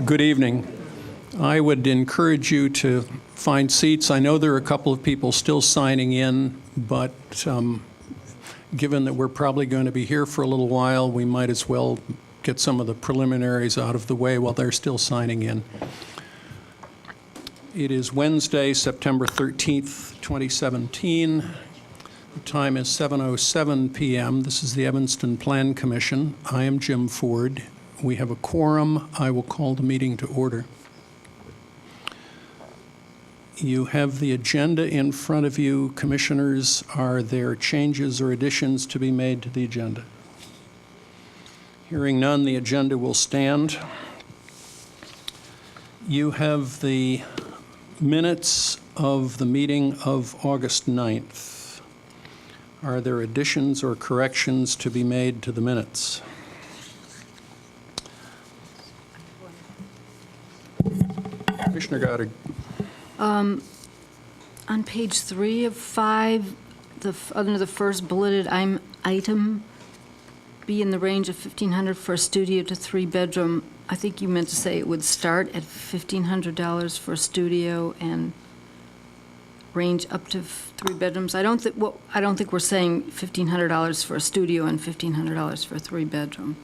Good evening. I would encourage you to find seats. I know there are a couple of people still signing in, but given that we're probably going to be here for a little while, we might as well get some of the preliminaries out of the way while they're still signing in. It is Wednesday, September 13th, 2017. The time is 7:07 p.m. This is the Evanston Plan Commission. I am Jim Ford. We have a quorum. I will call the meeting to order. You have the agenda in front of you. Commissioners, are there changes or additions to be made to the agenda? Hearing none, the agenda will stand. You have the minutes of the meeting of August 9th. Are there additions or corrections to be made to the minutes? Commissioner Goddard. On page 3 of 5, under the first bulleted item, be in the range of $1,500 for a studio to 3-bedroom. I think you meant to say it would start at $1,500 for a studio and range up to 3 bedrooms. I don't think we're saying $1,500 for a studio and $1,500 for a 3-bedroom.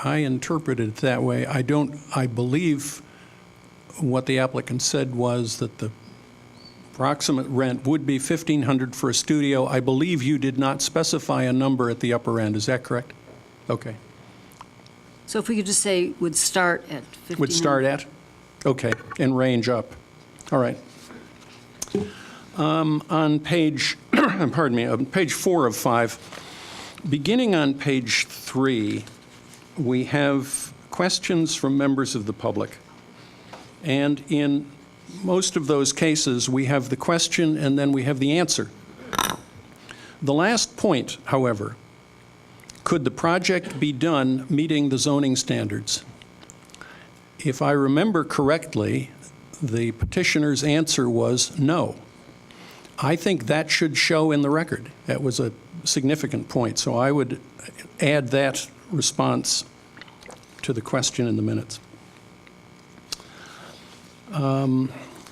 I interpreted it that way. I believe what the applicant said was that the approximate rent would be $1,500 for a studio. I believe you did not specify a number at the upper end. Is that correct? Okay. So if we could just say would start at $1,500. Would start at? Okay, and range up. All right. On page, pardon me, on page 4 of 5, beginning on page 3, we have questions from members of the public. And in most of those cases, we have the question and then we have the answer. The last point, however, could the project be done meeting the zoning standards? If I remember correctly, the petitioner's answer was no. I think that should show in the record. That was a significant point, so I would add that response to the question in the minutes.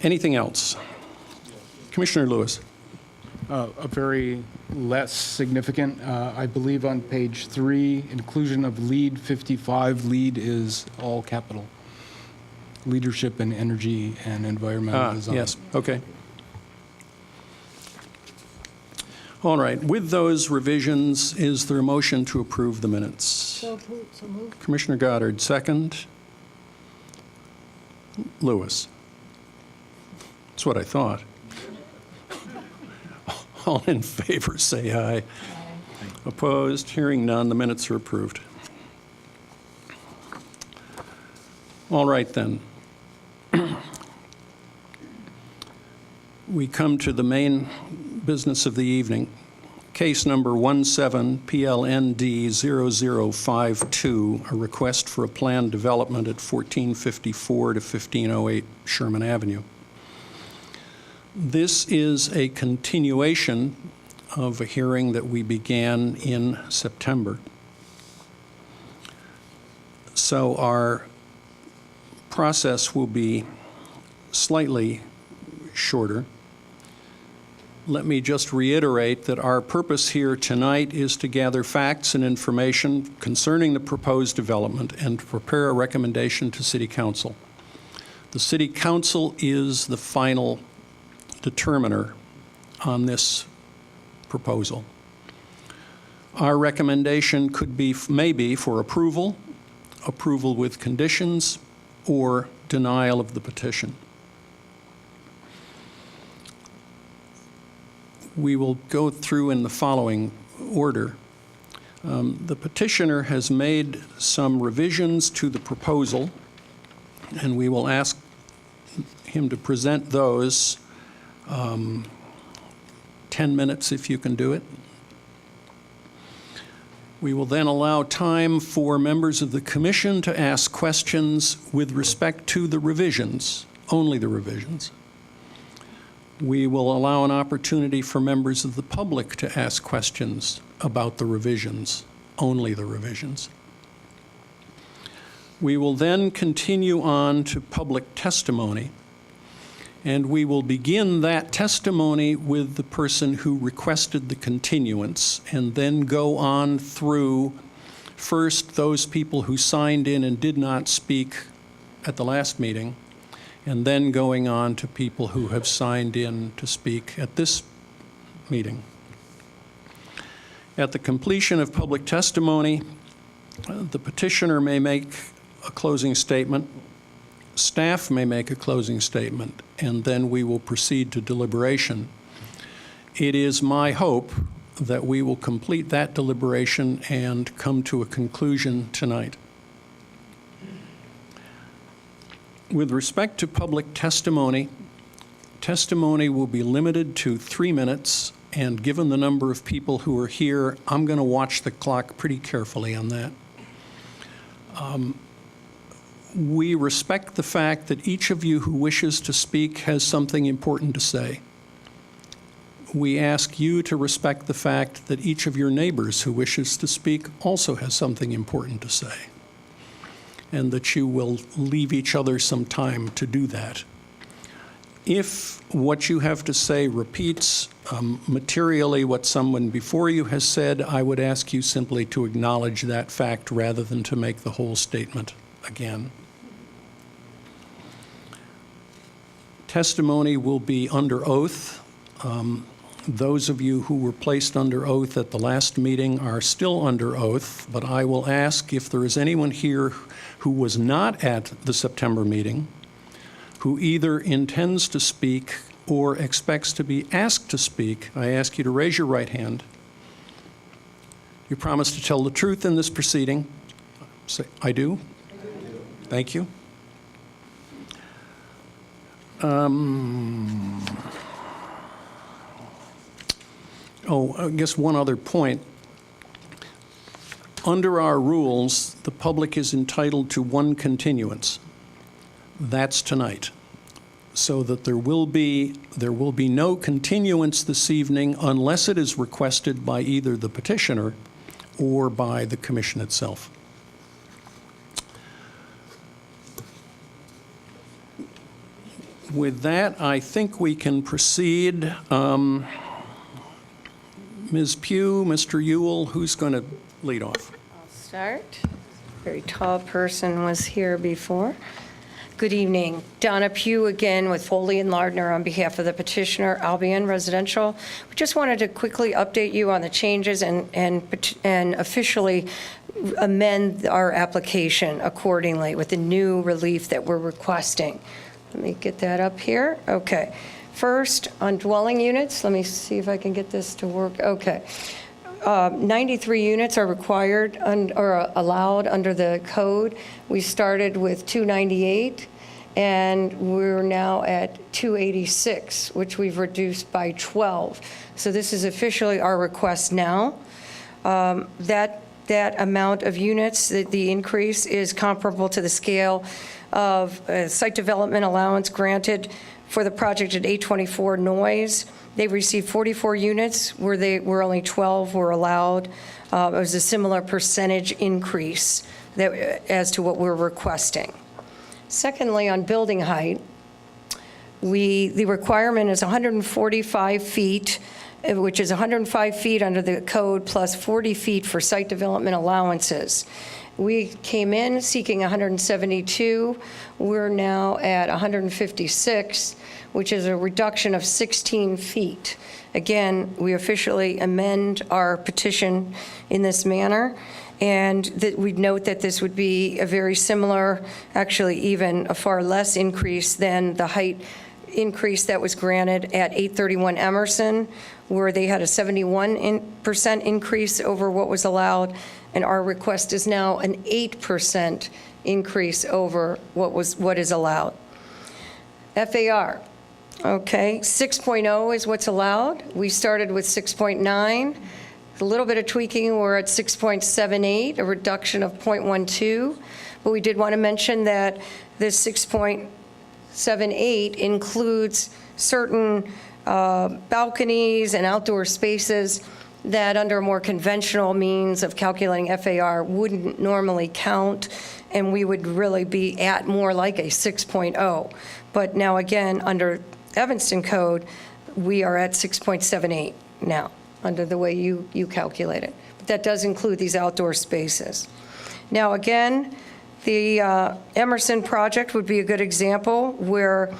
Anything else? Commissioner Lewis. A very less significant, I believe on page 3, inclusion of LEED 55. LEED is all capital. Leadership in Energy and Environmental Design. Yes, okay. All right, with those revisions, is there a motion to approve the minutes? So moved. Commissioner Goddard, second. Lewis. That's what I thought. All in favor, say aye. Aye. Opposed? Hearing none, the minutes are approved. All right, then. We come to the main business of the evening. Case number 17-PLND-0052, a request for a planned development at 1454 to 1508 Sherman Avenue. This is a continuation of a hearing that we began in September. So our process will be slightly shorter. Let me just reiterate that our purpose here tonight is to gather facts and information concerning the proposed development and to prepare a recommendation to City Council. The City Council is the final determiner on this proposal. Our recommendation may be for approval with conditions, or denial of the petition. We will go through in the following order. The petitioner has made some revisions to the proposal, and we will ask him to present those. 10 minutes if you can do it. We will then allow time for members of the commission to ask questions with respect to the revisions, only the revisions. We will allow an opportunity for members of the public to ask questions about the revisions, only the revisions. We will then continue on to public testimony, and we will begin that testimony with the person who requested the continuance, and then go on through first those people who signed in and did not speak at the last meeting, and then going on to people who have signed in to speak at this meeting. At the completion of public testimony, the petitioner may make a closing statement, staff may make a closing statement, and then we will proceed to deliberation. It is my hope that we will complete that deliberation and come to a conclusion tonight. With respect to public testimony, testimony will be limited to 3 minutes, and given the number of people who are here, I'm going to watch the clock pretty carefully on that. We respect the fact that each of you who wishes to speak has something important to say. We ask you to respect the fact that each of your neighbors who wishes to speak also has something important to say, and that you will leave each other some time to do that. If what you have to say repeats materially what someone before you has said, I would ask you simply to acknowledge that fact rather than to make the whole statement again. Testimony will be under oath. Those of you who were placed under oath at the last meeting are still under oath, but I will ask if there is anyone here who was not at the September meeting, who either intends to speak or expects to be asked to speak. I ask you to raise your right hand. You promise to tell the truth in this proceeding? Say, I do. Thank you. I guess one other point. Under our rules, the public is entitled to one continuance. That's tonight. So that there will be no continuance this evening unless it is requested by either the petitioner or by the commission itself. With that, I think we can proceed. Ms. Pugh, Mr. Ewell, who's going to lead off? I'll start. Very tall person was here before. Good evening. Donna Pugh again with Foley and Lardner on behalf of the petitioner, Albion Residential. We just wanted to quickly update you on the changes and officially amend our application accordingly with the new relief that we're requesting. Let me get that up here. Okay. First, on dwelling units, let me see if I can get this to work. Okay. 93 units are required or allowed under the code. We started with 298, and we're now at 286, which we've reduced by 12. So this is officially our request now. That amount of units, the increase is comparable to the scale of site development allowance granted for the project at 824 Noyes. They received 44 units where only 12 were allowed. It was a similar percentage increase as to what we're requesting. Secondly, on building height, the requirement is 145 feet, which is 105 feet under the code plus 40 feet for site development allowances. We came in seeking 172. We're now at 156, which is a reduction of 16 feet. Again, we officially amend our petition in this manner, and that we note that this would be a very similar, actually even a far less increase than the height increase that was granted at 831 Emerson, where they had a 71% increase over what was allowed, and our request is now an 8% increase over what is allowed. FAR, okay, 6.0 is what's allowed. We started with 6.9. A little bit of tweaking, we're at 6.78, a reduction of 0.12. But we did want to mention that this 6.78 includes certain balconies and outdoor spaces that under a more conventional means of calculating FAR wouldn't normally count. and we would really be at more like a 6.0. But now again, under Evanston code, we are at 6.78 now, under the way you calculate it. But that does include these outdoor spaces. Now again, the Emerson project would be a good example where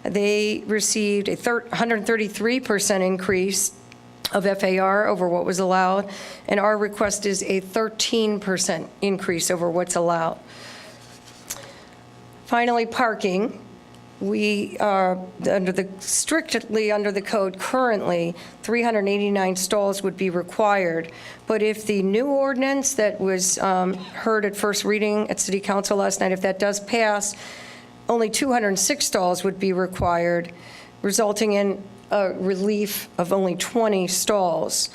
they received a 133% increase of FAR over what was allowed, and our request is a 13% increase over what's allowed. Finally, parking. We are strictly under the code currently, 389 stalls would be required. But if the new ordinance that was heard at first reading at City Council last night, if that does pass, only 206 stalls would be required, resulting in a relief of only 20 stalls.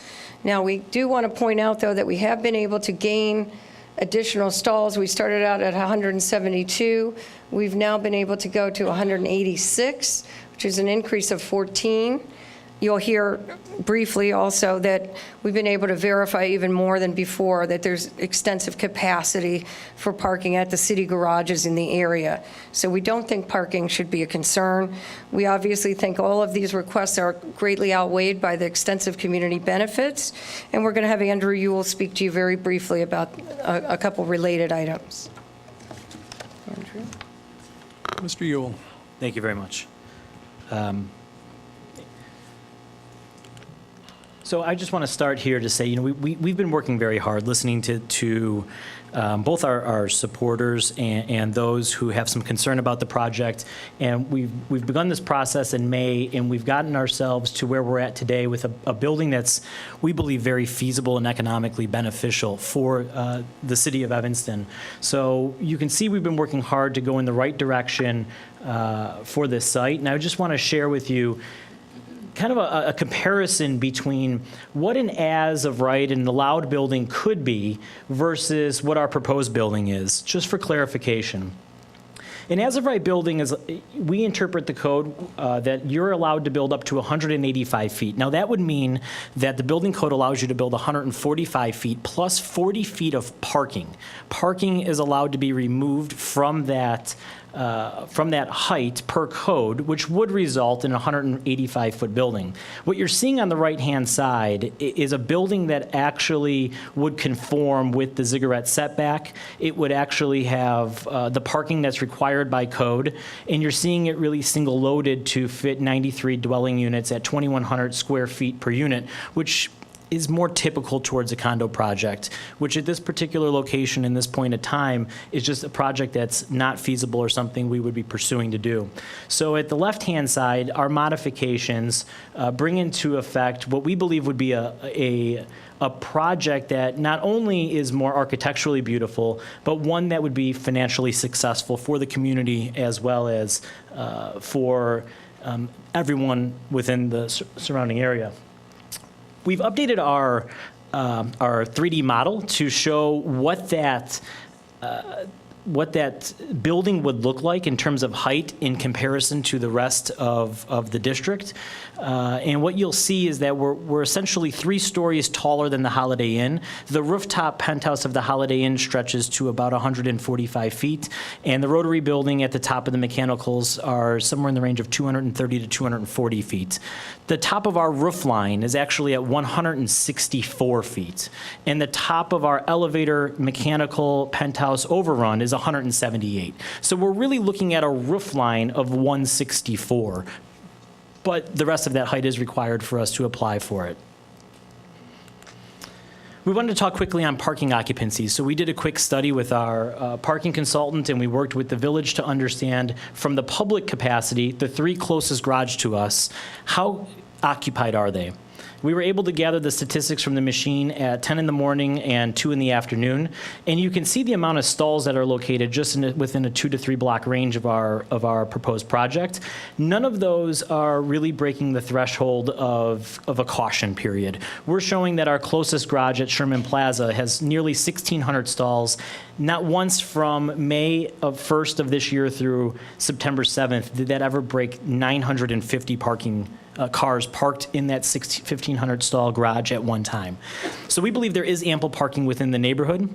Now, we do want to point out, though, that we have been able to gain additional stalls. We started out at 172. We've now been able to go to 186, which is an increase of 14. You'll hear briefly also that we've been able to verify even more than before that there's extensive capacity for parking at the city garages in the area. So we don't think parking should be a concern. We obviously think all of these requests are greatly outweighed by the extensive community benefits, and we're going to have Andrew Ewell speak to you very briefly about a couple related items. Andrew? Mr. Ewell. Thank you very much. So I just want to start here to say, we've been working very hard listening to both our supporters and those who have some concern about the project. And we've begun this process in May, and we've gotten ourselves to where we're at today with a building that's, we believe, very feasible and economically beneficial for the city of Evanston. So you can see we've been working hard to go in the right direction for this site. And I just want to share with you kind of a comparison between what an as of right and allowed building could be versus what our proposed building is, just for clarification. An as of right building is, we interpret the code that you're allowed to build up to 185 feet. Now that would mean that the building code allows you to build 145 feet plus 40 feet of parking. Parking is allowed to be removed from that height per code, which would result in a 185-foot building. What you're seeing on the right-hand side is a building that actually would conform with the ziggurat setback. It would actually have the parking that's required by code, and you're seeing it really single-loaded to fit 93 dwelling units at 2,100 square feet per unit, which is more typical towards a condo project, which at this particular location in this point of time is just a project that's not feasible or something we would be pursuing to do. So at the left-hand side, our modifications bring into effect what we believe would be a project that not only is more architecturally beautiful, but one that would be financially successful for the community as well as for everyone within the surrounding area. We've updated our 3D model to show what that building would look like in terms of height in comparison to the rest of the district. And what you'll see is that we're essentially 3 stories taller than the Holiday Inn. The rooftop penthouse of the Holiday Inn stretches to about 145 feet, and the Rotary building at the top of the mechanicals are somewhere in the range of 230 to 240 feet. The top of our roof line is actually at 164 feet, and the top of our elevator mechanical penthouse overrun is 178. So we're really looking at a roof line of 164, but the rest of that height is required for us to apply for it. We wanted to talk quickly on parking occupancy. So we did a quick study with our parking consultant, and we worked with the village to understand from the public capacity, the 3 closest garage to us, how occupied are they? We were able to gather the statistics from the machine at 10 in the morning and 2 in the afternoon, and you can see the amount of stalls that are located just within a 2 to 3 block range of our proposed project. None of those are really breaking the threshold of a caution period. We're showing that our closest garage at Sherman Plaza has nearly 1,600 stalls. Not once from May 1st of this year through September 7th did that ever break 950 parking cars parked in that 1,500 stall garage at one time. So we believe there is ample parking within the neighborhood.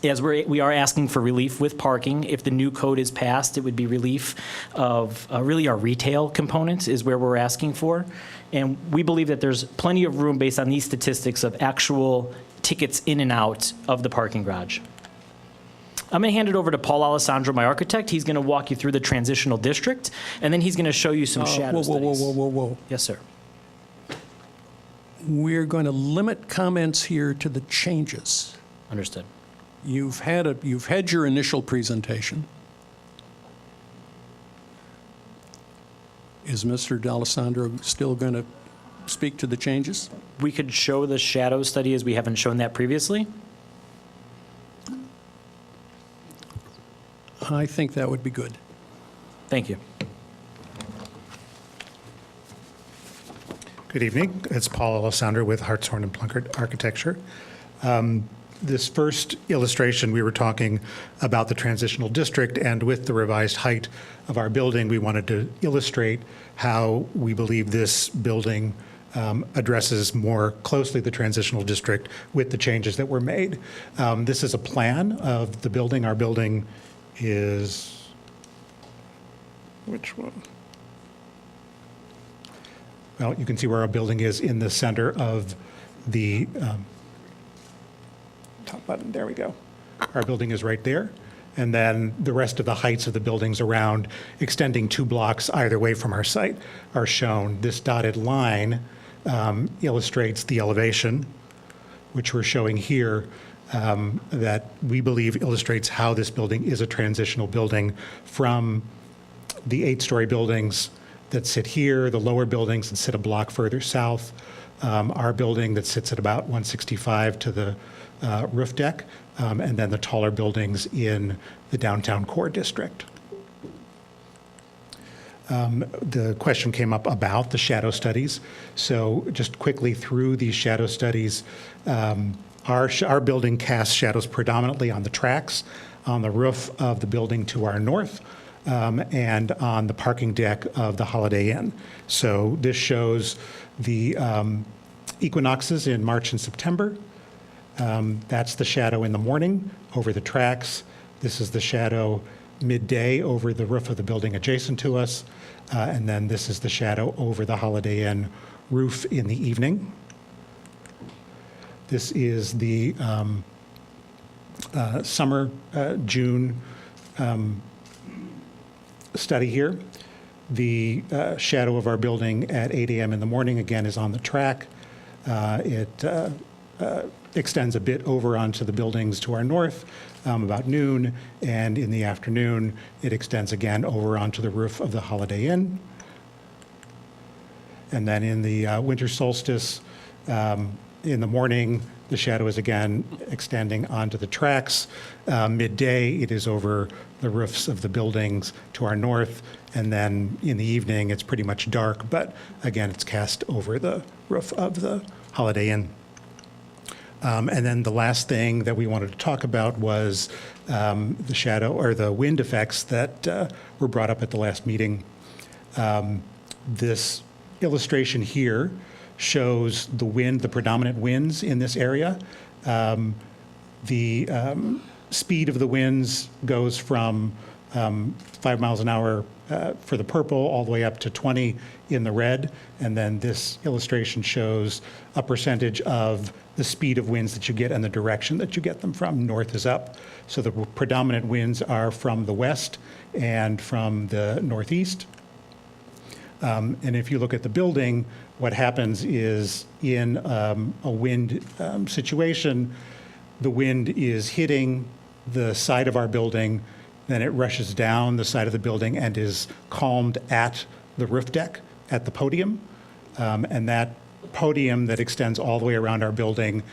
as we are asking for relief with parking. If the new code is passed, it would be relief of really our retail component is where we're asking for. And we believe that there's plenty of room based on these statistics of actual tickets in and out of the parking garage. I'm going to hand it over to Paul Alessandro, my architect. He's going to walk you through the transitional district, and then he's going to show you some shadow studies. Whoa. Yes, sir. We're going to limit comments here to the changes. Understood. You've had your initial presentation. Is Mr. D'Alessandro still going to speak to the changes? We could show the shadow study as we haven't shown that previously. I think that would be good. Thank you. Good evening. It's Paul Alessandro with Hartshorn and Plunkett Architecture. This first illustration, we were talking about the transitional district, and with the revised height of our building, we wanted to illustrate how we believe this building addresses more closely the transitional district with the changes that were made. This is a plan of the building. Our building is, which one? Well, you can see where our building is in the center of the top button. There we go. Our building is right there. And then the rest of the heights of the buildings around, extending 2 blocks either way from our site, are shown. This dotted line illustrates the elevation, which we're showing here, that we believe illustrates how this building is a transitional building from the 8-story buildings that sit here, the lower buildings that sit a block further south, our building that sits at about 165 to the roof deck, and then the taller buildings in the downtown core district. The question came up about the shadow studies. So just quickly through these shadow studies, our building casts shadows predominantly on the tracks, on the roof of the building to our north, and on the parking deck of the Holiday Inn. So this shows the equinoxes in March and September. That's the shadow in the morning over the tracks. This is the shadow midday over the roof of the building adjacent to us. And then this is the shadow over the Holiday Inn roof in the evening. This is the summer, June study here. The shadow of our building at 8 a.m. in the morning, again, is on the track. It extends a bit over onto the buildings to our north about noon, and in the afternoon, it extends again over onto the roof of the Holiday Inn. And then in the winter solstice, in the morning, the shadow is again extending onto the tracks. Midday, it is over the roofs of the buildings to our north, and then in the evening, it's pretty much dark, but again, it's cast over the roof of the Holiday Inn. And then the last thing that we wanted to talk about was the shadow or the wind effects that were brought up at the last meeting. This illustration here shows the wind, the predominant winds in this area. The speed of the winds goes from 5 miles an hour for the purple all the way up to 20 in the red. And then this illustration shows a percentage of the speed of winds that you get and the direction that you get them from. North is up. So the predominant winds are from the west and from the northeast. And if you look at the building, what happens is in a wind situation, the wind is hitting the side of our building, then it rushes down the side of the building and is calmed at the roof deck, at the podium. And that podium that extends all the way around our building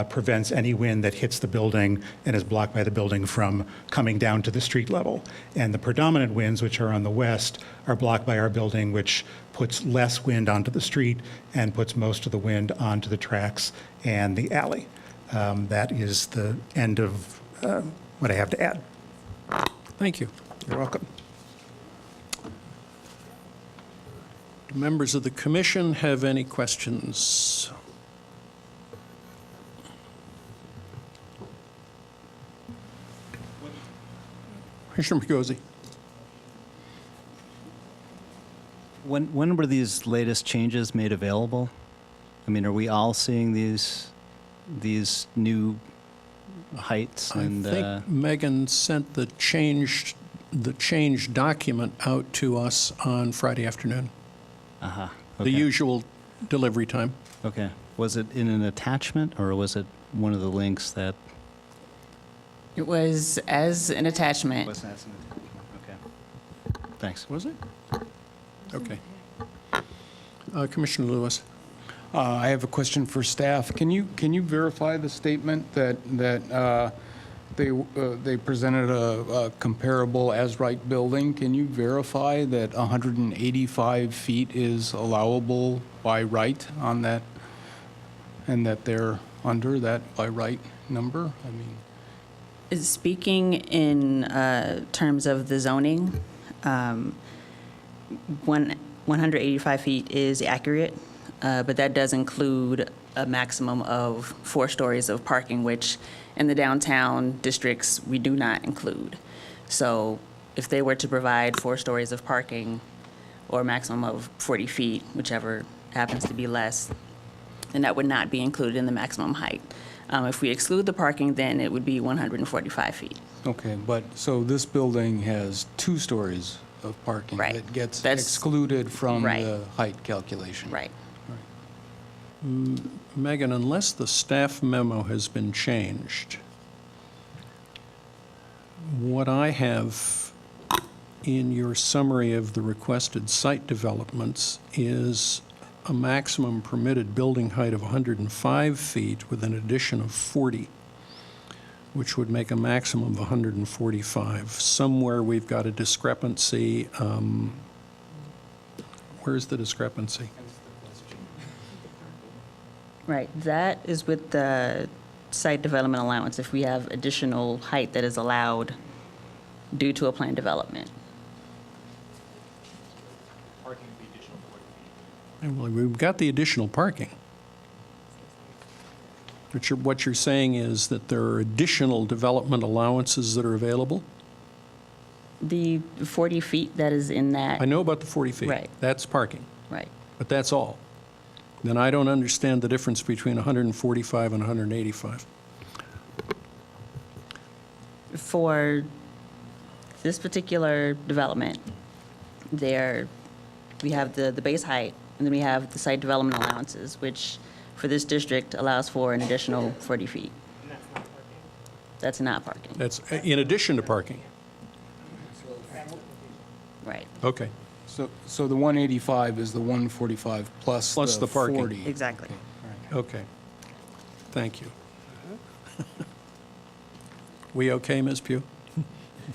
prevents any wind that hits the building and is blocked by the building from coming down to the street level. And the predominant winds, which are on the west, are blocked by our building, which puts less wind onto the street and puts most of the wind onto the tracks and the alley. That is the end of what I have to add. Thank you. You're welcome. Do members of the commission have any questions? Commissioner Pigozzi? When were these latest changes made available? I mean, are we all seeing these new heights? I And think Megan sent the changed document out to us on Friday afternoon, okay. the usual delivery time. Okay. Was it in an attachment, or was it one of the links that It was as an attachment. was as an attachment? Okay. Thanks. Was it? Okay. Commissioner Lewis? I have a question for staff. Can you verify the statement that they presented a comparable as-right building? Can you verify that 185 feet is allowable by right on that, and that they're under that by right number? I mean, Speaking in terms of the zoning, 185 feet is accurate, but that does include a maximum of 4 stories of parking, which in the downtown districts, we do not include. So if they were to provide 4 stories of parking, or a maximum of 40 feet, whichever happens to be less, then that would not be included in the maximum height. If we exclude the parking, then it would be 145 feet. okay, but, so this building has 2 stories of parking Right. that gets That's- excluded from Right. the height calculation? Right. Megan, unless the staff memo has been changed, what I have in your summary of the requested site developments is a maximum permitted building height of 105 feet with an addition of 40, which would make a maximum of 145. Somewhere we've got a discrepancy. Where's the discrepancy? Right, that is with the site development allowance, if we have additional height that is allowed due to a planned development. Well, we've got the additional parking. But what you're saying is that there are additional development allowances that are available? The 40 feet that is in that, I know about the 40 feet. Right. That's parking, right, but that's all. Then I don't understand the difference between 145 and 185. for this particular development, we have the base height, and then we have the site development allowances, which for this district allows for an additional 40 feet. That's not parking. That's in addition to parking. Right, Okay. So the 185 is the 145 plus Plus the parking. 40. exactly. Okay. Thank you. We okay, Ms. Pugh?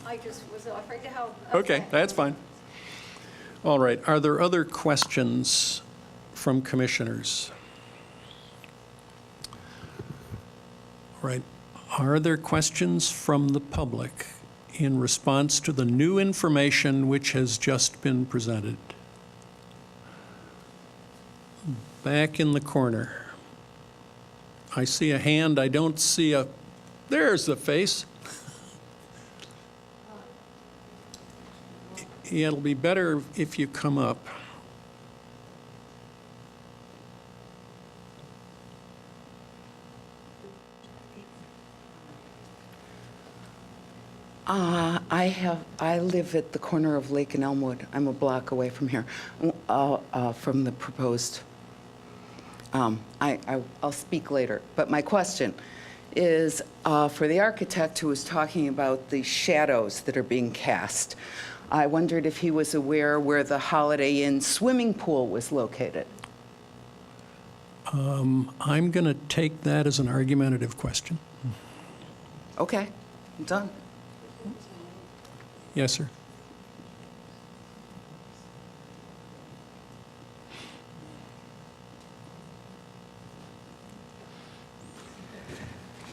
I just was offering to help. Okay, that's fine. All right, are there other questions from commissioners? All right, are there questions from the public in response to the new information which has just been presented? Back in the corner. I see a hand, I don't see a, there's the face. It'll be better if you come up. I live at the corner of Lake and Elmwood. I'm a block away from here, from the proposed. I'll speak later, but my question is for the architect who was talking about the shadows that are being cast. I wondered if he was aware where the Holiday Inn swimming pool was located. I'm going to take that as an argumentative question. Okay, I'm done. Yes, sir.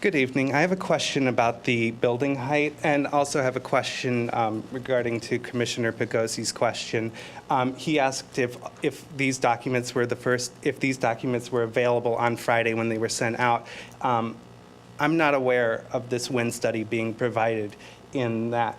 Good evening. I have a question about the building height, and also have a question regarding to Commissioner Pigozzi's question. He asked if these documents were if these documents were available on Friday when they were sent out. I'm not aware of this wind study being provided in that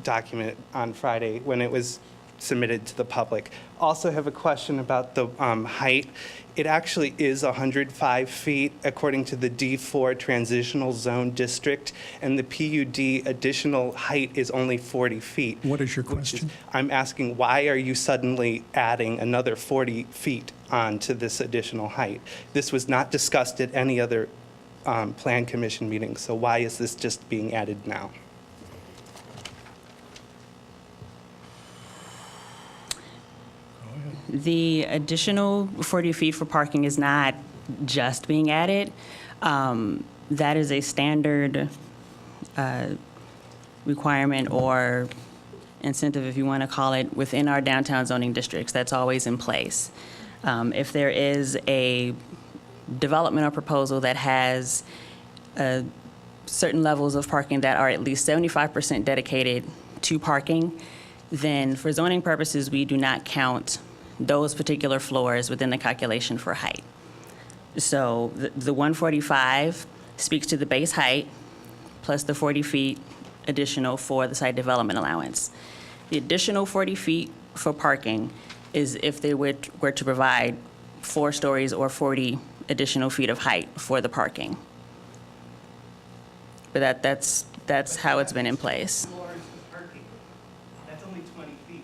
document on Friday when it was submitted to the public. Also have a question about the height. It actually is 105 feet according to the D4 Transitional Zone District, and the PUD additional height is only 40 feet. What is your which is- question? I'm asking, why are you suddenly adding another 40 feet onto this additional height? This was not discussed at any other Plan Commission meeting, so why is this just being added now? The additional 40 feet for parking is not just being added. That is a standard requirement or incentive, if you want to call it, within our downtown zoning districts. That's always in place. If there is a development or proposal that has certain levels of parking that are at least 75% dedicated to parking, then for zoning purposes, we do not count those particular floors within the calculation for height. So the 145 speaks to the base height plus the 40 feet additional for the site development allowance. The additional 40 feet for parking is if they were to provide 4 stories or 40 additional feet of height for the parking. But that's how it's been in place. Floors of parking, that's only 20 feet.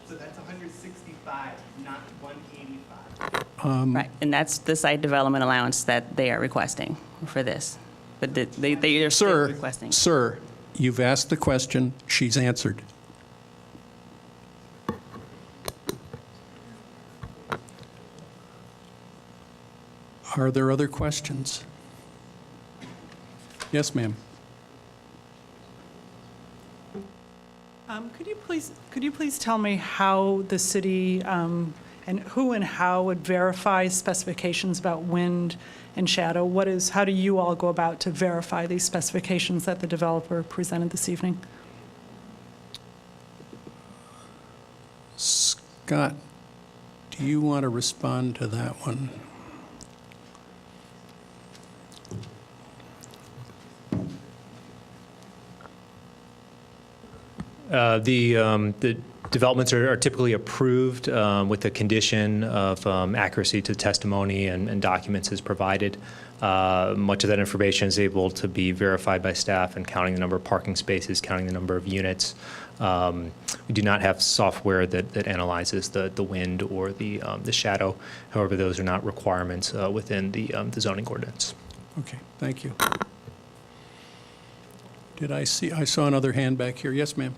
So that's 165, not 185. Right, and that's the site development allowance that they are requesting for this. But they are still Sir, requesting. sir, you've asked the question, she's answered. Are there other questions? Yes, ma'am. Could you please tell me how the city and who and how would verify specifications about wind and shadow? How do you all go about to verify these specifications that the developer presented this evening? Scott, do you want to respond to that one? The developments are typically approved with the condition of accuracy to testimony and documents as provided. Much of that information is able to be verified by staff in counting the number of parking spaces, counting the number of units. We do not have software that analyzes the wind or the shadow. However, those are not requirements within the zoning ordinance. Okay, thank you. I saw another hand back here. Yes, ma'am.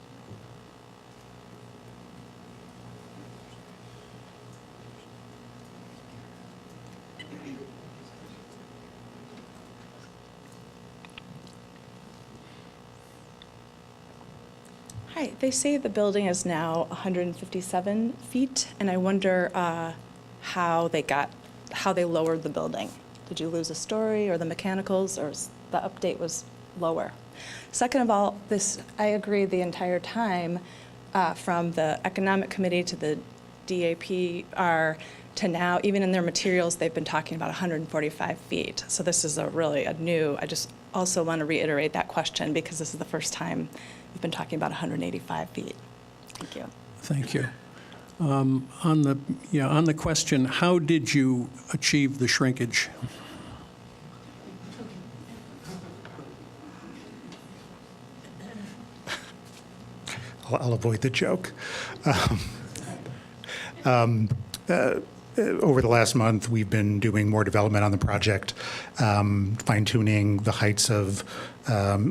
Hi, they say the building is now 157 feet, and I wonder how they lowered the building. Did you lose a story or the mechanicals, or the update was lower? Second of all, I agree the entire time from the Economic Committee to the DAPR to now, even in their materials, they've been talking about 145 feet. So this is a new, I just also want to reiterate that question because this is the first time we've been talking about 185 feet. Thank you. Thank you. On the question, how did you achieve the shrinkage? I'll avoid the joke. Over the last month, we've been doing more development on the project, fine-tuning the heights of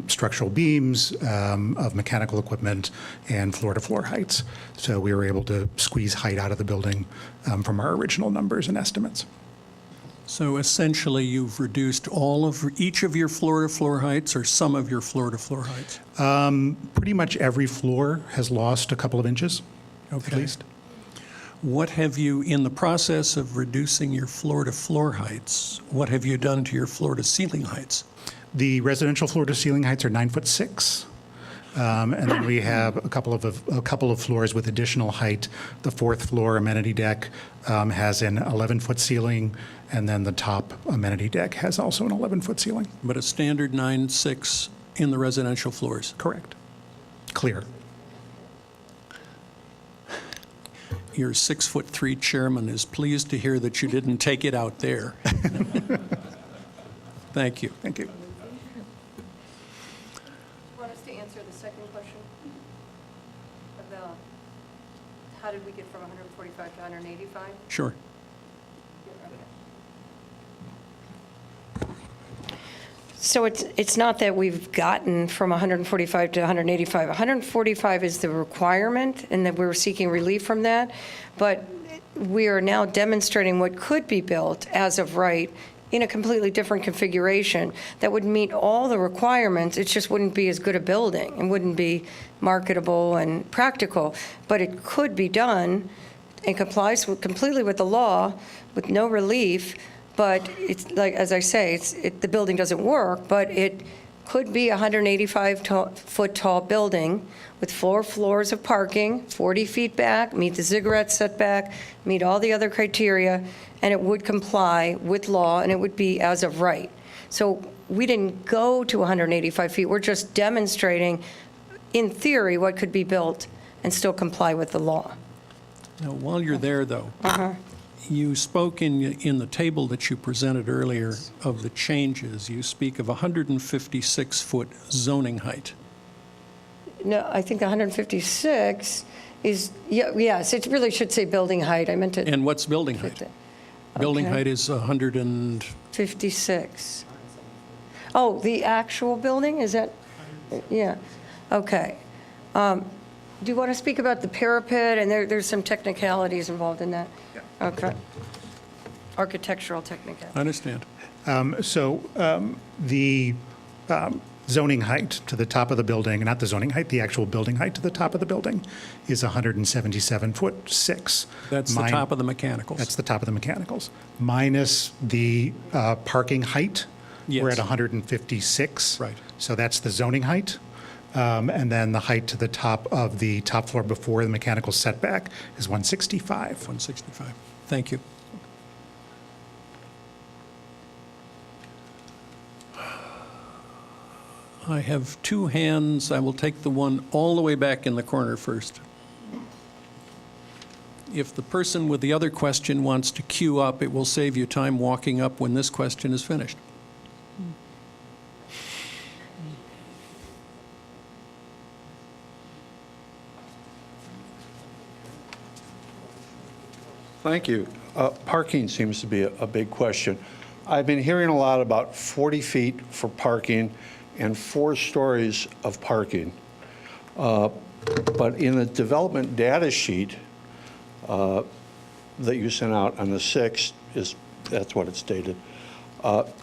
structural beams, of mechanical equipment, and floor-to-floor heights. So we were able to squeeze height out of the building from our original numbers and estimates. So essentially, you've reduced each of your floor-to-floor heights or some of your floor-to-floor heights? Pretty much every floor has lost a couple of inches, at least. What have you, in the process of reducing your floor-to-floor heights, what have you done to your floor-to-ceiling heights? The residential floor-to-ceiling heights are 9'6". And then we have a couple of floors with additional height. The fourth floor amenity deck has an 11-foot ceiling, and then the top amenity deck has also an 11-foot ceiling. But a standard 9'6" in the residential floors? Correct. clear. Your 6'3" chairman is pleased to hear that you didn't take it out there. Thank you. Thank you. Want us to answer the second question? About how did we get from 145 to 185? Sure. So it's not that we've gotten from 145 to 185. 145 is the requirement, and that we're seeking relief from that. But we are now demonstrating what could be built as of right in a completely different configuration that would meet all the requirements. It just wouldn't be as good a building and wouldn't be marketable and practical. But it could be done and complies completely with the law with no relief. But it's like, as I say, the building doesn't work, but it could be a 185-foot tall building with 4 floors of parking, 40 feet back, meet the ziggurat setback, meet all the other criteria, and it would comply with law, and it would be as of right. So we didn't go to 185 feet. We're just demonstrating, in theory, what could be built and still comply with the law. Now, while you're there, though, you spoke in the table that you presented earlier of the changes. You speak of 156-foot zoning height. No, I think 156 is, yes, it really should say building height. I meant to. And what's building height? Building Okay. height is 56. Oh, the actual building, is that? Yeah, okay. Do you want to speak about the parapet? And there's some technicalities involved in that? Okay. Architectural technicalities. I understand. The zoning height to the top of the building, not the zoning height, the actual building height to the top of the building is 177'6". That's the top of the mechanicals. That's the top of the mechanicals. Minus the parking height, we're Yes. at 156. Right. So that's the zoning height. And then the height to the top of the top floor before the mechanical setback is 165. 165. Thank you. I have 2 hands. I will take the one all the way back in the corner first. If the person with the other question wants to queue up, it will save you time walking up when this question is finished. Thank you. Parking seems to be a big question. I've been hearing a lot about 40 feet for parking and 4 stories of parking. But in the development data sheet that you sent out on the 6th, that's what it's dated,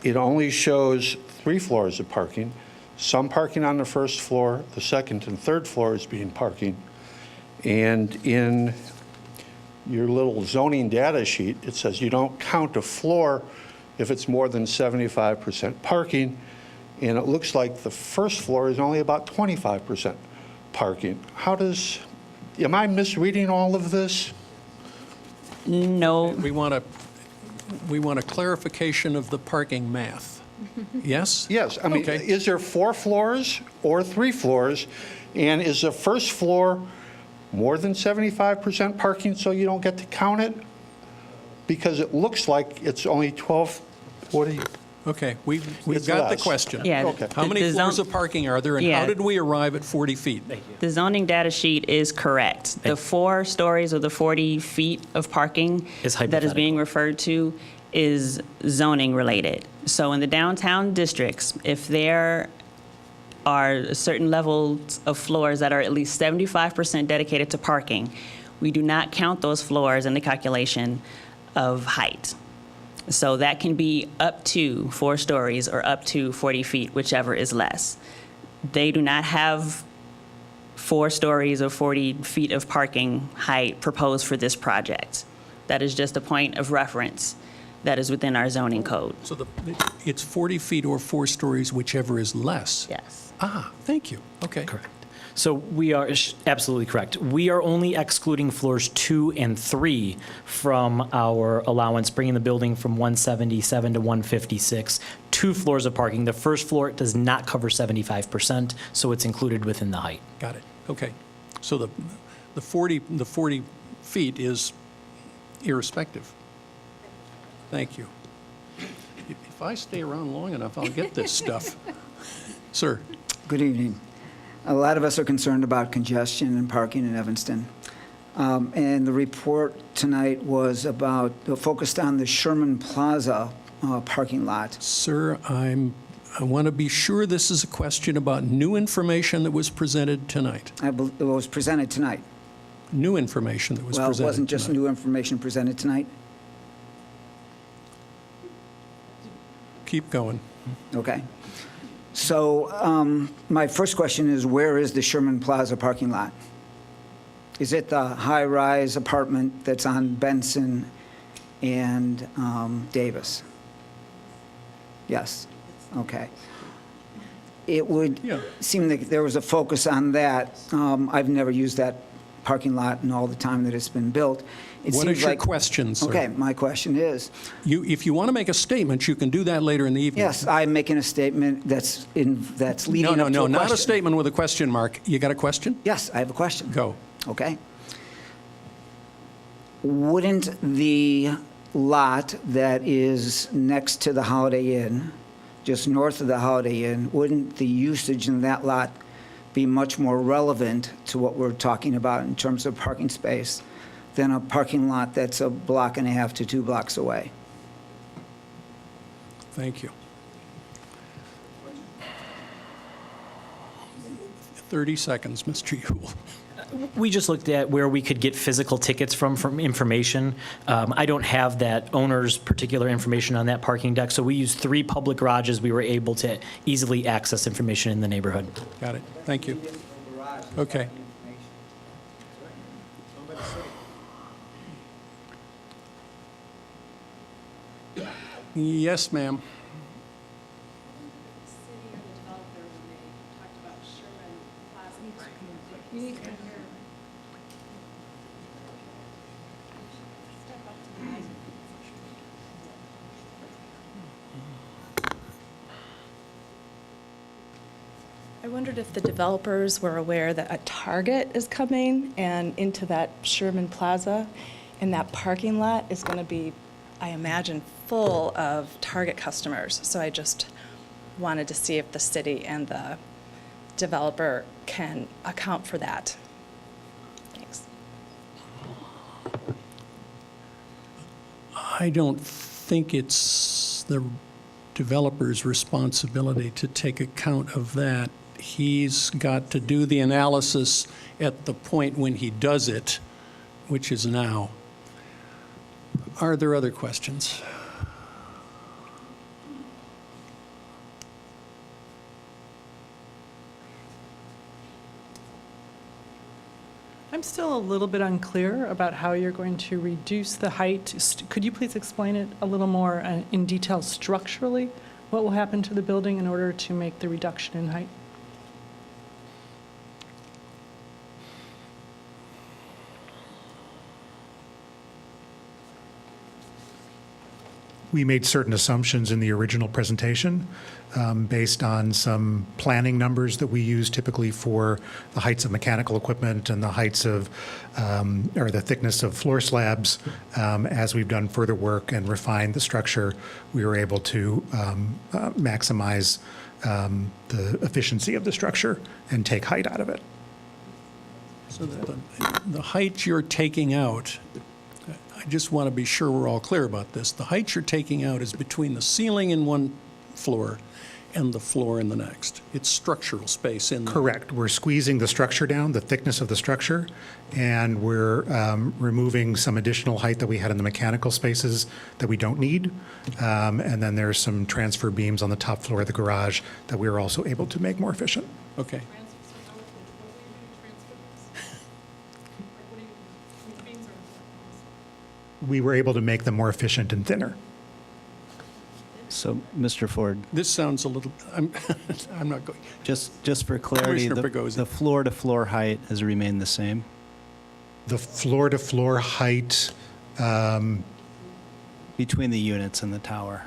it only shows 3 floors of parking, some parking on the first floor, the second and third floors being parking. And in your little zoning data sheet, it says you don't count a floor if it's more than 75% parking, and it looks like the first floor is only about 25% parking. Am I misreading all of this? No, We want a clarification of the parking math. Yes? Yes, I mean, Okay. is there 4 floors or 3 floors? And is the first floor more than 75% parking so you don't get to count it? Because it looks like it's only 12, what do you? Okay, we've It's got the less. question. Yeah. Okay. How many the floors zone- of parking are there, and Yeah. how did we arrive at 40 feet? the zoning data sheet is correct. The 4 stories or the 40 feet of parking Is that is being referred to is zoning related. So in the downtown districts, if there are certain levels of floors that are at least 75% dedicated to parking, we do not count those floors in the calculation of height. So that can be up to 4 stories or up to 40 feet, whichever is less. They do not have 4 stories or 40 feet of parking height proposed for this project. That is just a point of reference that is within our zoning code. So it's 40 feet or 4 stories, whichever is less. Yes. Ah, thank you. Okay. Correct. So we are absolutely correct. We are only excluding floors 2 and 3 from our allowance, bringing the building from 177 to 156. 2 floors of parking. The first floor does not cover 75%, so it's included within the height. Got it. Okay, so the 40 feet is irrespective. Thank you. If I stay around long enough, I'll get this stuff. Sir? Good evening. A lot of us are concerned about congestion and parking in Evanston. And the report tonight was focused on the Sherman Plaza parking lot. Sir, I want to be sure this is a question about new information that was presented tonight. It was presented tonight. New information that was presented tonight. Well, it wasn't just new information presented tonight? Keep going. Okay. So my first question is, where is the Sherman Plaza parking lot? Is it the high-rise apartment that's on Benson and Davis? Yes. Okay. It would seem that there was a focus on that. I've never used that parking lot in all the time that it's been built. What is your question, sir? Okay, my question is... If you want to make a statement, you can do that later in the evening. Yes, I'm making a statement that's leading up to a question. No, not a statement with a question mark. You got a question? Yes, I have a question. Go. Okay. Wouldn't the lot that is next to the Holiday Inn, just north of the Holiday Inn, wouldn't the usage in that lot be much more relevant to what we're talking about in terms of parking space than a parking lot that's a block and a half to 2 blocks away? Thank you. 30 seconds, Mr. Yule. We just looked at where we could get physical tickets from information. I don't have that owner's particular information on that parking deck, so we used 3 public garages. We were able to easily access information in the neighborhood. Got it. Thank you. Okay. Yes, ma'am. I wondered if the developers were aware that a Target is coming and into that Sherman Plaza, and that parking lot is going to be, I imagine, full of Target customers. So I just wanted to see if the city and the developer can account for that. Thanks. I don't think it's the developer's responsibility to take account of that. He's got to do the analysis at the point when he does it, which is now. Are there other questions? I'm still a little bit unclear about how you're going to reduce the height. Could you please explain it a little more in detail structurally? What will happen to the building in order to make the reduction in height? We made certain assumptions in the original presentation based on some planning numbers that we use typically for the heights of mechanical equipment and the heights of, or the thickness of floor slabs. As we've done further work and refined the structure, we were able to maximize the efficiency of the structure and take height out of it. So the height you're taking out, I just want to be sure we're all clear about this. The height you're taking out is between the ceiling in one floor and the floor in the next. It's structural space in there. Correct. We're squeezing the structure down, the thickness of the structure, and we're removing some additional height that we had in the mechanical spaces that we don't need. And then there's some transfer beams on the top floor of the garage that we were also able to make more efficient. Okay. We were able to make them more efficient and thinner. So, Mr. Ford, This sounds a little, I'm not going, just for clarity, Commissioner Pigozzi. the floor-to-floor height has remained the same? The floor-to-floor height, Between the units and the tower?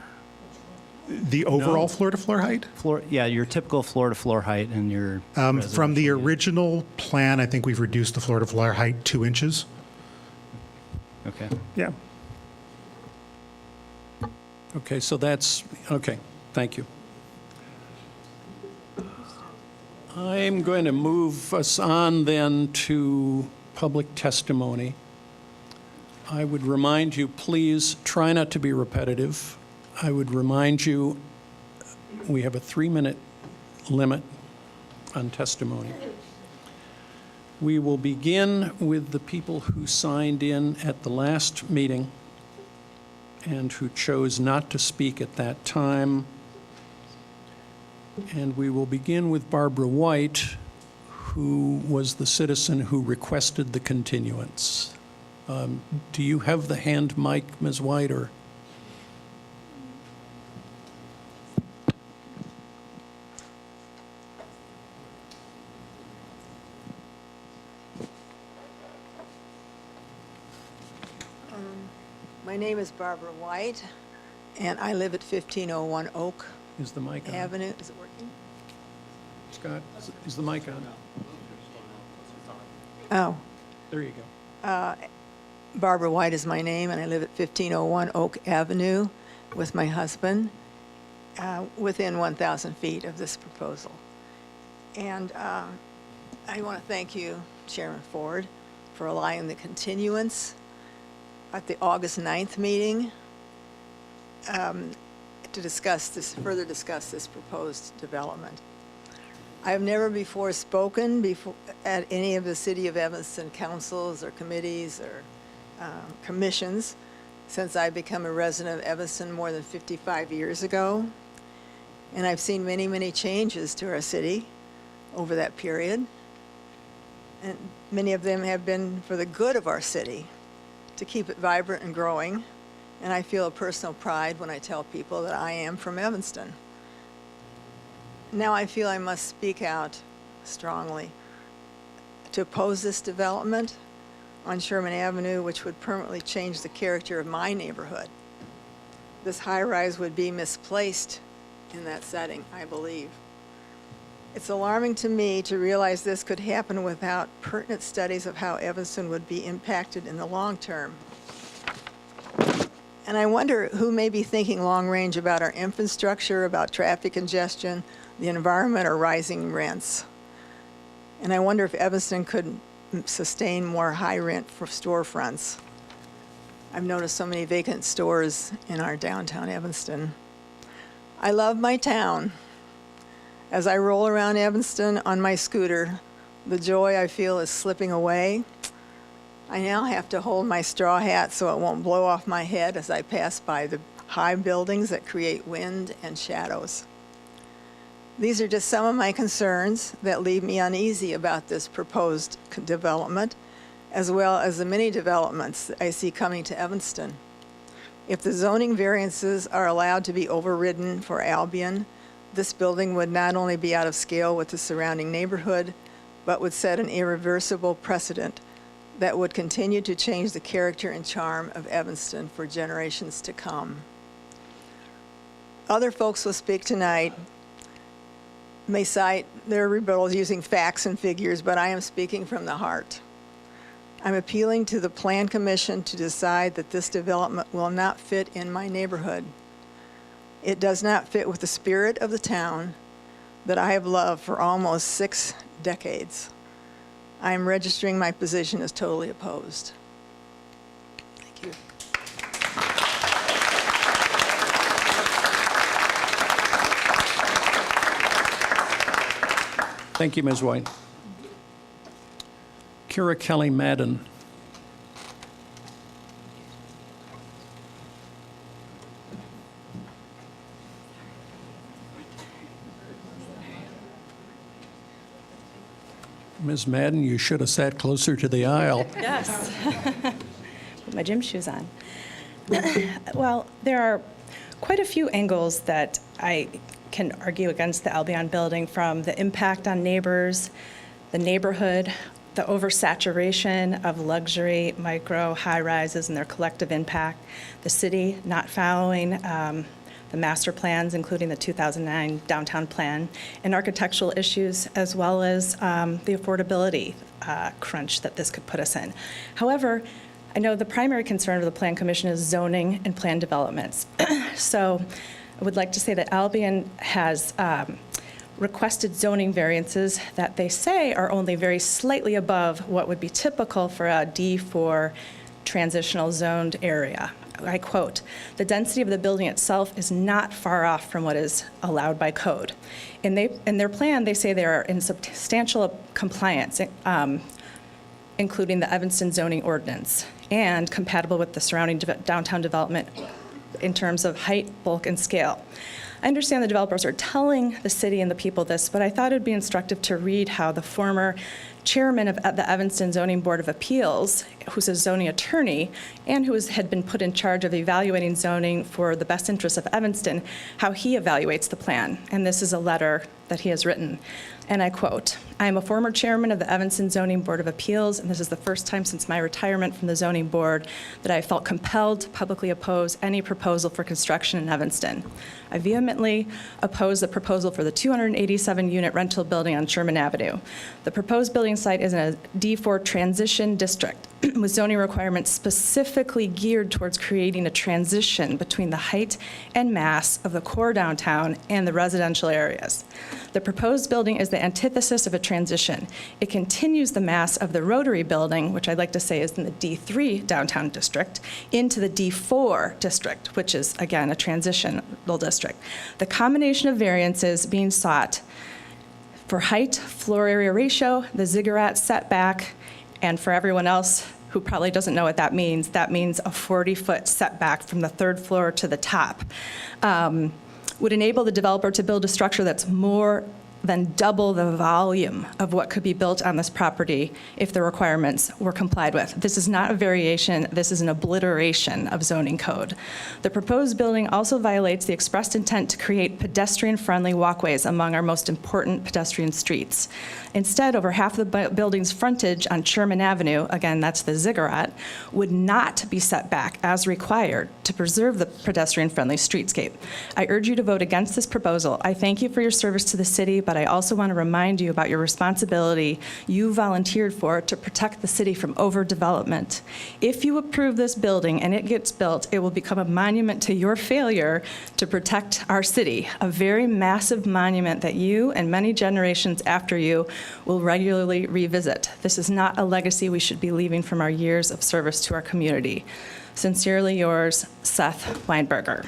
The overall floor-to-floor height? Yeah, your typical floor-to-floor height and your. From the original plan, I think we've reduced the floor-to-floor height 2 inches. Okay. Yeah. Okay, so that's, okay, thank you. I'm going to move us on then to public testimony. I would remind you, please try not to be repetitive. I would remind you, we have a 3-minute limit on testimony. We will begin with the people who signed in at the last meeting and who chose not to speak at that time. And we will begin with Barbara White, who was the citizen who requested the continuance. Do you have the hand mic, Ms. White, or? My name is Barbara White, and I live at 1501 Oak Is the mic on? Avenue. Is it working? Scott, is the mic on? Oh, There you go. Barbara White is my name, and I live at 1501 Oak Avenue with my husband, within 1,000 feet of this proposal. And I want to thank you, Chairman Ford, for allowing the continuance at the August 9th meeting to further discuss this proposed development. I have never before spoken at any of the City of Evanston councils or committees or commissions since I became a resident of Evanston more than 55 years ago. And I've seen many, many changes to our city over that period. And many of them have been for the good of our city, to keep it vibrant and growing. And I feel a personal pride when I tell people that I am from Evanston. Now I feel I must speak out strongly to oppose this development on Sherman Avenue, which would permanently change the character of my neighborhood. This high-rise would be misplaced in that setting, I believe. It's alarming to me to realize this could happen without pertinent studies of how Evanston would be impacted in the long term. And I wonder who may be thinking long-range about our infrastructure, about traffic congestion, the environment, or rising rents. And I wonder if Evanston could sustain more high rent for storefronts. I've noticed so many vacant stores in our downtown Evanston. I love my town. As I roll around Evanston on my scooter, the joy I feel is slipping away. I now have to hold my straw hat so it won't blow off my head as I pass by the high buildings that create wind and shadows. These are just some of my concerns that leave me uneasy about this proposed development, as well as the many developments that I see coming to Evanston. If the zoning variances are allowed to be overridden for Albion, this building would not only be out of scale with the surrounding neighborhood, but would set an irreversible precedent that would continue to change the character and charm of Evanston for generations to come. Other folks will speak tonight, may cite their rebuttals using facts and figures, but I am speaking from the heart. I'm appealing to the Plan Commission to decide that this development will not fit in my neighborhood. It does not fit with the spirit of the town that I have loved for almost 6 decades. I am registering my position as totally opposed. Thank you. Thank you, Ms. White. Kira Kelly Madden. Ms. Madden, you should have sat closer to the aisle. Yes. Put my gym shoes on. Well, there are quite a few angles that I can argue against the Albion building, from the impact on neighbors, the neighborhood, the oversaturation of luxury, micro, high rises and their collective impact, the city not following the master plans, including the 2009 downtown plan, and architectural issues, as well as the affordability crunch that this could put us in. However, I know the primary concern of the Plan Commission is zoning and plan developments. So I would like to say that Albion has requested zoning variances that they say are only very slightly above what would be typical for a D4 transitional zoned area. I quote, "The density of the building itself is not far off from what is allowed by code." In their plan, they say they are in substantial compliance, including the Evanston zoning ordinance, and compatible with the surrounding downtown development in terms of height, bulk, and scale. I understand the developers are telling the city and the people this, but I thought it would be instructive to read how the former chairman of the Evanston Zoning Board of Appeals, who's a zoning attorney and who had been put in charge of evaluating zoning for the best interests of Evanston, how he evaluates the plan. And this is a letter that he has written. And I quote, "I am a former chairman of the Evanston Zoning Board of Appeals, and this is the first time since my retirement from the zoning board that I felt compelled to publicly oppose any proposal for construction in Evanston. I vehemently oppose the proposal for the 287-unit rental building on Sherman Avenue. The proposed building site is in a D4 transition district with zoning requirements specifically geared towards creating a transition between the height and mass of the core downtown and the residential areas. The proposed building is the antithesis of a transition. It continues the mass of the Rotary Building, which I'd like to say is in the D3 downtown district, into the D4 district, which is, again, a transitional district. The combination of variances being sought for height, floor area ratio, the ziggurat setback, and for everyone else who probably doesn't know what that means a 40-foot setback from the third floor to the top, would enable the developer to build a structure that's more than double the volume of what could be built on this property if the requirements were complied with. This is not a variation, this is an obliteration of zoning code. The proposed building also violates the expressed intent to create pedestrian-friendly walkways among our most important pedestrian streets. Instead, over half of the building's frontage on Sherman Avenue, again, that's the ziggurat, would not be set back as required to preserve the pedestrian-friendly streetscape. I urge you to vote against this proposal. I thank you for your service to the city, but I also want to remind you about your responsibility you volunteered for to protect the city from overdevelopment. If you approve this building and it gets built, it will become a monument to your failure to protect our city, a very massive monument that you and many generations after you will regularly revisit. This is not a legacy we should be leaving from our years of service to our community. Sincerely yours, Seth Weinberger."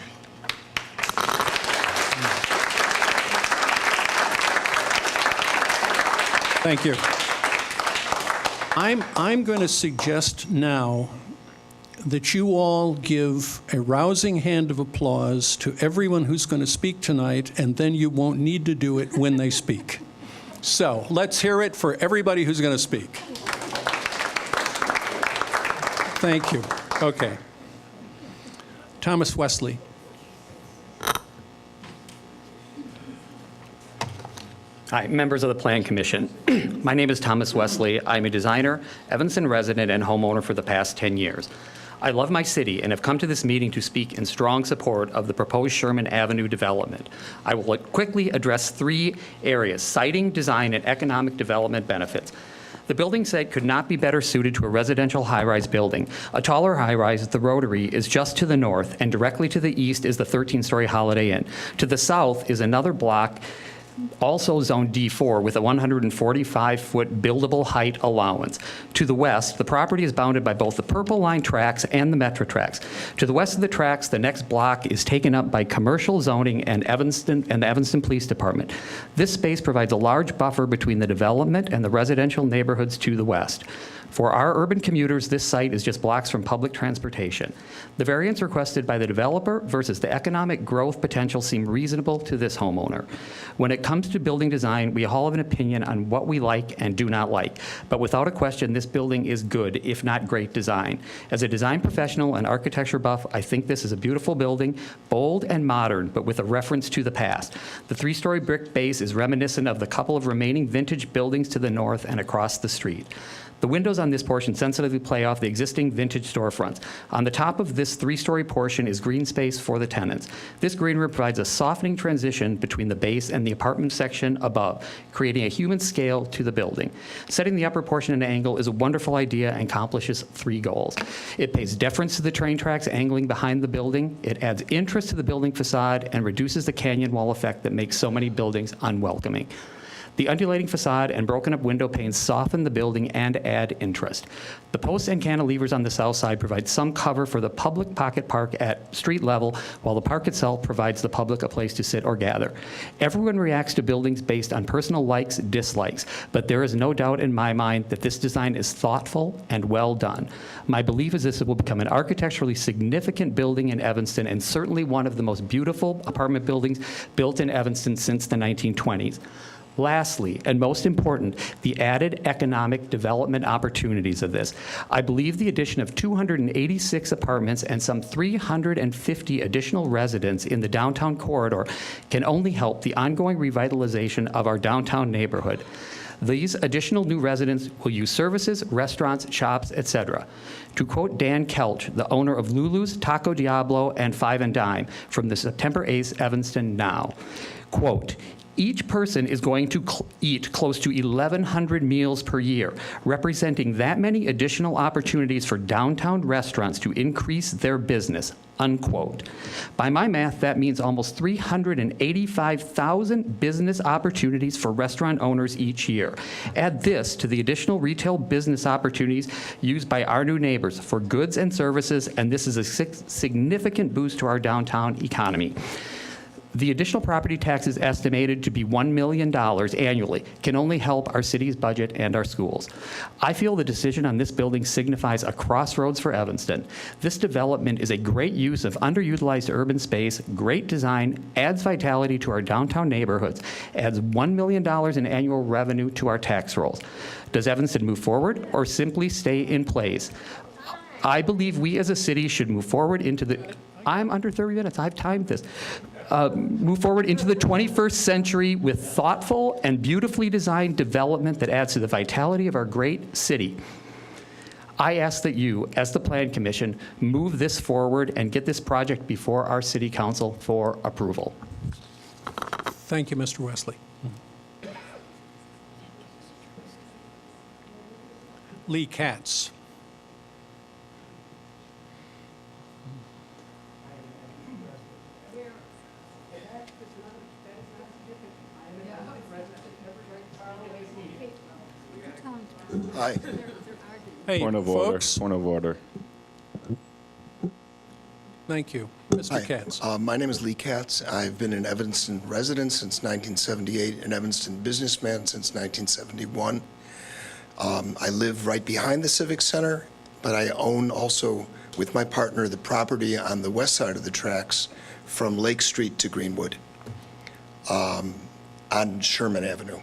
Thank you. I'm going to suggest now that you all give a rousing hand of applause to everyone who's going to speak tonight, and then you won't need to do it when they speak. So let's hear it for everybody who's going to speak. Thank you. Okay. Thomas Wesley. Hi, members of the Plan Commission. My name is Thomas Wesley. I'm a designer, Evanston resident, and homeowner for the past 10 years. I love my city and have come to this meeting to speak in strong support of the proposed Sherman Avenue development. I will quickly address 3 areas: siting, design, and economic development benefits. The building site could not be better suited to a residential high-rise building. A taller high-rise, the Rotary, is just to the north, and directly to the east is the 13-story Holiday Inn. To the south is another block, also zoned D4, with a 145-foot buildable height allowance. To the west, the property is bounded by both the Purple Line tracks and the Metro tracks. To the west of the tracks, the next block is taken up by commercial zoning and the Evanston Police Department. This space provides a large buffer between the development and the residential neighborhoods to the west. For our urban commuters, this site is just blocks from public transportation. The variance requested by the developer versus the economic growth potential seem reasonable to this homeowner. When it comes to building design, we all have an opinion on what we like and do not like. But without a question, this building is good, if not great design. As a design professional and architecture buff, I think this is a beautiful building, bold and modern, but with a reference to the past. The 3-story brick base is reminiscent of the couple of remaining vintage buildings to the north and across the street. The windows on this portion sensitively play off the existing vintage storefronts. On the top of this 3-story portion is green space for the tenants. This green room provides a softening transition between the base and the apartment section above, creating a human scale to the building. Setting the upper portion at an angle is a wonderful idea and accomplishes 3 goals. It pays deference to the train tracks angling behind the building, it adds interest to the building facade, and reduces the canyon wall effect that makes so many buildings unwelcoming. The undulating facade and broken-up window panes soften the building and add interest. The posts and cantilevers on the south side provide some cover for the public pocket park at street level, while the park itself provides the public a place to sit or gather. Everyone reacts to buildings based on personal likes, dislikes, but there is no doubt in my mind that this design is thoughtful and well done. My belief is this will become an architecturally significant building in Evanston and certainly one of the most beautiful apartment buildings built in Evanston since the 1920s. Lastly, and most important, the added economic development opportunities of this. I believe the addition of 286 apartments and some 350 additional residents in the downtown corridor can only help the ongoing revitalization of our downtown neighborhood. These additional new residents will use services, restaurants, shops, etc. To quote Dan Kelch, the owner of Lulu's, Taco Diablo, and Five and Dime, from the September 8th Evanston Now, quote, "Each person is going to eat close to 1,100 meals per year, representing that many additional opportunities for downtown restaurants to increase their business," unquote. By my math, that means almost 385,000 business opportunities for restaurant owners each year. Add this to the additional retail business opportunities used by our new neighbors for goods and services, and this is a significant boost to our downtown economy. The additional property tax is estimated to be $1 million annually, can only help our city's budget and our schools. I feel the decision on this building signifies a crossroads for Evanston. This development is a great use of underutilized urban space, great design, adds vitality to our downtown neighborhoods, adds $1 million in annual revenue to our tax rolls. Does Evanston move forward or simply stay in place? I believe we as a city should move forward into the, I'm under 30 minutes, I've timed this. Move forward into the 21st century with thoughtful and beautifully designed development that adds to the vitality of our great city. I ask that you, as the Plan Commission, move this forward and get this project before our City Council for approval. Thank you, Mr. Wesley. Lee Katz. Hi. Hey, Point of folks. order. Point of order. Thank you. Mr. Hi. Katz. My name is Lee Katz. I've been an Evanston resident since 1978, an Evanston businessman since 1971. I live right behind the Civic Center, but I own also, with my partner, the property on the west side of the tracks from Lake Street to Greenwood on Sherman Avenue.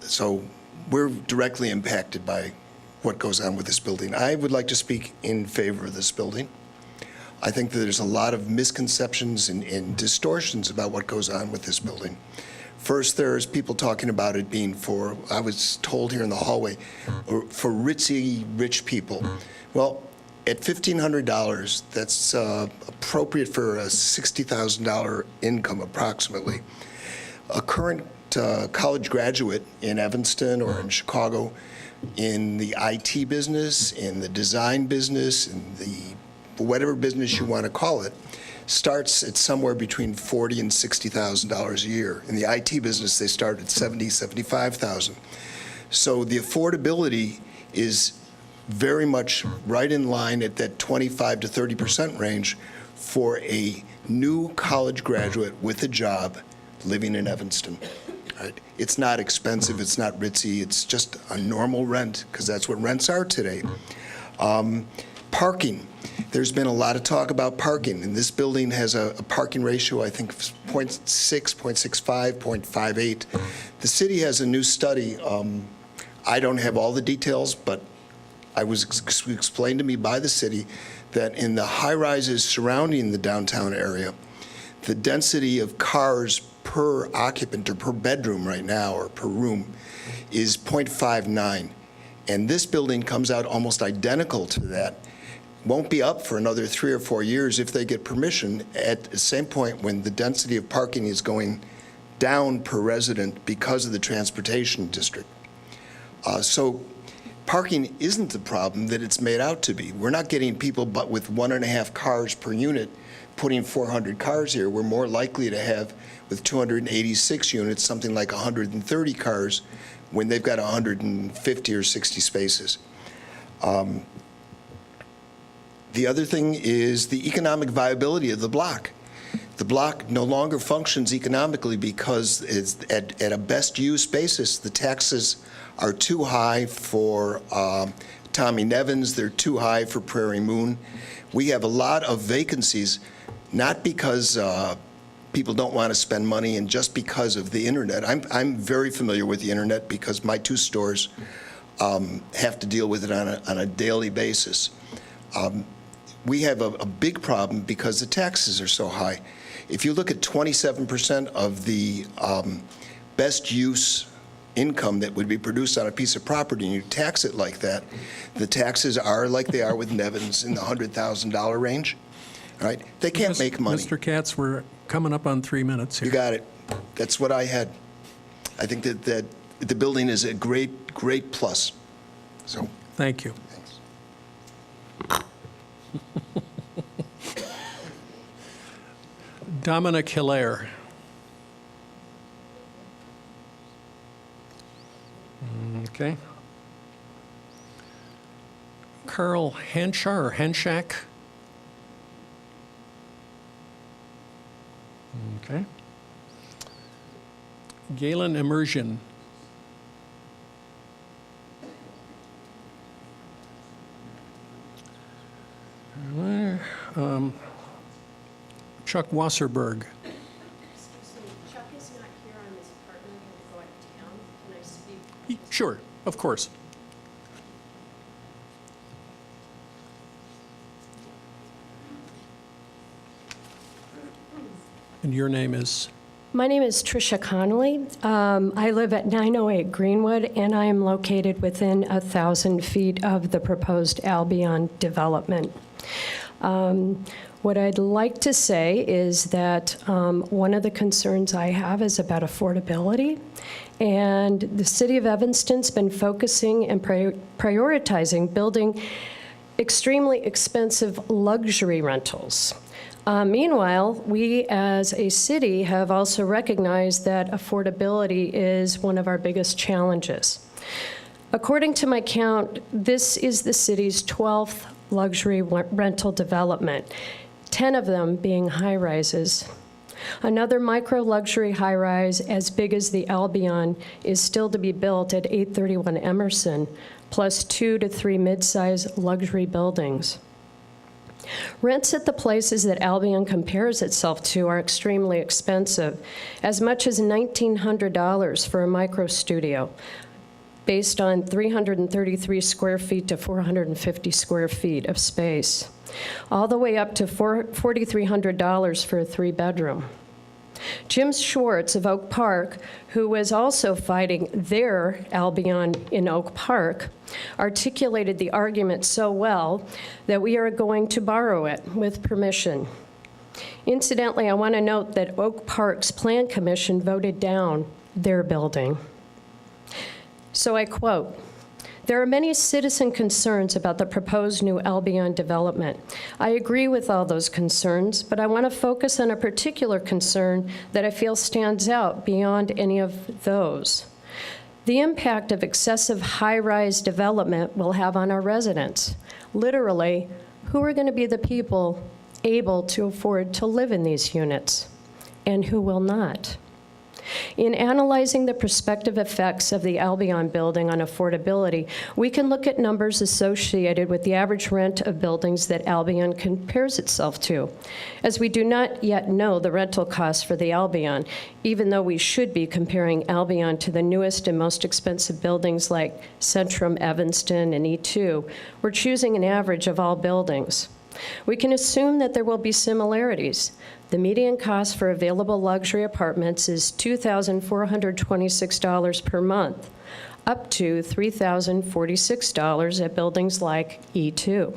So we're directly impacted by what goes on with this building. I would like to speak in favor of this building. I think that there's a lot of misconceptions and distortions about what goes on with this building. First, there's people talking about it being for, I was told here in the hallway, for ritzy, rich people. Well, at $1,500, that's appropriate for a $60,000 income approximately. A current college graduate in Evanston or in Chicago in the IT business, in the design business, in the whatever business you want to call it, starts at somewhere between $40,000 and $60,000 a year. In the IT business, they start at $70,000, $75,000. So the affordability is very much right in line at that 25 to 30% range for a new college graduate with a job living in Evanston. Right? It's not expensive, it's not ritzy, it's just a normal rent, because that's what rents are today. Parking. There's been a lot of talk about parking, and this building has a parking ratio, I think, of 0.6, 0.65, 0.58. The city has a new study. I don't have all the details, but I was explained to me by the city that in the high-rises surrounding the downtown area, the density of cars per occupant or per bedroom right now, or per room, is 0.59. And this building comes out almost identical to that. Won't be up for another 3 or 4 years if they get permission, at the same point when the density of parking is going down per resident because of the transportation district. So parking isn't the problem that it's made out to be. We're not getting people but with 1.5 cars per unit putting 400 cars here. We're more likely to have, with 286 units, something like 130 cars when they've got 150 or 60 spaces. The other thing is the economic viability of the block. The block no longer functions economically because it's at a best use basis, the taxes are too high for Tommy Nevins, they're too high for Prairie Moon. We have a lot of vacancies, not because people don't want to spend money and just because of the internet. I'm very familiar with the internet because my 2 stores have to deal with it on a daily basis. We have a big problem because the taxes are so high. If you look at 27% of the best use income that would be produced on a piece of property and you tax it like that, the taxes are like they are with Nevins in the $100,000 range. All right? They can't make money. Mr. Katz, we're coming up on 3 minutes here. You got it. That's what I had. I think that the building is a great, great plus. So thank you. Thanks. Dominic Hilaire. Okay. Carl Henshaw or Henshak? Okay. Galen Immersion. Chuck Wasserberg. Excuse me, Chuck is not here on this partner, he'll go out of town. Can I speak? Sure, of course. And your name is? My name is Tricia Connolly. I live at 908 Greenwood, and I am located within 1,000 feet of the proposed Albion development. What I'd like to say is that one of the concerns I have is about affordability. And the city of Evanston's been focusing and prioritizing building extremely expensive luxury rentals. Meanwhile, we as a city have also recognized that affordability is one of our biggest challenges. According to my count, this is the city's 12th luxury rental development, 10 of them being high-rises. Another micro-luxury high-rise as big as the Albion is still to be built at 831 Emerson, plus 2 to 3 mid-size luxury buildings. Rents at the places that Albion compares itself to are extremely expensive, as much as $1,900 for a micro studio, based on 333 square feet to 450 square feet of space, all the way up to $4,300 for a 3-bedroom. Jim Schwartz of Oak Park, who was also fighting their Albion in Oak Park, articulated the argument so well that we are going to borrow it with permission. Incidentally, I want to note that Oak Park's Plan Commission voted down their building. So I quote, "There are many citizen concerns about the proposed new Albion development. I agree with all those concerns, but I want to focus on a particular concern that I feel stands out beyond any of those. The impact of excessive high-rise development will have on our residents. Literally, who are going to be the people able to afford to live in these units, and who will not? In analyzing the prospective effects of the Albion building on affordability, we can look at numbers associated with the average rent of buildings that Albion compares itself to. As we do not yet know the rental costs for the Albion, even though we should be comparing Albion to the newest and most expensive buildings like Centrum, Evanston, and E2, we're choosing an average of all buildings. We can assume that there will be similarities. The median cost for available luxury apartments is $2,426 per month, up to $3,046 at buildings like E2.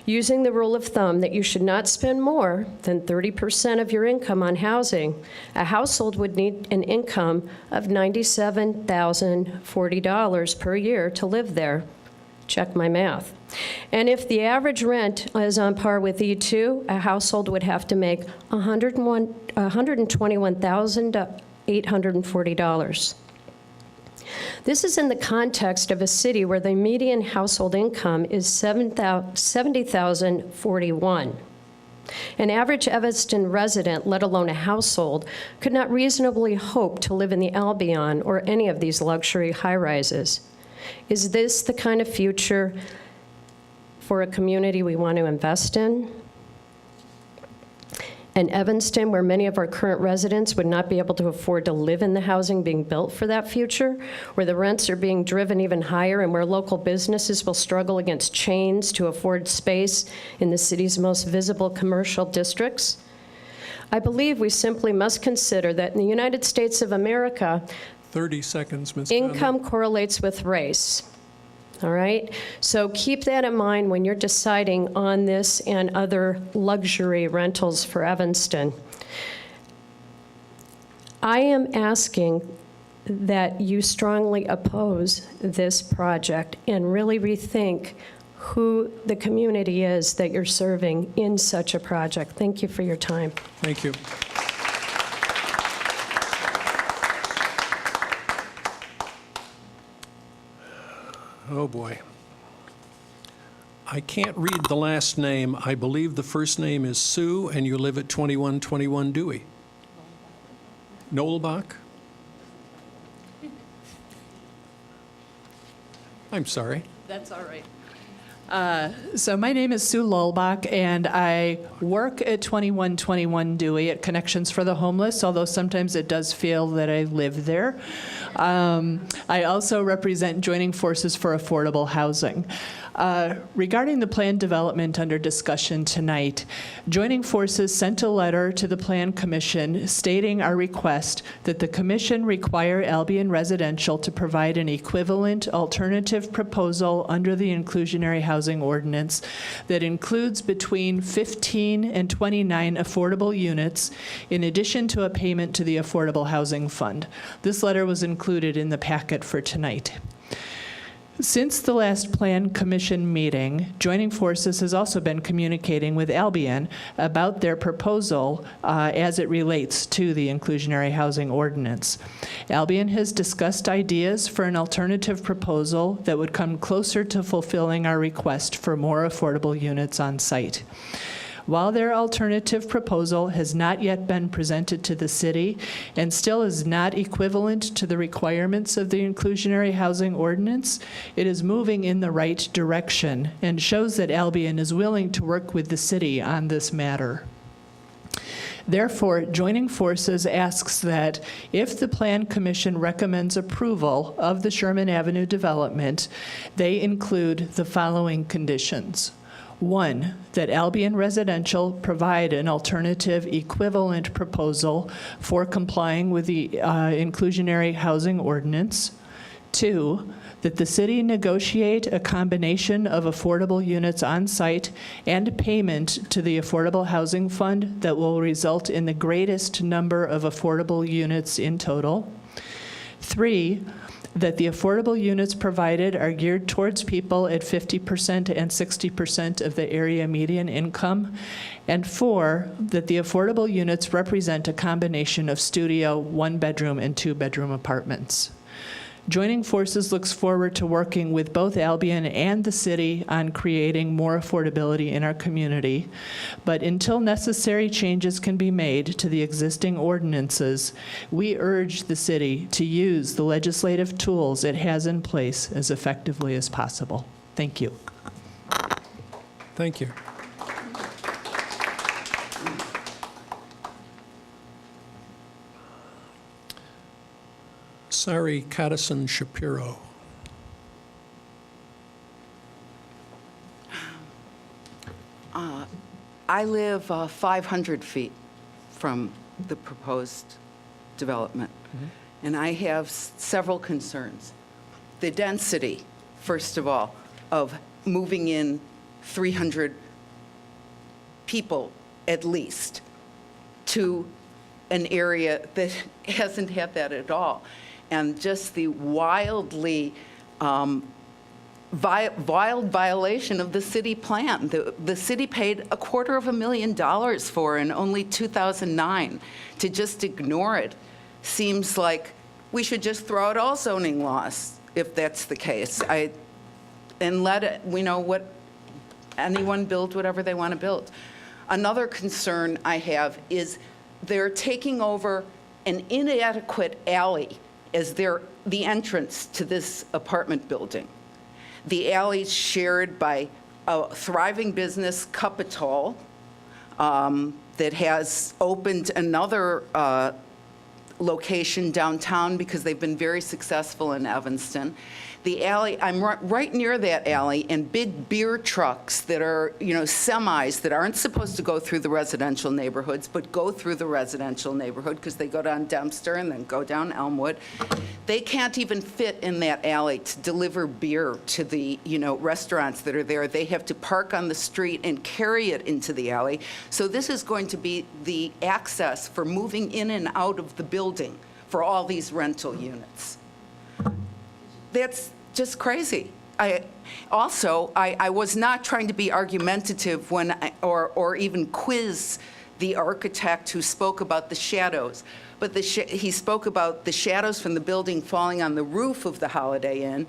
Using the rule of thumb that you should not spend more than 30% of your income on housing, a household would need an income of $97,040 per year to live there. Check my math. And if the average rent is on par with E2, a household would have to make $121,840. This is in the context of a city where the median household income is $70,041. An average Evanston resident, let alone a household, could not reasonably hope to live in the Albion or any of these luxury high-rises. Is this the kind of future for a community we want to invest in? And Evanston, where many of our current residents would not be able to afford to live in the housing being built for that future, where the rents are being driven even higher, and where local businesses will struggle against chains to afford space in the city's most visible commercial districts? I believe we simply must consider that in the United States of America, 30 seconds, Ms. income correlates with race. All right? So keep that in mind when you're deciding on this and other luxury rentals for Evanston. I am asking that you strongly oppose this project and really rethink who the community is that you're serving in such a project. Thank you for your time. Thank you. Oh, boy. I can't read the last name. I believe the first name is Sue, and you live at 2121 Dewey. Noelbach? I'm sorry. That's all right. So my name is Sue Lulbach, and I work at 2121 Dewey at Connections for the Homeless, although sometimes it does feel that I live there. I also represent Joining Forces for Affordable Housing. Regarding the planned development under discussion tonight, Joining Forces sent a letter to the Plan Commission stating our request that the Commission require Albion Residential to provide an equivalent alternative proposal under the Inclusionary Housing Ordinance that includes between 15 and 29 affordable units in addition to a payment to the Affordable Housing Fund. This letter was included in the packet for tonight. Since the last Plan Commission meeting, Joining Forces has also been communicating with Albion about their proposal as it relates to the Inclusionary Housing Ordinance. Albion has discussed ideas for an alternative proposal that would come closer to fulfilling our request for more affordable units on site. While their alternative proposal has not yet been presented to the city and still is not equivalent to the requirements of the Inclusionary Housing Ordinance, it is moving in the right direction and shows that Albion is willing to work with the city on this matter. Therefore, Joining Forces asks that if the Plan Commission recommends approval of the Sherman Avenue development, they include the following conditions. 1, that Albion Residential provide an alternative equivalent proposal for complying with the Inclusionary Housing Ordinance. 2, that the city negotiate a combination of affordable units on site and payment to the Affordable Housing Fund that will result in the greatest number of affordable units in total. 3, that the affordable units provided are geared towards people at 50% and 60% of the area median income. And 4, that the affordable units represent a combination of studio, 1-bedroom, and 2-bedroom apartments. Joining Forces looks forward to working with both Albion and the city on creating more affordability in our community. But until necessary changes can be made to the existing ordinances, we urge the city to use the legislative tools it has in place as effectively as possible. Thank you. Thank you. Sari Kadison Shapiro. I live 500 feet from the proposed development, and I have several concerns. the density, first of all, of moving in 300 people at least to an area that hasn't had that at all. And just the wildly wild violation of the city plan. The city paid $250,000 for in only 2009. To just ignore it seems like we should just throw out all zoning laws if that's the case. And let it, anyone build whatever they want to build. Another concern I have is they're taking over an inadequate alley as the entrance to this apartment building. The alley's shared by a thriving business, Capitol, that has opened another location downtown because they've been very successful in Evanston. The alley, I'm right near that alley, and big beer trucks that are, semis that aren't supposed to go through the residential neighborhoods, but go through the residential neighborhood because they go down Dempster and then go down Elmwood. They can't even fit in that alley to deliver beer to the, restaurants that are there. They have to park on the street and carry it into the alley. So this is going to be the access for moving in and out of the building for all these rental units. That's just crazy. I was not trying to be argumentative or even quiz the architect who spoke about the shadows, but he spoke about the shadows from the building falling on the roof of the Holiday Inn.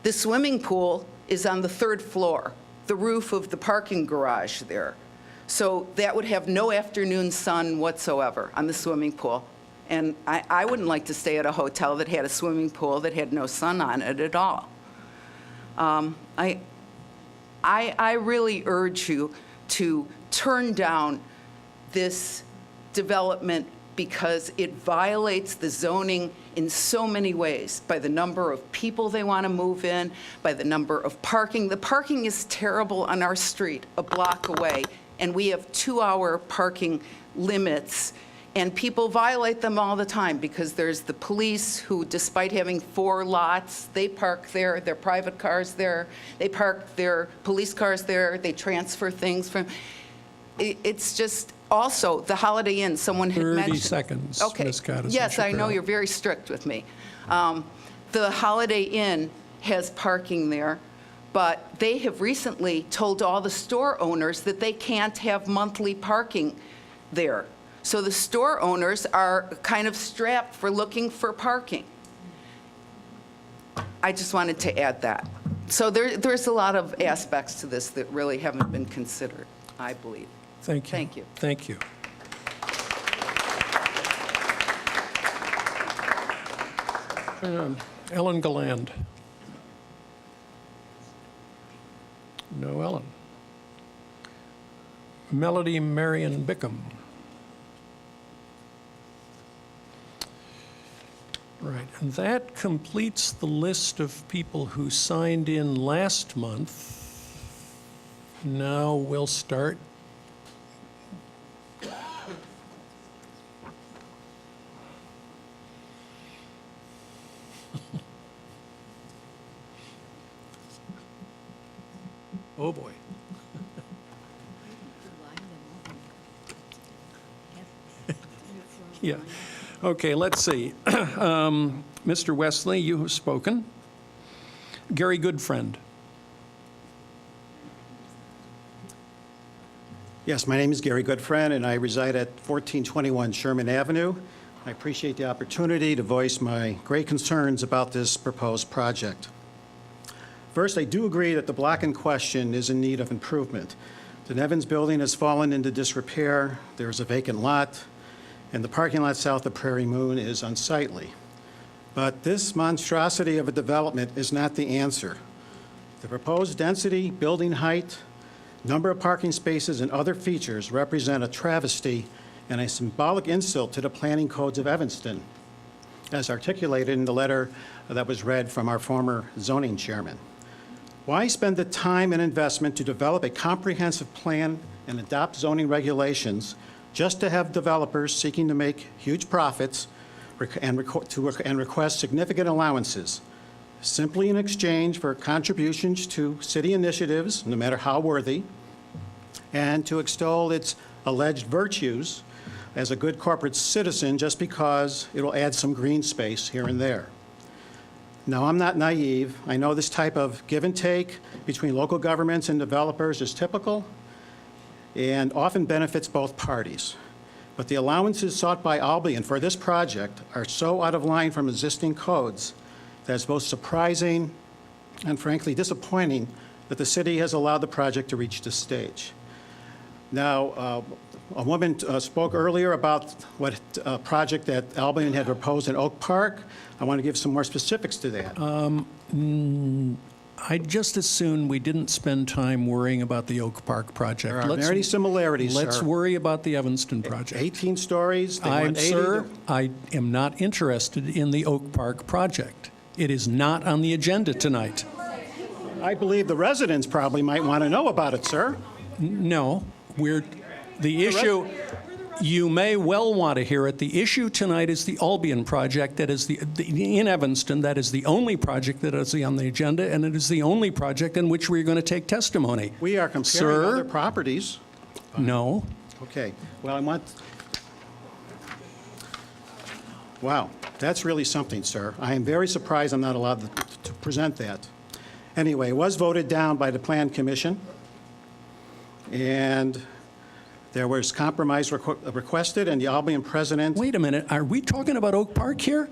The swimming pool is on the 3rd floor, the roof of the parking garage there. So that would have no afternoon sun whatsoever on the swimming pool. And I wouldn't like to stay at a hotel that had a swimming pool that had no sun on it at all. I really urge you to turn down this development because it violates the zoning in so many ways, by the number of people they want to move in, by the number of parking. The parking is terrible on our street, a block away, and we have 2-hour parking limits. And people violate them all the time because there's the police who, despite having 4 lots, they park their private cars there, they park their police cars there, they transfer things from. It's just, also, the Holiday Inn, someone had mentioned. 30 seconds, Okay. Ms. Cottison Yes, I know Shapiro. you're very strict with me. The Holiday Inn has parking there, but they have recently told all the store owners that they can't have monthly parking there. So the store owners are kind of strapped for looking for parking. I just wanted to add that. So there's a lot of aspects to this that really haven't been considered, I believe. Thank you. Thank you. Thank you. Ellen Galland. No Ellen. Melody Marion Bickham. Right, and that completes the list of people who signed in last month. Now we'll start. Oh, boy. Yeah. Okay, let's see. Mr. Wesley, you have spoken. Gary Goodfriend. Yes, my name is Gary Goodfriend, and I reside at 1421 Sherman Avenue. I appreciate the opportunity to voice my great concerns about this proposed project. First, I do agree that the block in question is in need of improvement. The Nevins building has fallen into disrepair, there's a vacant lot, and the parking lot south of Prairie Moon is unsightly. But this monstrosity of a development is not the answer. The proposed density, building height, number of parking spaces, and other features represent a travesty and a symbolic insult to the planning codes of Evanston, as articulated in the letter that was read from our former zoning chairman. Why spend the time and investment to develop a comprehensive plan and adopt zoning regulations just to have developers seeking to make huge profits and request significant allowances? simply in exchange for contributions to city initiatives, no matter how worthy, and to extol its alleged virtues as a good corporate citizen just because it will add some green space here and there. Now, I'm not naive. I know this type of give and take between local governments and developers is typical and often benefits both parties. But the allowances sought by Albion for this project are so out of line from existing codes that it's both surprising and frankly disappointing that the city has allowed the project to reach this stage. Now, a woman spoke earlier about what project that Albion had proposed in Oak Park. I want to give some more specifics to that. I'd just as soon we didn't spend time worrying about the Oak Park project. There are many similarities, Let's sir. worry about the Evanston project. 18 stories, they want 80. Sir, I am not interested in the Oak Park project. It is not on the agenda tonight. I believe the residents probably might want to know about it, sir. No, the issue, you may well want to hear it. The issue tonight is the Albion project that is in Evanston. That is the only project that is on the agenda, and it is the only project in which we're going to take testimony. We are comparing other properties. No. Okay, well, wow, that's really something, sir. I am very surprised I'm not allowed to present that. Anyway, it was voted down by the Plan Commission, and there was compromise requested, and the Albion president... Wait a minute, are we talking about Oak Park here?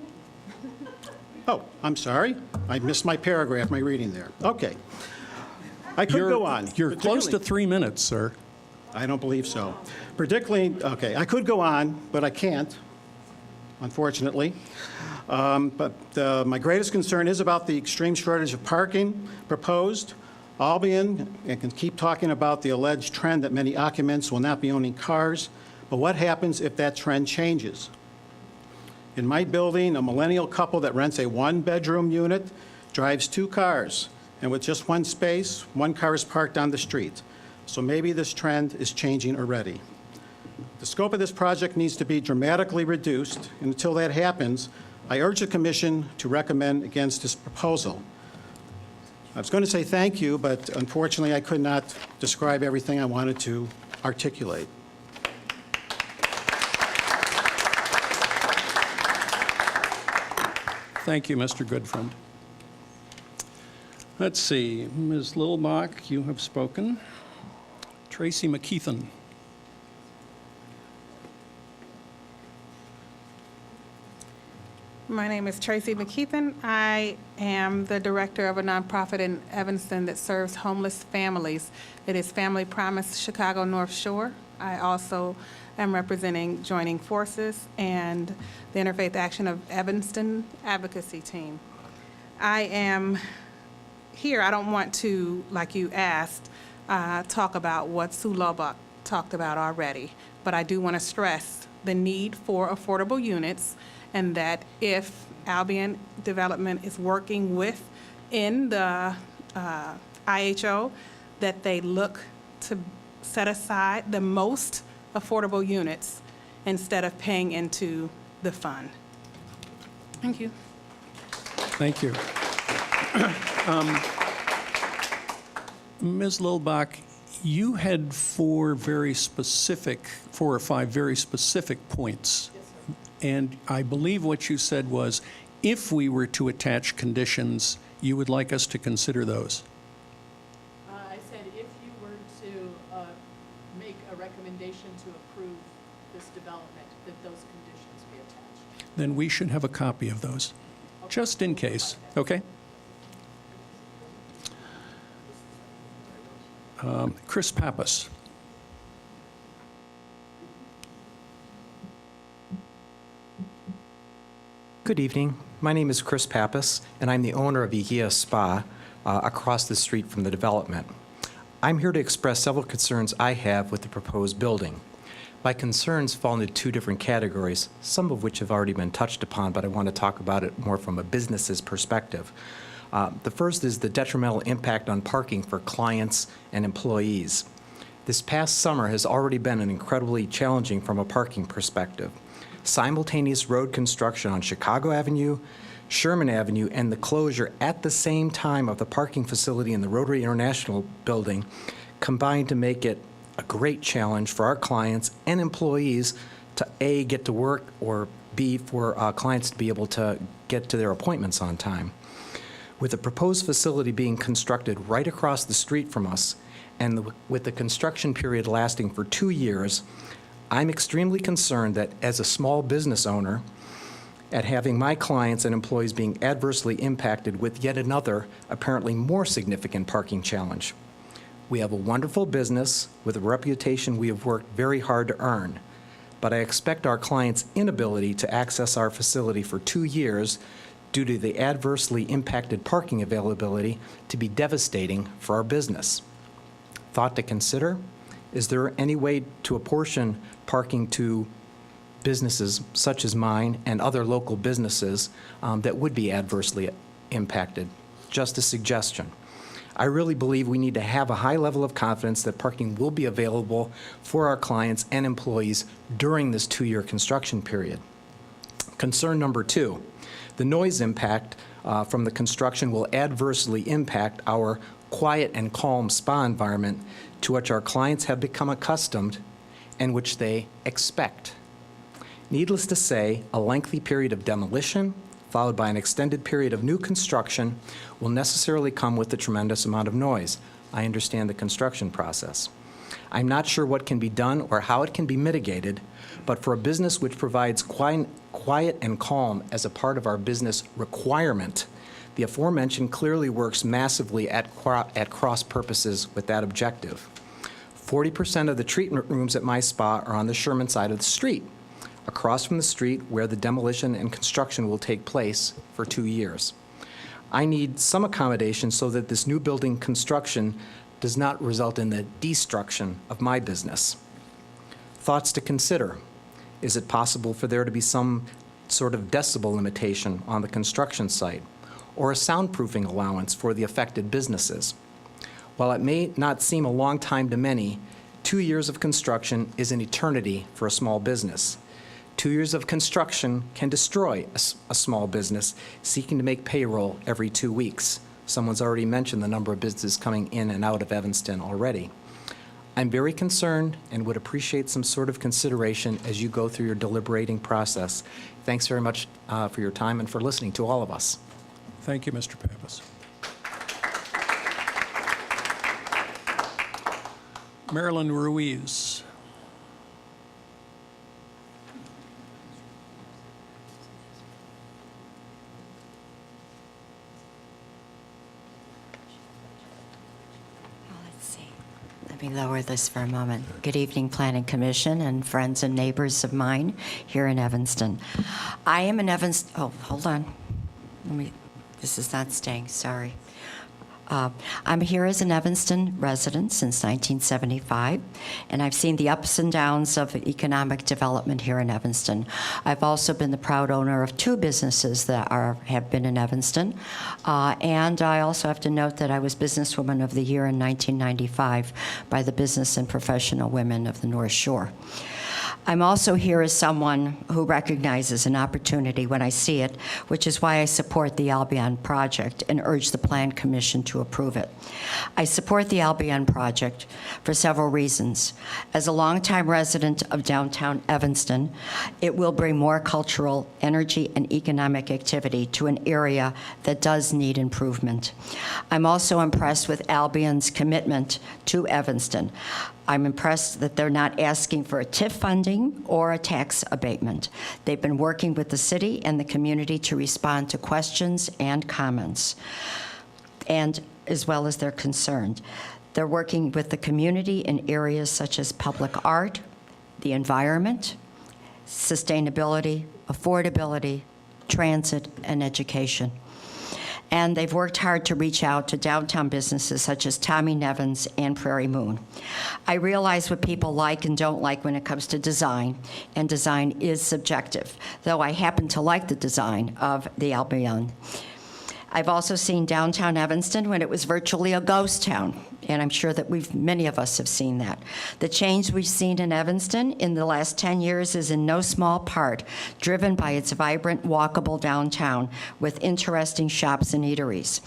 Oh, I'm sorry. I missed my paragraph, my reading there. Okay. I could go on. You're close to 3 minutes, sir. I don't believe so. Particularly, okay, I could go on, but I can't, unfortunately. But my greatest concern is about the extreme shortage of parking proposed. Albion can keep talking about the alleged trend that many occupants will not be owning cars, but what happens if that trend changes? In my building, a millennial couple that rents a one-bedroom unit drives 2 cars, and with just 1 space, 1 car is parked on the street. So maybe this trend is changing already. The scope of this project needs to be dramatically reduced, and until that happens, I urge the Commission to recommend against this proposal. I was going to say thank you, but unfortunately I could not describe everything I wanted to articulate. Thank you, Mr. Goodfriend. Let's see, Ms. Lilbach, you have spoken. Tracy McKeithen. My name is Tracy McKeithen. I am the director of a nonprofit in Evanston that serves homeless families. It is Family Promise Chicago North Shore. I also am representing Joining Forces and the Interfaith Action of Evanston advocacy team. I am here, I don't want to, like you asked, talk about what Sue Lilbach talked about already, but I do want to stress the need for affordable units, and that if Albion Development is working within the IHO, that they look to set aside the most affordable units instead of paying into the fund. Thank you. Thank you. Ms. Lilbach, you had 4 or 5 very specific points. And I believe what you said was, if we were to attach conditions, you would like us to consider those. I said if you were to make a recommendation to approve this development, that those conditions be attached. Then we should have a copy of those, just in case, okay? Chris Pappas. Good evening. My name is Chris Pappas, and I'm the owner of Igea Spa across the street from the development. I'm here to express several concerns I have with the proposed building. My concerns fall into 2 different categories, some of which have already been touched upon, but I want to talk about it more from a business's perspective. The first is the detrimental impact on parking for clients and employees. This past summer has already been incredibly challenging from a parking perspective. Simultaneous road construction on Chicago Avenue, Sherman Avenue, and the closure at the same time of the parking facility in the Rotary International Building combined to make it a great challenge for our clients and employees to A, get to work, or B, for clients to be able to get to their appointments on time. With the proposed facility being constructed right across the street from us, and with the construction period lasting for 2 years, I'm extremely concerned that as a small business owner, at having my clients and employees being adversely impacted with yet another, apparently more significant parking challenge. We have a wonderful business with a reputation we have worked very hard to earn, but I expect our clients' inability to access our facility for 2 years due to the adversely impacted parking availability to be devastating for our business. Thought to consider? Is there any way to apportion parking to businesses such as mine and other local businesses that would be adversely impacted? Just a suggestion. I really believe we need to have a high level of confidence that parking will be available for our clients and employees during this 2-year construction period. Concern number 2, the noise impact from the construction will adversely impact our quiet and calm spa environment to which our clients have become accustomed and which they expect. Needless to say, a lengthy period of demolition, followed by an extended period of new construction, will necessarily come with a tremendous amount of noise. I understand the construction process. I'm not sure what can be done or how it can be mitigated, but for a business which provides quiet and calm as a part of our business requirement, the aforementioned clearly works massively at cross purposes with that objective. 40% of the treatment rooms at my spa are on the Sherman side of the street, across from the street where the demolition and construction will take place for 2 years. I need some accommodation so that this new building construction does not result in the destruction of my business. Thoughts to consider. Is it possible for there to be some sort of decibel limitation on the construction site, or a soundproofing allowance for the affected businesses? While it may not seem a long time to many, 2 years of construction is an eternity for a small business. 2 years of construction can destroy a small business seeking to make payroll every 2 weeks. Someone's already mentioned the number of businesses coming in and out of Evanston already. I'm very concerned and would appreciate some sort of consideration as you go through your deliberating process. Thanks very much for your time and for listening to all of us. Thank you, Mr. Pappas. Marilyn Ruiz. Let me lower this for a moment. Good evening, Planning Commission and friends and neighbors of mine here in Evanston. I am an Evanston, oh, hold on. This is not staying, sorry. I'm here as an Evanston resident since 1975, and I've seen the ups and downs of economic development here in Evanston. I've also been the proud owner of 2 businesses that have been in Evanston, and I also have to note that I was Businesswoman of the Year in 1995 by the Business and Professional Women of the North Shore. I'm also here as someone who recognizes an opportunity when I see it, which is why I support the Albion project and urge the Plan Commission to approve it. I support the Albion project for several reasons. As a longtime resident of downtown Evanston, it will bring more cultural, energy, and economic activity to an area that does need improvement. I'm also impressed with Albion's commitment to Evanston. I'm impressed that they're not asking for a TIF funding or a tax abatement. They've been working with the city and the community to respond to questions and comments, and as well as they're concerned. They're working with the community in areas such as public art, the environment, sustainability, affordability, transit, and education. And they've worked hard to reach out to downtown businesses such as Tommy Nevins and Prairie Moon. I realize what people like and don't like when it comes to design, and design is subjective, though I happen to like the design of the Albion. I've also seen downtown Evanston when it was virtually a ghost town, and I'm sure that many of us have seen that. The change we've seen in Evanston in the last 10 years is in no small part driven by its vibrant, walkable downtown with interesting shops and eateries.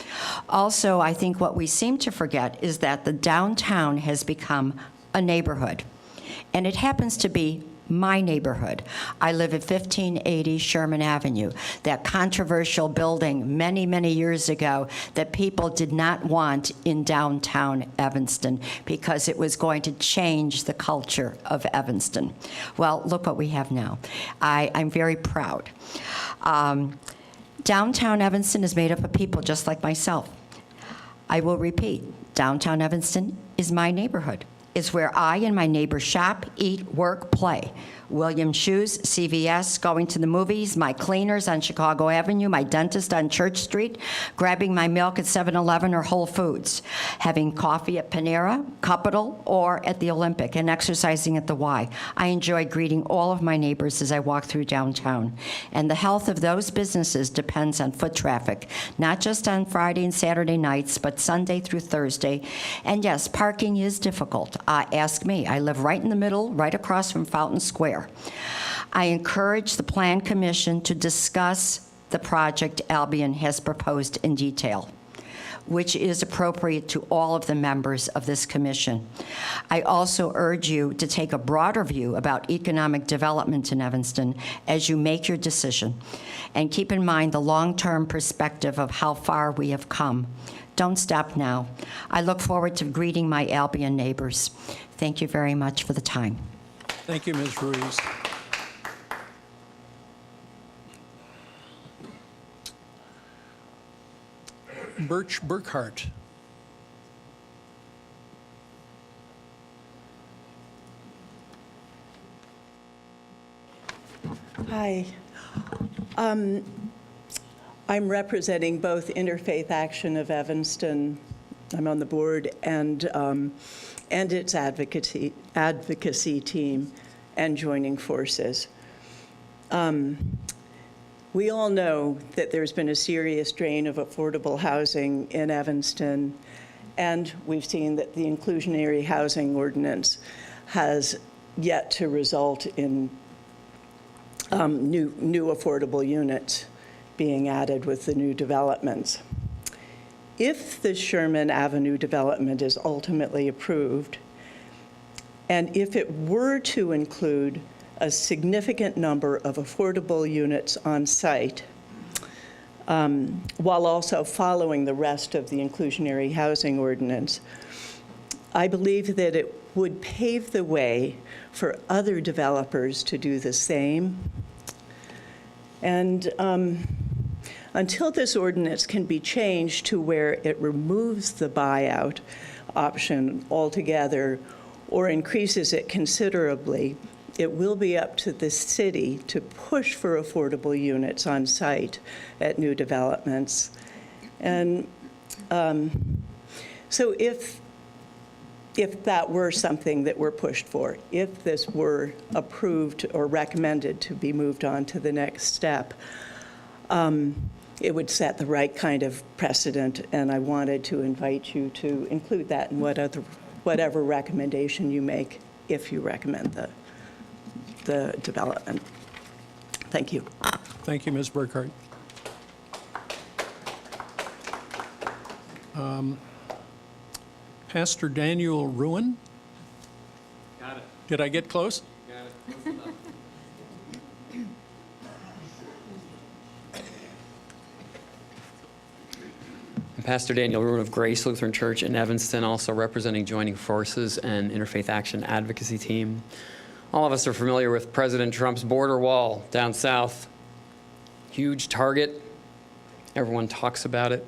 Also, I think what we seem to forget is that the downtown has become a neighborhood, and it happens to be my neighborhood. I live at 1580 Sherman Avenue, that controversial building many, many years ago that people did not want in downtown Evanston because it was going to change the culture of Evanston. Well, look what we have now. I'm very proud. Downtown Evanston is made up of people just like myself. I will repeat, downtown Evanston is my neighborhood. It's where I and my neighbors shop, eat, work, play. Williams Shoes, CVS, going to the movies, my cleaners on Chicago Avenue, my dentist on Church Street, grabbing my milk at 7-Eleven or Whole Foods, having coffee at Panera, Capital, or at the Olympic, and exercising at the Y. I enjoy greeting all of my neighbors as I walk through downtown. And the health of those businesses depends on foot traffic, not just on Friday and Saturday nights, but Sunday through Thursday. And yes, parking is difficult. Ask me. I live right in the middle, right across from Fountain Square. I encourage the Plan Commission to discuss the project Albion has proposed in detail, which is appropriate to all of the members of this commission. I also urge you to take a broader view about economic development in Evanston as you make your decision, and keep in mind the long-term perspective of how far we have come. Don't stop now. I look forward to greeting my Albion neighbors. Thank you very much for the time. Thank you, Ms. Ruiz. Birch Burkhart. Hi. I'm representing both Interfaith Action of Evanston, I'm on the board, and its advocacy team, and joining forces. We all know that there's been a serious drain of affordable housing in Evanston, and we've seen that the inclusionary housing ordinance has yet to result in new affordable units being added with the new developments. If the Sherman Avenue development is ultimately approved, and if it were to include a significant number of affordable units on site, while also following the rest of the inclusionary housing ordinance, I believe that it would pave the way for other developers to do the same. And until this ordinance can be changed to where it removes the buyout option altogether or increases it considerably, it will be up to the city to push for affordable units on site at new developments. And so if that were something that we're pushed for, if this were approved or recommended to be moved on to the next step, it would set the right kind of precedent, and I wanted to invite you to include that in whatever recommendation you make, if you recommend the development. Thank you. Thank you, Ms. Burkhart. Pastor Daniel Ruin? Got it. Did I get close? Got it. Close enough. I'm Pastor Daniel Ruin of Grace Lutheran Church in Evanston, also representing Joining Forces and Interfaith Action Advocacy Team. All of us are familiar with President Trump's border wall down south. Huge target. Everyone talks about it.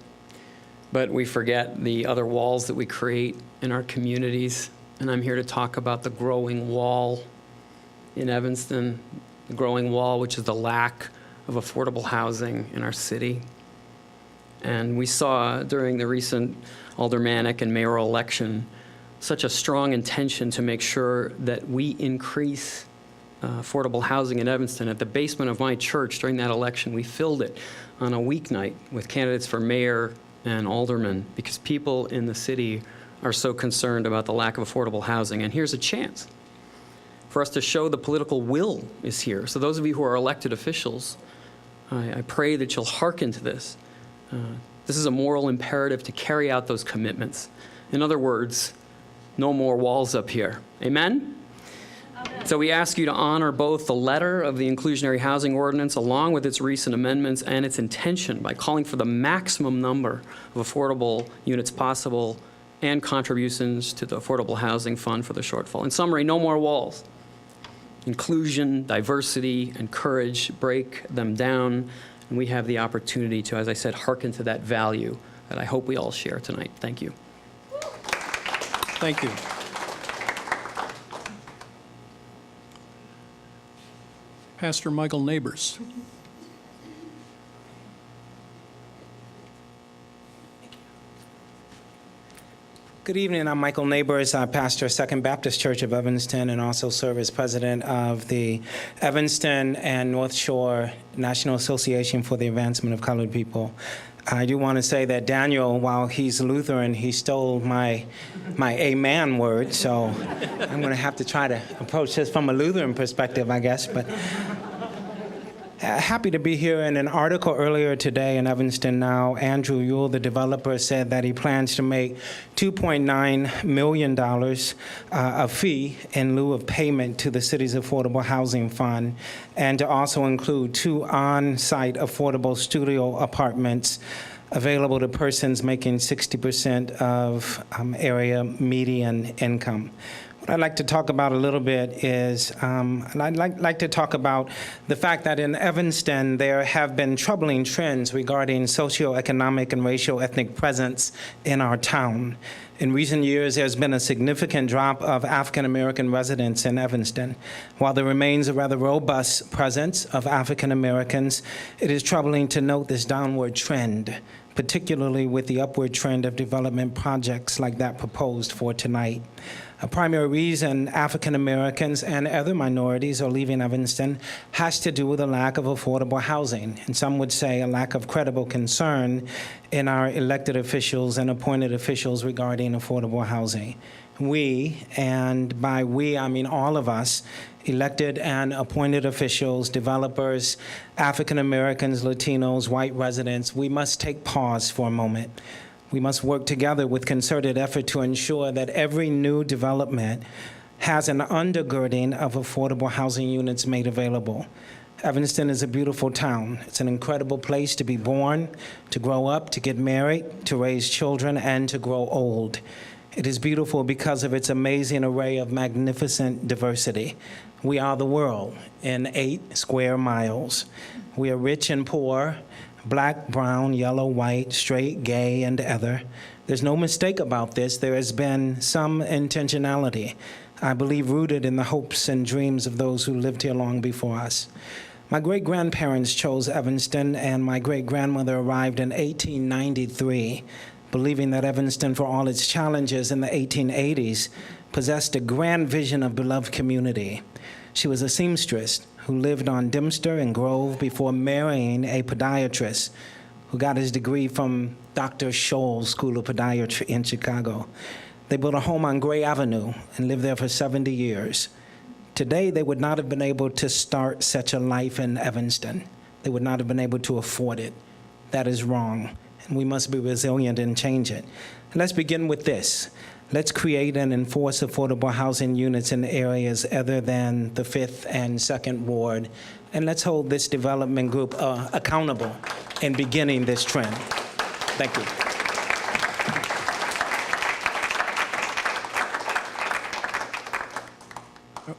But we forget the other walls that we create in our communities. And I'm here to talk about the growing wall in Evanston, the growing wall, which is the lack of affordable housing in our city. And we saw during the recent aldermanic and mayoral election such a strong intention to make sure that we increase affordable housing in Evanston. At the basement of my church during that election, we filled it on a weeknight with candidates for mayor and alderman because people in the city are so concerned about the lack of affordable housing. And here's a chance for us to show the political will is here. So those of you who are elected officials, I pray that you'll hearken to this. This is a moral imperative to carry out those commitments. In other words, no more walls up here. Amen? So we ask you to honor both the letter of the inclusionary housing ordinance along with its recent amendments and its intention by calling for the maximum number of affordable units possible and contributions to the Affordable Housing Fund for the shortfall. In summary, no more walls. Inclusion, diversity, and courage, break them down. And we have the opportunity to, as I said, hearken to that value that I hope we all share tonight. Thank you. Thank you. Pastor Michael Neighbors. Good evening. I'm Michael Neighbors. I pastor Second Baptist Church of Evanston and also serve as president of the Evanston and North Shore National Association for the Advancement of Colored People. I do want to say that Daniel, while he's Lutheran, he stole my amen word, so I'm going to have to try to approach this from a Lutheran perspective, I guess. But happy to be here. In an article earlier today in Evanston Now, Andrew Yule, the developer, said that he plans to make $2.9 million a fee in lieu of payment to the city's Affordable Housing Fund, and to also include 2 on-site affordable studio apartments available to persons making 60% of area median income. What I'd like to talk about a little bit is, I'd like to talk about the fact that in Evanston there have been troubling trends regarding socioeconomic and racial ethnic presence in our town. In recent years, there's been a significant drop of African American residents in Evanston. While there remains a rather robust presence of African Americans, it is troubling to note this downward trend, particularly with the upward trend of development projects like that proposed for tonight. A primary reason African Americans and other minorities are leaving Evanston has to do with a lack of affordable housing, and some would say a lack of credible concern in our elected officials and appointed officials regarding affordable housing. We, and by we I mean all of us, elected and appointed officials, developers, African Americans, Latinos, white residents, we must take pause for a moment. We must work together with concerted effort to ensure that every new development has an undergirding of affordable housing units made available. Evanston is a beautiful town. It's an incredible place to be born, to grow up, to get married, to raise children, and to grow old. It is beautiful because of its amazing array of magnificent diversity. We are the world in 8 square miles. We are rich and poor, black, brown, yellow, white, straight, gay, and other. There's no mistake about this. There has been some intentionality, I believe, rooted in the hopes and dreams of those who lived here long before us. My great-grandparents chose Evanston, and my great-grandmother arrived in 1893, believing that Evanston, for all its challenges in the 1880s, possessed a grand vision of beloved community. She was a seamstress who lived on Dempster and Grove before marrying a podiatrist who got his degree from Dr. Scholl's School of Podiatry in Chicago. They built a home on Gray Avenue and lived there for 70 years. Today, they would not have been able to start such a life in Evanston. They would not have been able to afford it. That is wrong, and we must be resilient and change it. Let's begin with this. Let's create and enforce affordable housing units in areas other than the 5th and 2nd Ward. And let's hold this development group accountable in beginning this trend. Thank you.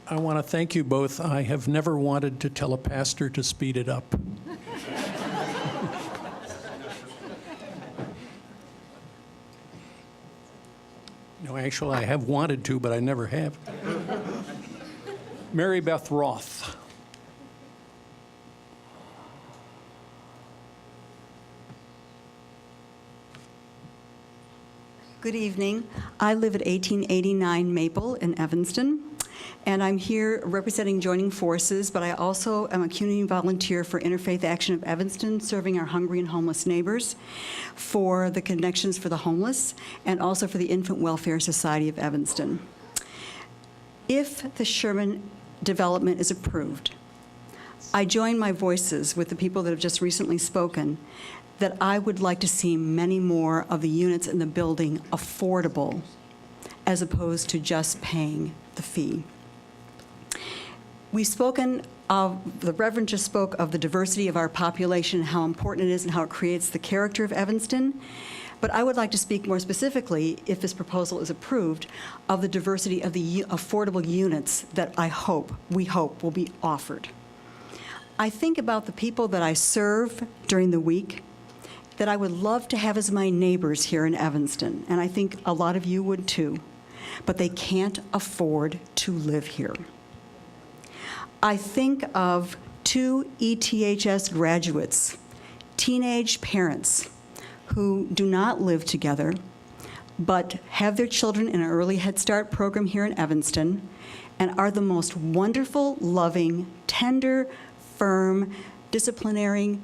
I want to thank you both. I have never wanted to tell a pastor to speed it up. No, actually, I have wanted to, but I never have. Mary Beth Roth. Good evening. I live at 1889 Maple in Evanston, and I'm here representing Joining Forces, but I also am a community volunteer for Interfaith Action of Evanston, serving our hungry and homeless neighbors, for the Connections for the Homeless, and also for the Infant Welfare Society of Evanston. If the Sherman development is approved, I join my voices with the people that have just recently spoken that I would like to see many more of the units in the building affordable as opposed to just paying the fee. We've spoken of, the Reverend just spoke of the diversity of our population, how important it is and how it creates the character of Evanston. But I would like to speak more specifically, if this proposal is approved, of the diversity of the affordable units that we hope will be offered. I think about the people that I serve during the week that I would love to have as my neighbors here in Evanston, and I think a lot of you would too, but they can't afford to live here. I think of 2 ETHS graduates, teenage parents who do not live together, but have their children in an early Head Start program here in Evanston, and are the most wonderful, loving, tender, firm, disciplining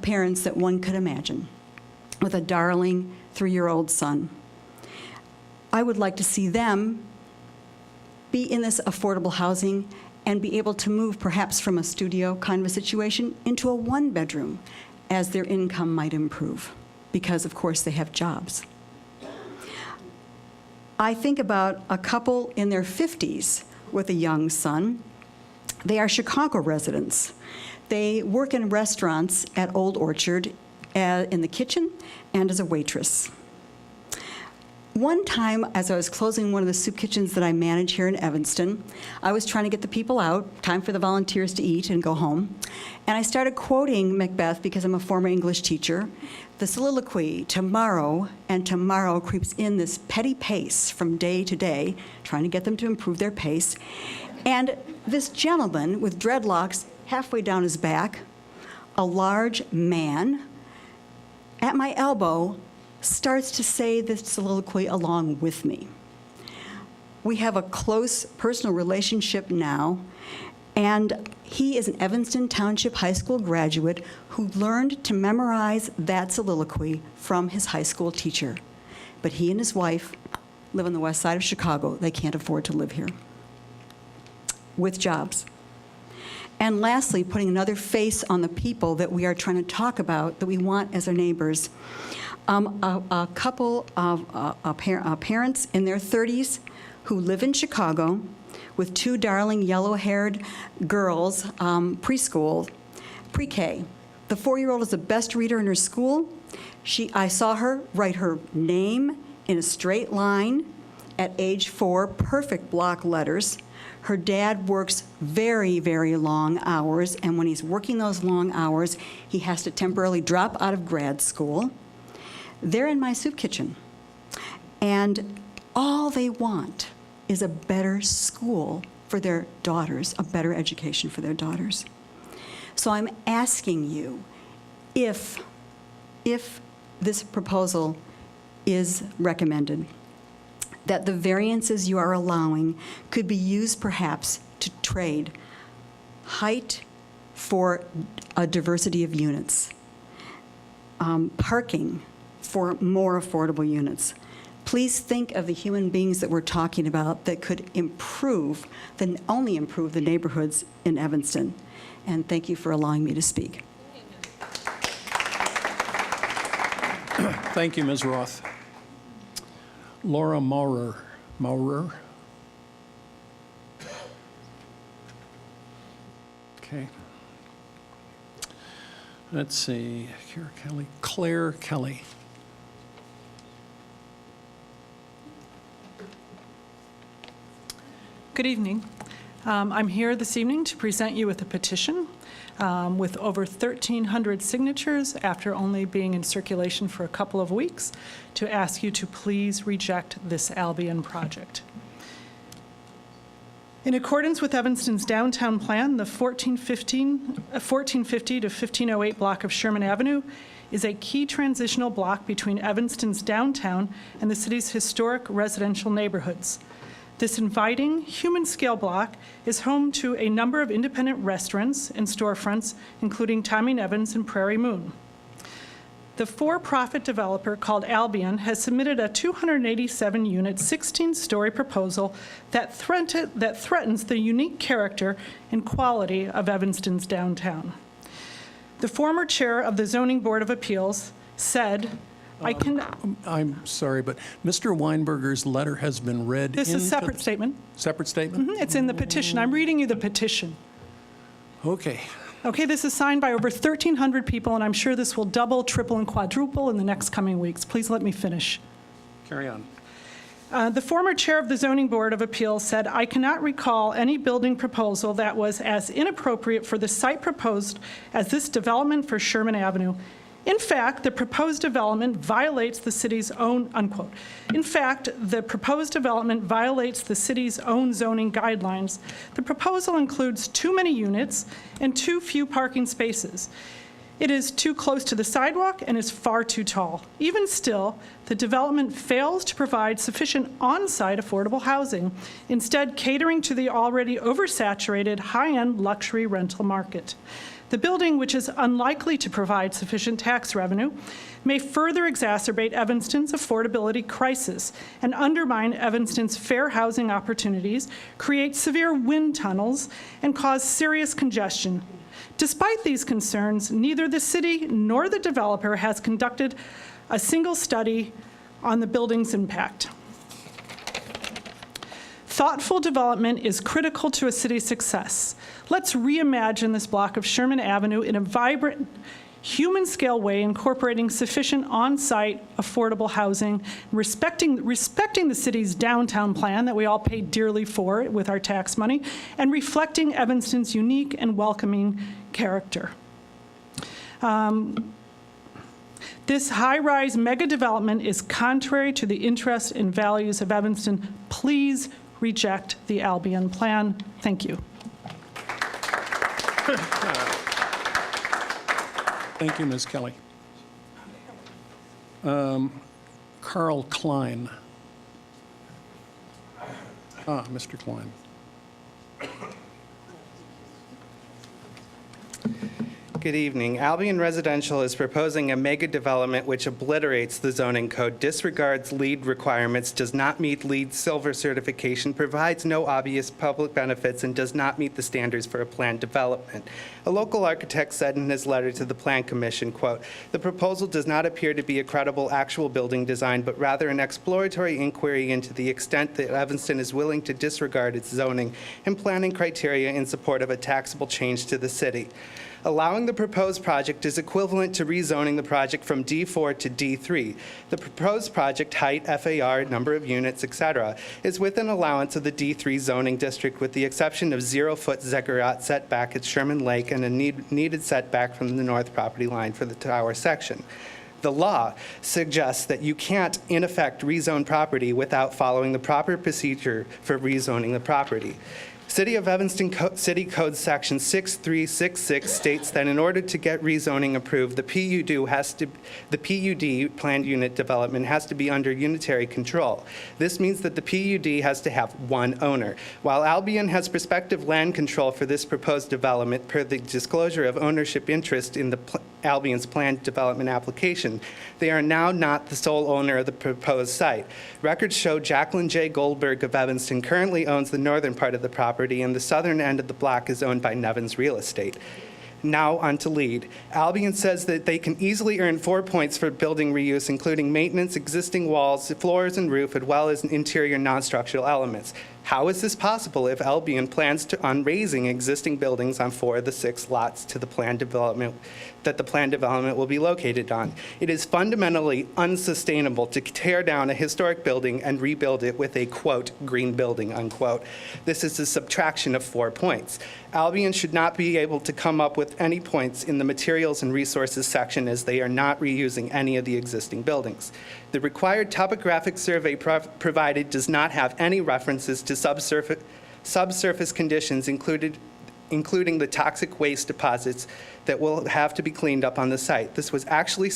parents that one could imagine, with a darling 3-year-old son. I would like to see them be in this affordable housing and be able to move perhaps from a studio kind of a situation into a 1-bedroom as their income might improve, because of course they have jobs. I think about a couple in their 50s with a young son. They are Chicago residents. They work in restaurants at Old Orchard in the kitchen and as a waitress. One time, as I was closing one of the soup kitchens that I manage here in Evanston, I was trying to get the people out, time for the volunteers to eat and go home, and I started quoting Macbeth, because I'm a former English teacher, the soliloquy, tomorrow, and tomorrow creeps in this petty pace from day to day, trying to get them to improve their pace. And this gentleman with dreadlocks halfway down his back, a large man, at my elbow, starts to say this soliloquy along with me. We have a close personal relationship now, and he is an Evanston Township High School graduate who learned to memorize that soliloquy from his high school teacher. But he and his wife live on the west side of Chicago. They can't afford to live here, with jobs. And lastly, putting another face on the people that we are trying to talk about, that we want as our neighbors. A couple of parents in their 30s who live in Chicago with 2 darling yellow-haired girls, preschool, pre-K. The 4-year-old is the best reader in her school. I saw her write her name in a straight line at age 4, perfect block letters. Her dad works very, very long hours, and when he's working those long hours, he has to temporarily drop out of grad school. They're in my soup kitchen, and all they want is a better school for their daughters, a better education for their daughters. So I'm asking you, if this proposal is recommended, that the variances you are allowing could be used perhaps to trade height for a diversity of units, parking for more affordable units. Please think of the human beings that we're talking about that could only improve the neighborhoods in Evanston. And thank you for allowing me to speak. Thank you, Ms. Roth. Laura Maurer. Okay. Let's see, Claire Kelly. Good evening. I'm here this evening to present you with a petition with over 1,300 signatures after only being in circulation for a couple of weeks to ask you to please reject this Albion project. In accordance with Evanston's downtown plan, the 1450 to 1508 block of Sherman Avenue is a key transitional block between Evanston's downtown and the city's historic residential neighborhoods. This inviting, human-scale block is home to a number of independent restaurants and storefronts, including Tommy Nevins and Prairie Moon. The for-profit developer called Albion has submitted a 287-unit, 16-story proposal that threatens the unique character and quality of Evanston's downtown. The former chair of the Zoning Board of Appeals said, I'm sorry, but Mr. Weinberger's letter has been read This is a separate statement. Separate statement? It's in the petition. I'm reading you the petition. Okay. Okay, this is signed by over 1,300 people, and I'm sure this will double, triple, and quadruple in the next coming weeks. Please let me finish. Carry on. The former chair of the Zoning Board of Appeals said, I cannot recall any building proposal that was as inappropriate for the site proposed as this development for Sherman Avenue. In fact, the proposed development violates the city's own, unquote. In fact, the proposed development violates the city's own zoning guidelines. The proposal includes too many units and too few parking spaces. It is too close to the sidewalk and is far too tall. Even still, the development fails to provide sufficient on-site affordable housing, instead catering to the already oversaturated high-end luxury rental market. The building, which is unlikely to provide sufficient tax revenue, may further exacerbate Evanston's affordability crisis and undermine Evanston's fair housing opportunities, create severe wind tunnels, and cause serious congestion. Despite these concerns, neither the city nor the developer has conducted a single study on the building's impact. Thoughtful development is critical to a city's success. Let's reimagine this block of Sherman Avenue in a vibrant, human-scale way, incorporating sufficient on-site affordable housing, respecting the city's downtown plan that we all pay dearly for with our tax money, and reflecting Evanston's unique and welcoming character. This high-rise mega development is contrary to the interests and values of Evanston. Please reject the Albion plan. Thank you. Thank you, Ms. Kelly. Carl Klein. Mr. Klein. Good evening. Albion Residential is proposing a mega development which obliterates the zoning code, disregards LEED requirements, does not meet LEED Silver certification, provides no obvious public benefits, and does not meet the standards for a planned development. A local architect said in his letter to the Plan Commission, quote, "The proposal does not appear to be a credible actual building design, but rather an exploratory inquiry into the extent that Evanston is willing to disregard its zoning and planning criteria in support of a taxable change to the city. Allowing the proposed project is equivalent to rezoning the project from D4 to D3. The proposed project height, FAR, number of units, etc., is within allowance of the D3 zoning district with the exception of 0-foot ziggurat setback at Sherman Lake and a needed setback from the north property line for the tower section. The law suggests that you can't, in effect, rezone property without following the proper procedure for rezoning the property. City of Evanston City Code Section 6366 states that in order to get rezoning approved, the PUD, planned unit development, has to be under unitary control. This means that the PUD has to have one owner. While Albion has prospective land control for this proposed development per the disclosure of ownership interest in the Albion's planned development application, they are now not the sole owner of the proposed site. Records show Jacqueline J. Goldberg of Evanston currently owns the northern part of the property, and the southern end of the block is owned by Nevins Real Estate. Now on to LEED. Albion says that they can easily earn 4 points for building reuse, including maintenance, existing walls, floors, and roof, as well as interior non-structural elements. How is this possible if Albion plans on raising existing buildings on 4 of the 6 lots to the planned development that the planned development will be located on? It is fundamentally unsustainable to tear down a historic building and rebuild it with a, quote, green building, unquote. This is a subtraction of 4 points. Albion should not be able to come up with any points in the materials and resources section as they are not reusing any of the existing buildings. The required topographic survey provided does not have any references to subsurface conditions included including the toxic waste deposits that will have to be cleaned up on the site. This was actually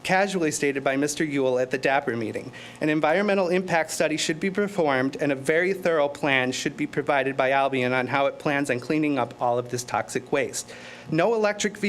casually stated by Mr. Yule at the DAPR meeting. An environmental impact study should be performed, and a very thorough plan should be provided by Albion on how it plans on cleaning up all of this toxic waste. No electrical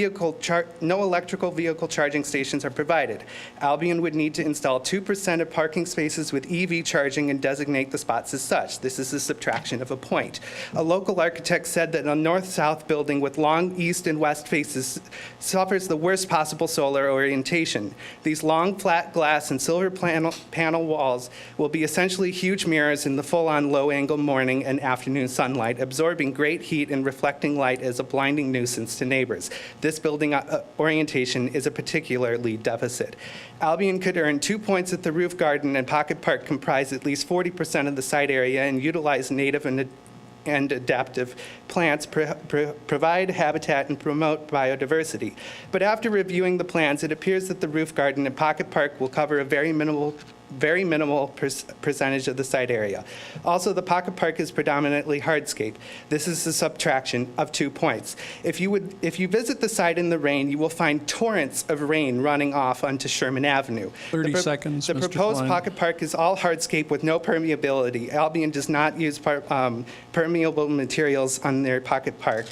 vehicle charging stations are provided. Albion would need to install 2% of parking spaces with EV charging and designate the spots as such. This is a subtraction of a point. A local architect said that a north-south building with long east and west faces suffers the worst possible solar orientation. These long, flat glass and silver panel walls will be essentially huge mirrors in the full-on low-angle morning and afternoon sunlight, absorbing great heat and reflecting light as a blinding nuisance to neighbors. This building orientation is a particular lead deficit. Albion could earn 2 points if the roof garden and Pocket Park comprise at least 40% of the site area and utilize native and adaptive plants, provide habitat, and promote biodiversity. But after reviewing the plans, it appears that the roof garden and Pocket Park will cover a very minimal percentage of the site area. Also, the Pocket Park is predominantly hardscape. This is a subtraction of 2 points. If you visit the site in the rain, you will find torrents of rain running off onto Sherman Avenue. 30 seconds, The Mr. proposed Klein. Pocket Park is all hardscape with no permeability. Albion does not use permeable materials on their Pocket Park.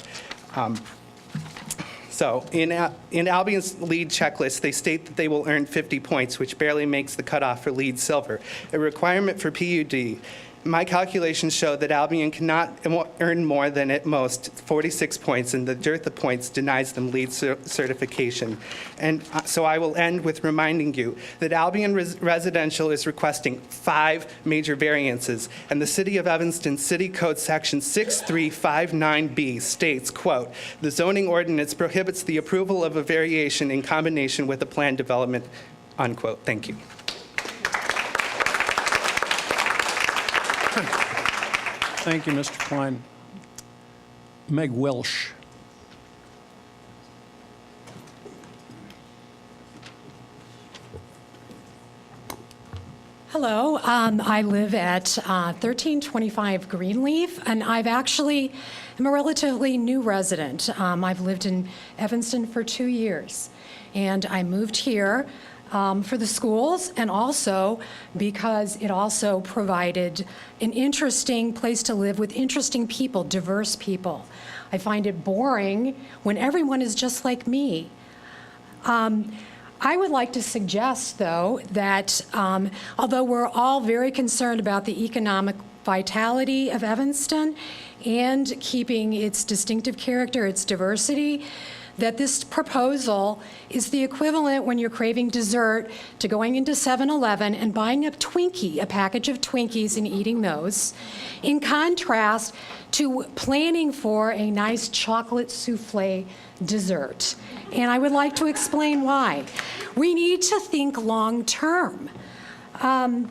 So in Albion's LEED checklist, they state that they will earn 50 points, which barely makes the cutoff for LEED Silver, a requirement for PUD. My calculations show that Albion cannot earn more than at most 46 points, and the dearth of points denies them LEED certification. And so I will end with reminding you that Albion Residential is requesting 5 major variances, and the City of Evanston City Code Section 6359B states, quote, "The zoning ordinance prohibits the approval of a variation in combination with a planned development," unquote. Thank you. Thank you, Mr. Klein. Meg Welsh. Hello, I live at 1325 Greenleaf, and I'm a relatively new resident. I've lived in Evanston for 2 years, and I moved here for the schools, and also because it also provided an interesting place to live with interesting people, diverse people. I find it boring when everyone is just like me. I would like to suggest, though, that although we're all very concerned about the economic vitality of Evanston and keeping its distinctive character, its diversity, that this proposal is the equivalent when you're craving dessert to going into 7-Eleven and buying a package of Twinkies and eating those, in contrast to planning for a nice chocolate souffle dessert. And I would like to explain why. We need to think long term. And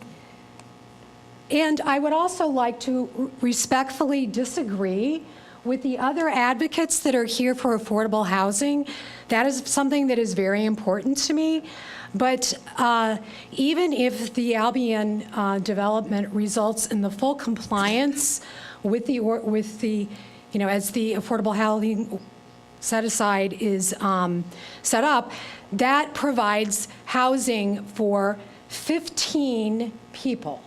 I would also like to respectfully disagree with the other advocates that are here for affordable housing. That is something that is very important to me. But even if the Albion development results in the full compliance with the as the affordable housing set aside is set up, that provides housing for 15 people.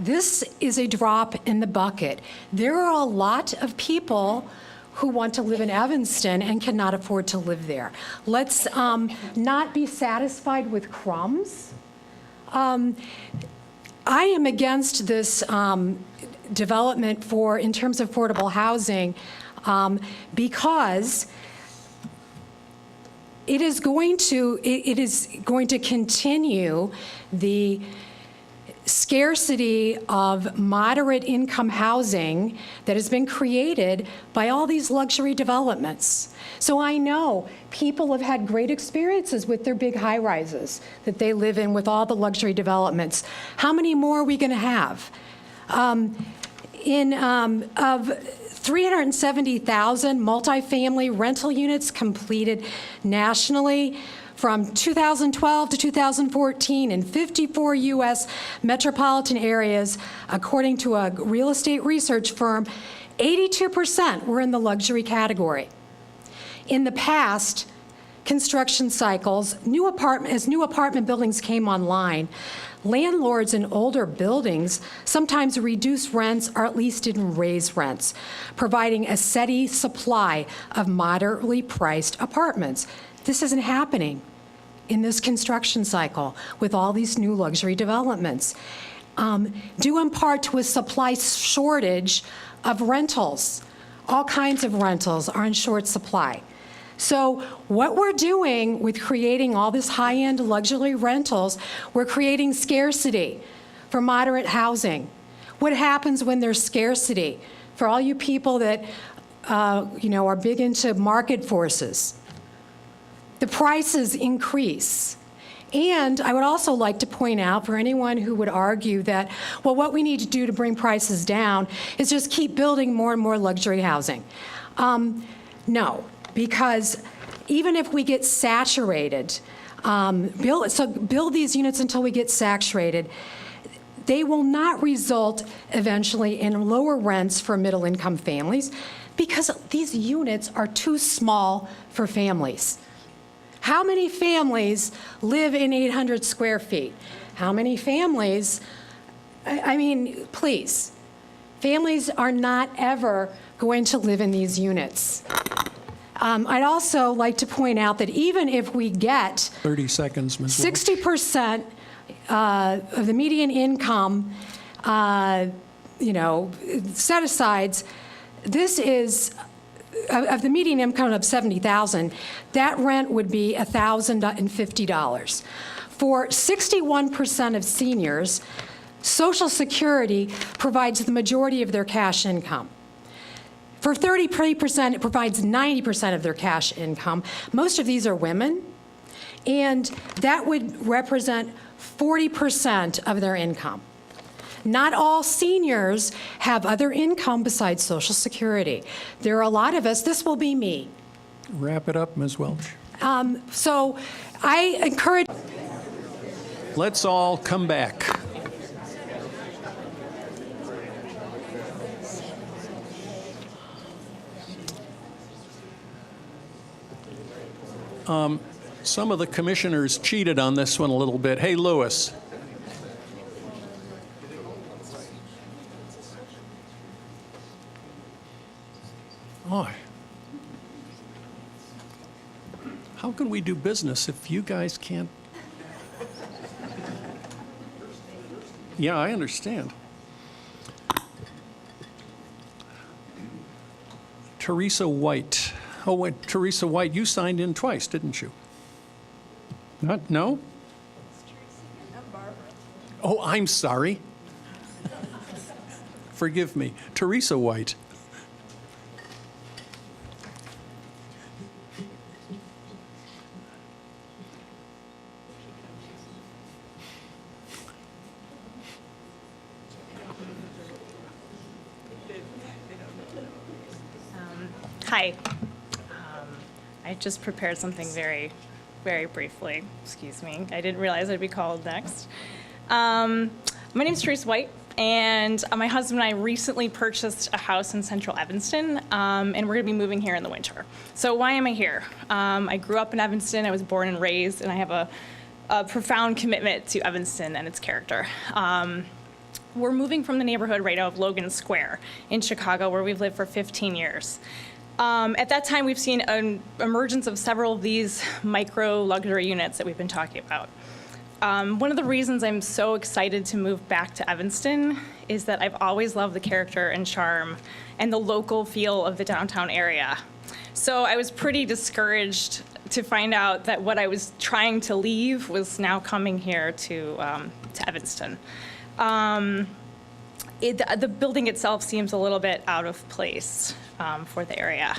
This is a drop in the bucket. There are a lot of people who want to live in Evanston and cannot afford to live there. Let's not be satisfied with crumbs. I am against this development in terms of affordable housing because it is going to continue the scarcity of moderate income housing that has been created by all these luxury developments. So I know people have had great experiences with their big high rises that they live in with all the luxury developments. How many more are we going to have? Of 370,000 multifamily rental units completed nationally, from 2012 to 2014 in 54 U.S. metropolitan areas, according to a real estate research firm, 82% were in the luxury category. In the past construction cycles, as new apartment buildings came online, landlords in older buildings sometimes reduced rents or at least didn't raise rents, providing a steady supply of moderately priced apartments. This isn't happening in this construction cycle with all these new luxury developments, due in part to a supply shortage of rentals. All kinds of rentals are in short supply. So what we're doing with creating all this high-end luxury rentals, we're creating scarcity for moderate housing. What happens when there's scarcity? For all you people that are big into market forces, the prices increase. And I would also like to point out for anyone who would argue that, well, what we need to do to bring prices down is just keep building more and more luxury housing. No. Because even if we get saturated, build these units until we get saturated, they will not result eventually in lower rents for middle-income families because these units are too small for families. How many families live in 800 square feet? How many families, I mean, please, families are not ever going to live in these units. I'd also like to point out that even if we get 30 seconds, Ms. Walsh. 60% of the median income, set-asides, this is, of the median income of $70,000, that rent would be $1,050. For 61% of seniors, Social Security provides the majority of their cash income. For 30%, it provides 90% of their cash income. Most of these are women, and that would represent 40% of their income. Not all seniors have other income besides Social Security. There are a lot of us, this will be me. Wrap it up, Ms. Welch. So I encourage... Let's all come back. Some of the commissioners cheated on this one a little bit. Hey, Lewis. Oh. How can we do business if you guys can't? Yeah, I understand. Teresa White. Oh, wait, Teresa White, you signed in twice, didn't you? Not, no? Oh, I'm sorry. Forgive me. Teresa White. Hi. I just prepared something very, very briefly. Excuse me. I didn't realize I'd be called next. My name is Teresa White, and my husband and I recently purchased a house in central Evanston, and we're going to be moving here in the winter. So why am I here? I grew up in Evanston. I was born and raised, and I have a profound commitment to Evanston and its character. We're moving from the neighborhood right out of Logan Square in Chicago, where we've lived for 15 years. At that time, we've seen an emergence of several of these micro luxury units that we've been talking about. One of the reasons I'm so excited to move back to Evanston is that I've always loved the character and charm and the local feel of the downtown area. So I was pretty discouraged to find out that what I was trying to leave was now coming here to Evanston. The building itself seems a little bit out of place for the area.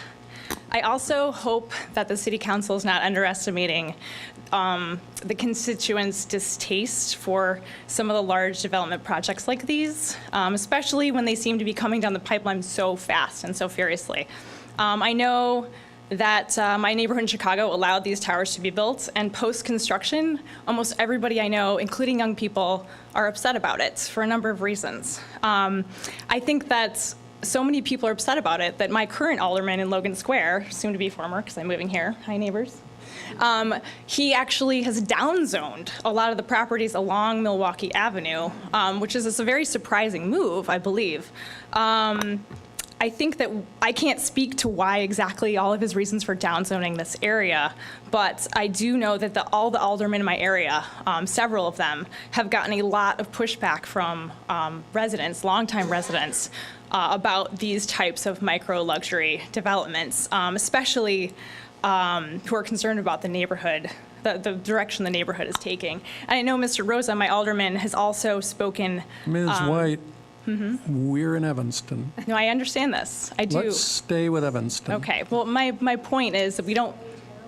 I also hope that the City Council is not underestimating the constituents' distaste for some of the large development projects like these, especially when they seem to be coming down the pipeline so fast and so furiously. I know that my neighborhood in Chicago allowed these towers to be built, and post-construction, almost everybody I know, including young people, are upset about it for a number of reasons. I think that so many people are upset about it that my current alderman in Logan Square, soon to be former, because I'm moving here, hi neighbors, he actually has downzoned a lot of the properties along Milwaukee Avenue, which is a very surprising move, I believe. I think that I can't speak to why exactly all of his reasons for downzoning this area, but I do know that all the aldermen in my area, several of them, have gotten a lot of pushback from residents, longtime residents, about these types of micro luxury developments, especially who are concerned about the neighborhood, the direction the neighborhood is taking. And I know Mr. Rosa, my alderman, has also spoken. Ms. White, we're in Evanston. No, I understand this. I do. Let's stay with Evanston. Okay. Well, my point is that we don't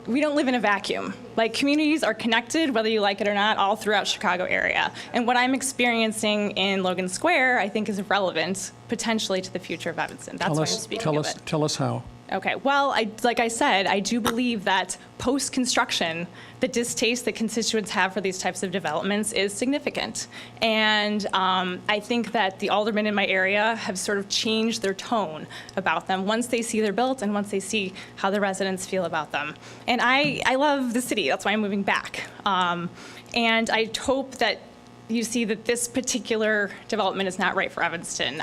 live in a vacuum. Like, communities are connected, whether you like it or not, all throughout Chicago area. And what I'm experiencing in Logan Square, I think, is relevant potentially to the future of Evanston. That's why I'm speaking of it. Tell us how. Okay, well, like I said, I do believe that post-construction, the distaste that constituents have for these types of developments is significant. And I think that the aldermen in my area have sort of changed their tone about them once they see they're built and once they see how the residents feel about them. And I love the city, that's why I'm moving back. And I hope that you see that this particular development is not right for Evanston.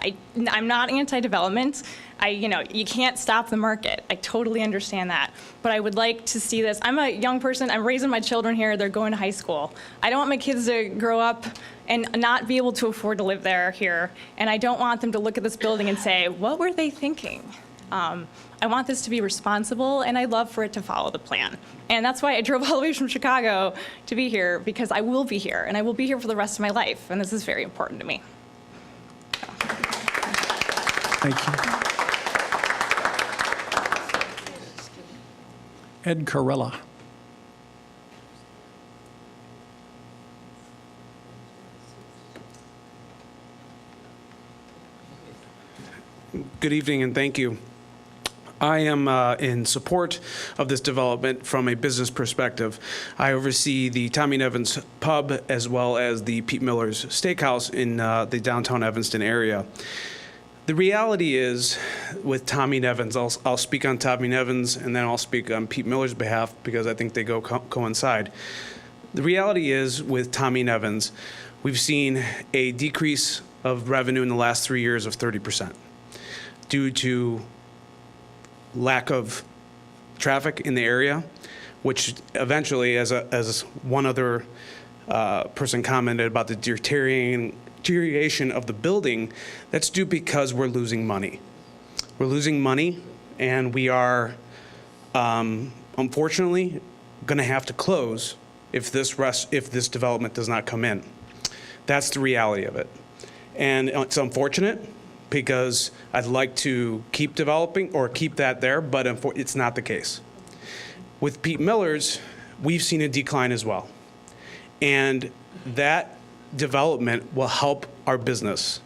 I'm not anti-development. You can't stop the market. I totally understand that. But I would like to see this. I'm a young person. I'm raising my children here. They're going to high school. I don't want my kids to grow up and not be able to afford to live here. And I don't want them to look at this building and say, what were they thinking? I want this to be responsible, and I'd love for it to follow the plan. And that's why I drove all the way from Chicago to be here, because I will be here, and I will be here for the rest of my life, and this is very important to me. Thank you. Ed Carella. Good evening and thank you. I am in support of this development from a business perspective. I oversee the Tommy Nevins Pub as well as the Pete Miller's Steakhouse in the downtown Evanston area. The reality is with Tommy Nevins, I'll speak on Tommy Nevins and then I'll speak on Pete Miller's behalf because I think they coincide. The reality is with Tommy Nevins, we've seen a decrease of revenue in the last 3 years of 30% due to lack of traffic in the area, which eventually, as one other person commented about the deterioration of the building, that's due because we're losing money. We're losing money, and we are, unfortunately, going to have to close if this development does not come in. That's the reality of it, and it's unfortunate, because I'd like to keep developing or keep that there, but it's not the case. With Pete Miller's, we've seen a decline as well. And that development will help our business.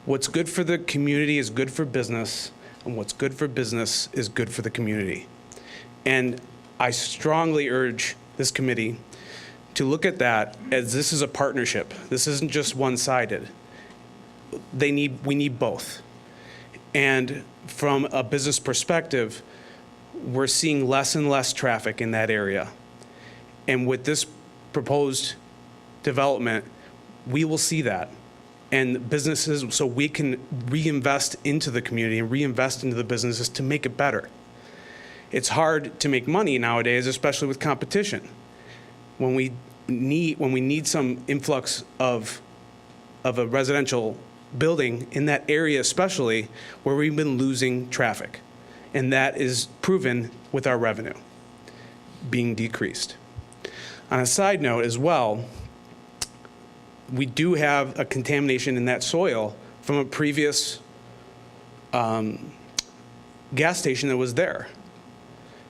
What's good for the community is good for business, and what's good for business is good for the community. And I strongly urge this committee to look at that as this is a partnership. This isn't just one-sided. We need both. And from a business perspective, we're seeing less and less traffic in that area. And with this proposed development, we will see that. And businesses, so we can reinvest into the community and reinvest into the businesses to make it better. It's hard to make money nowadays, especially with competition. When we need some influx of a residential building in that area, especially where we've been losing traffic. And that is proven with our revenue being decreased. On a side note as well, we do have a contamination in that soil from a previous gas station that was there.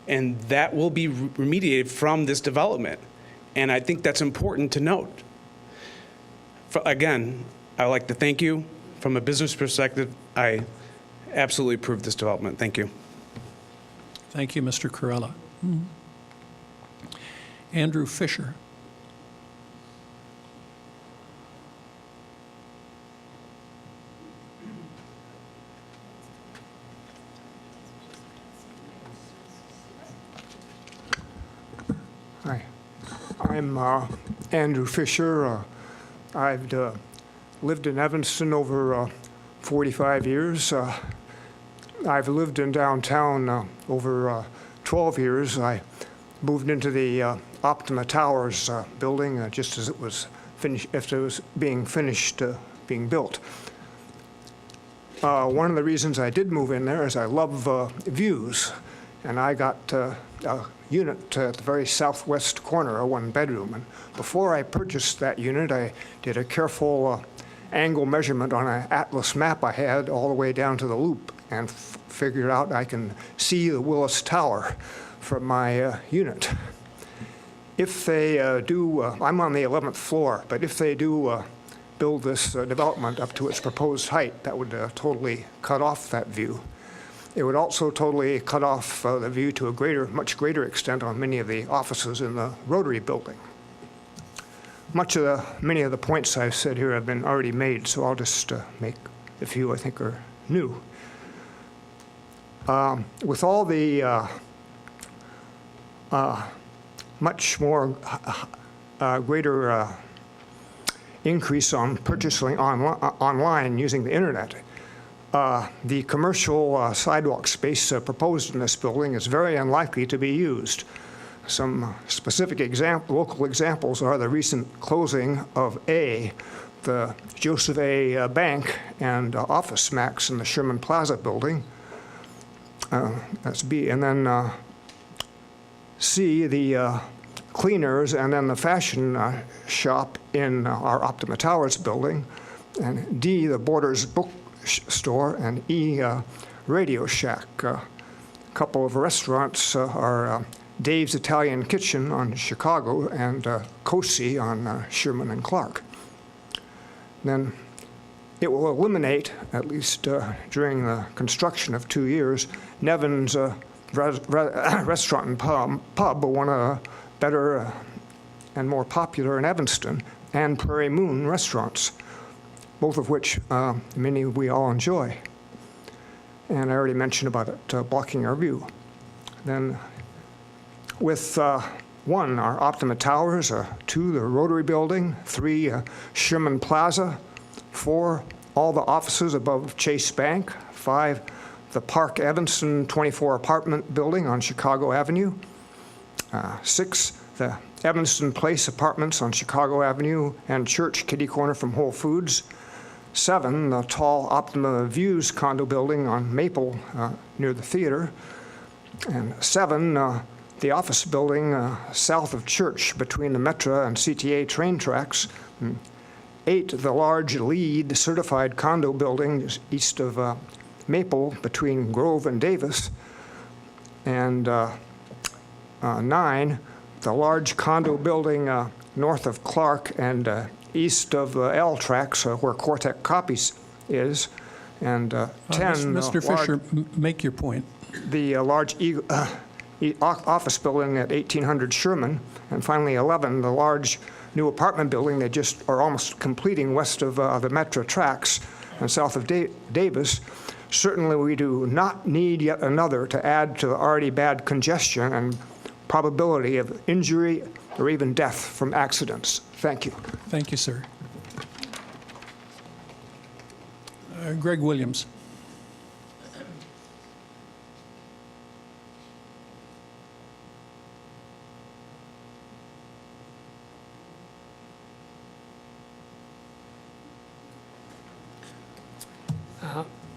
And that will be remediated from this development. And I think that's important to note. Again, I'd like to thank you. From a business perspective, I absolutely approve this development. Thank you. Thank you, Mr. Carella. Andrew Fisher. I'm Andrew Fisher. I've lived in Evanston over 45 years. I've lived in downtown over 12 years. I moved into the Optima Towers building just as it was finished, after it was being finished being built. One of the reasons I did move in there is I love views, and I got a unit at the very southwest corner, a one-bedroom. And before I purchased that unit, I did a careful angle measurement on an atlas map I had all the way down to the loop, and figured out I can see the Willis Tower from my unit. If they I'm on the 11th floor, but if they do build this development up to its proposed height, that would totally cut off that view. It would also totally cut off the view to a much greater extent on many of the offices in the Rotary building. Many of the points I've said here have been already made, so I'll just make a few I think are new. With all the much more greater increase on purchasing online using the internet, the commercial sidewalk space proposed in this building is very unlikely to be used. Some specific local examples are the recent closing of the Joseph A. Bank and Office Max in the Sherman Plaza building. That's B. And then C, the cleaners, and then the fashion shop in our Optima Towers building. And D, the Borders bookstore, and E, Radio Shack. A couple of restaurants are Dave's Italian Kitchen on Chicago and Cosi on Sherman and Clark. Then it will eliminate, at least during the construction of 2 years, Nevin's Restaurant and Pub, one of the better and more popular in Evanston, and Prairie Moon restaurants, both of which many we all enjoy. And I already mentioned about it blocking our view. Then with 1, our Optima Towers, 2, the Rotary Building, 3, Sherman Plaza, 4, all the offices above Chase Bank, 5, the Park Evanston 24 apartment building on Chicago Avenue, 6, the Evanston Place apartments on Chicago Avenue and Church kitty corner from Whole Foods, 7, the tall Optima Views condo building on Maple near the theater, and 7, the office building south of Church between the Metra and CTA train tracks, 8, the large LEED certified condo building east of Maple between Grove and Davis, and 9, the large condo building north of Clark and east of the L tracks where Quartec Copies is, and 10, Mr. Fisher, make your point. The large office building at 1800 Sherman, and finally 11, the large new apartment building they just are almost completing west of the Metro tracks and south of Davis. Certainly we do not need yet another to add to the already bad congestion and probability of injury or even death from accidents. Thank you. Thank you, sir. Greg Williams.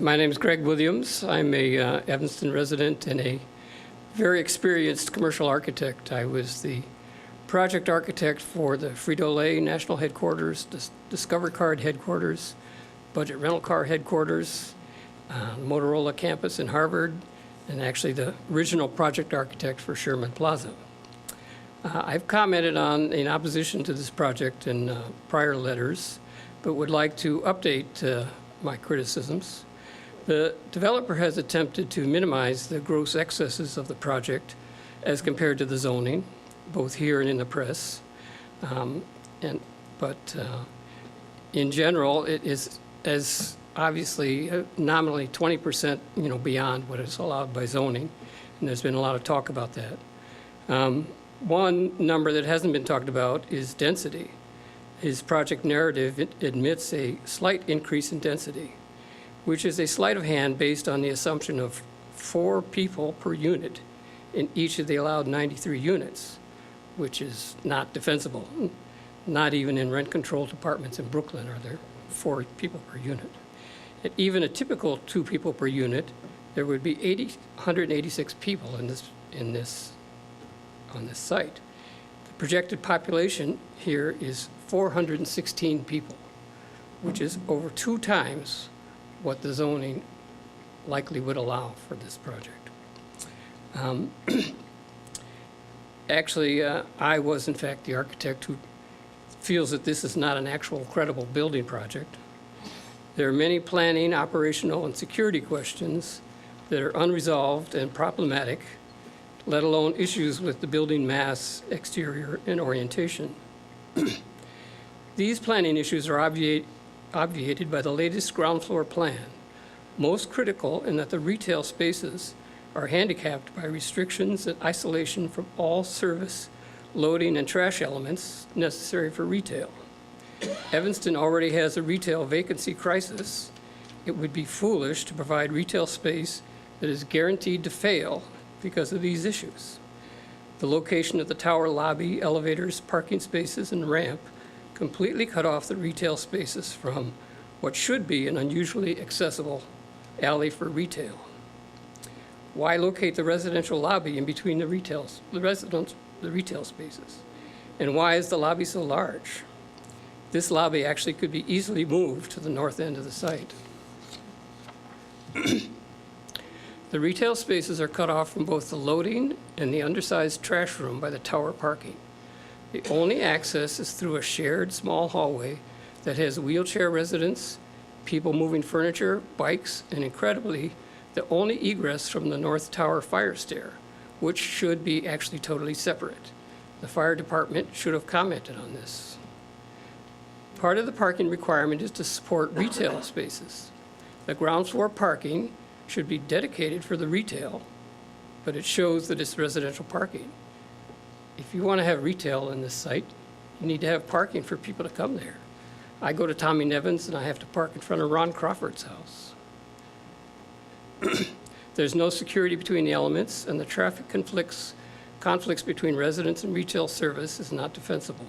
My name is Greg Williams. I'm a Evanston resident and a very experienced commercial architect. I was the project architect for the Frito-Lay National Headquarters, Discover Card Headquarters, Budget Rental Car Headquarters, Motorola campus in Harvard, and actually the original project architect for Sherman Plaza. I've commented on in opposition to this project in prior letters, but would like to update my criticisms. The developer has attempted to minimize the gross excesses of the project as compared to the zoning, both here and in the press. But in general, it is as obviously nominally 20% beyond what is allowed by zoning, and there's been a lot of talk about that. One number that hasn't been talked about is density. His project narrative admits a slight increase in density, which is a sleight of hand based on the assumption of 4 people per unit in each of the allowed 93 units, which is not defensible. Not even in rent-controlled apartments in Brooklyn are there 4 people per unit. At even a typical 2 people per unit, there would be 186 people on this site. The projected population here is 416 people, which is over 2 times what the zoning likely would allow for this project. Actually, I was in fact the architect who feels that this is not an actual credible building project. There are many planning, operational, and security questions that are unresolved and problematic, let alone issues with the building mass, exterior, and orientation. These planning issues are obviated by the latest ground floor plan, most critical in that the retail spaces are handicapped by restrictions and isolation from all service, loading, and trash elements necessary for retail. Evanston already has a retail vacancy crisis. It would be foolish to provide retail space that is guaranteed to fail because of these issues. The location of the tower lobby, elevators, parking spaces, and ramp completely cut off the retail spaces from what should be an unusually accessible alley for retail. Why locate the residential lobby in between the retail spaces? And why is the lobby so large? This lobby actually could be easily moved to the north end of the site. The retail spaces are cut off from both the loading and the undersized trash room by the tower parking. The only access is through a shared small hallway that has wheelchair residents, people moving furniture, bikes, and incredibly, the only egress from the North Tower fire stair, which should be actually totally separate. The fire department should have commented on this. Part of the parking requirement is to support retail spaces. The ground floor parking should be dedicated for the retail, but it shows that it's residential parking. If you want to have retail in this site, you need to have parking for people to come there. I go to Tommy Nevins and I have to park in front of Ron Crawford's house. There's no security between the elements, and the traffic conflicts between residents and retail service is not defensible.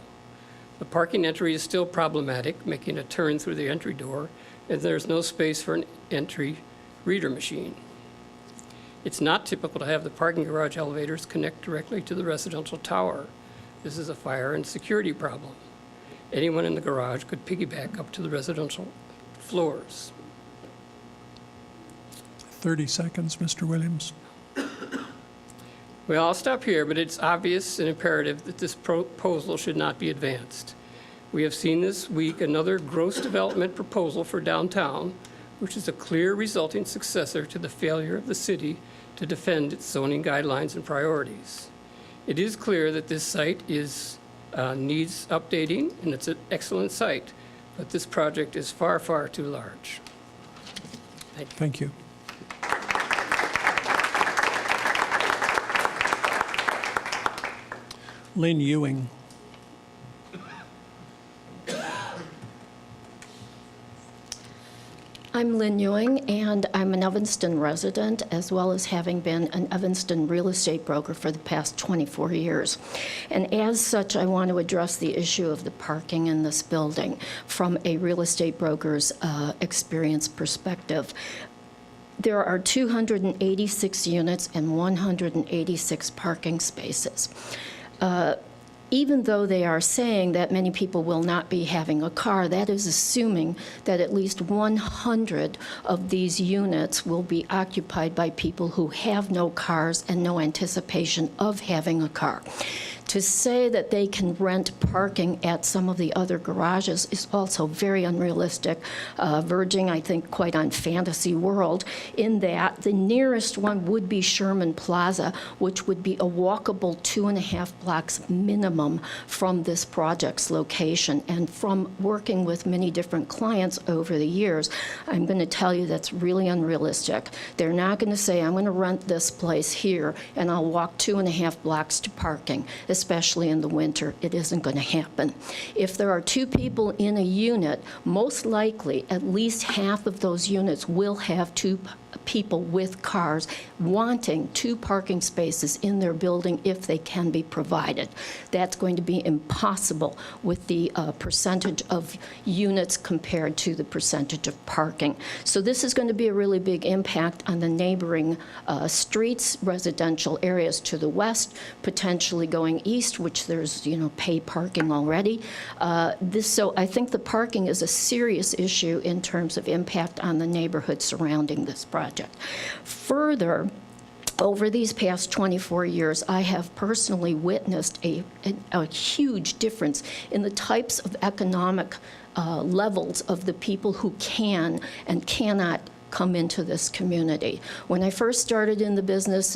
The parking entry is still problematic, making a turn through the entry door, and there's no space for an entry reader machine. It's not typical to have the parking garage elevators connect directly to the residential tower. This is a fire and security problem. Anyone in the garage could piggyback up to the residential floors. 30 seconds, Mr. Williams. Well, I'll stop here, but it's obvious and imperative that this proposal should not be advanced. We have seen this week another gross development proposal for downtown, which is a clear resulting successor to the failure of the city to defend its zoning guidelines and priorities. It is clear that this site needs updating, and it's an excellent site, but this project is far, far too large. Thank you. Lynn Ewing. I'm Lynn Ewing, and I'm an Evanston resident, as well as having been an Evanston real estate broker for the past 24 years. And as such, I want to address the issue of the parking in this building from a real estate broker's experience perspective. There are 286 units and 186 parking spaces. Even though they are saying that many people will not be having a car, that is assuming that at least 100 of these units will be occupied by people who have no cars and no anticipation of having a car. To say that they can rent parking at some of the other garages is also very unrealistic, verging, I think, quite on fantasy world, in that the nearest one would be Sherman Plaza, which would be a walkable 2.5 blocks minimum from this project's location. And from working with many different clients over the years, I'm going to tell you that's really unrealistic. They're not going to say, I'm going to rent this place here and I'll walk 2.5 blocks to parking, especially in the winter. It isn't going to happen. If there are 2 people in a unit, most likely at least half of those units will have 2 people with cars wanting 2 parking spaces in their building if they can be provided. That's going to be impossible with the percentage of units compared to the percentage of parking. So this is going to be a really big impact on the neighboring streets, residential areas to the west, potentially going east, which there's, pay parking already. So I think the parking is a serious issue in terms of impact on the neighborhood surrounding this project. Further, over these past 24 years, I have personally witnessed a huge difference in the types of economic levels of the people who can and cannot come into this community. When I first started in the business,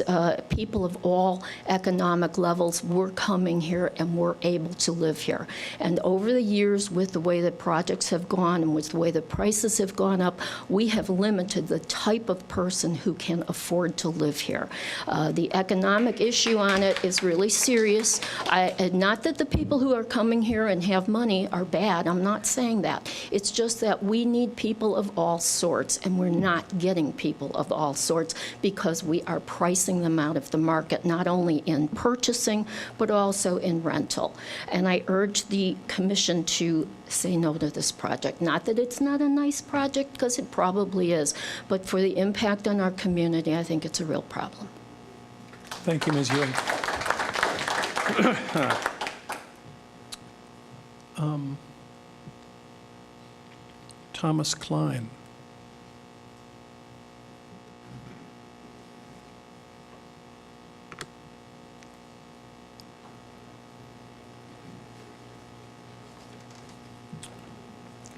people of all economic levels were coming here and were able to live here. And over the years, with the way that projects have gone and with the way the prices have gone up, we have limited the type of person who can afford to live here. The economic issue on it is really serious. Not that the people who are coming here and have money are bad. I'm not saying that. It's just that we need people of all sorts, and we're not getting people of all sorts because we are pricing them out of the market, not only in purchasing, but also in rental. And I urge the commission to say no to this project. Not that it's not a nice project, because it probably is, but for the impact on our community, I think it's a real problem. Thank you, Ms. Ewing. Thomas Klein.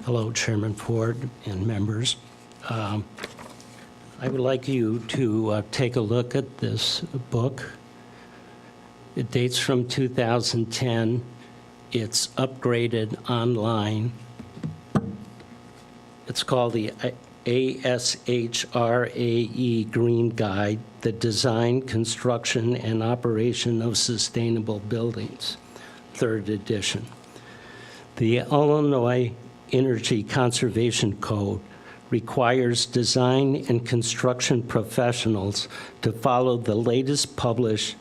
Hello, Chairman Ford and members. I would like you to take a look at this book. It dates from 2010. It's upgraded online. It's called the ASHRAE Green Guide, the Design, Construction, and Operation of Sustainable Buildings, 3rd edition. The Illinois Energy Conservation Code requires design and construction professionals to follow the latest published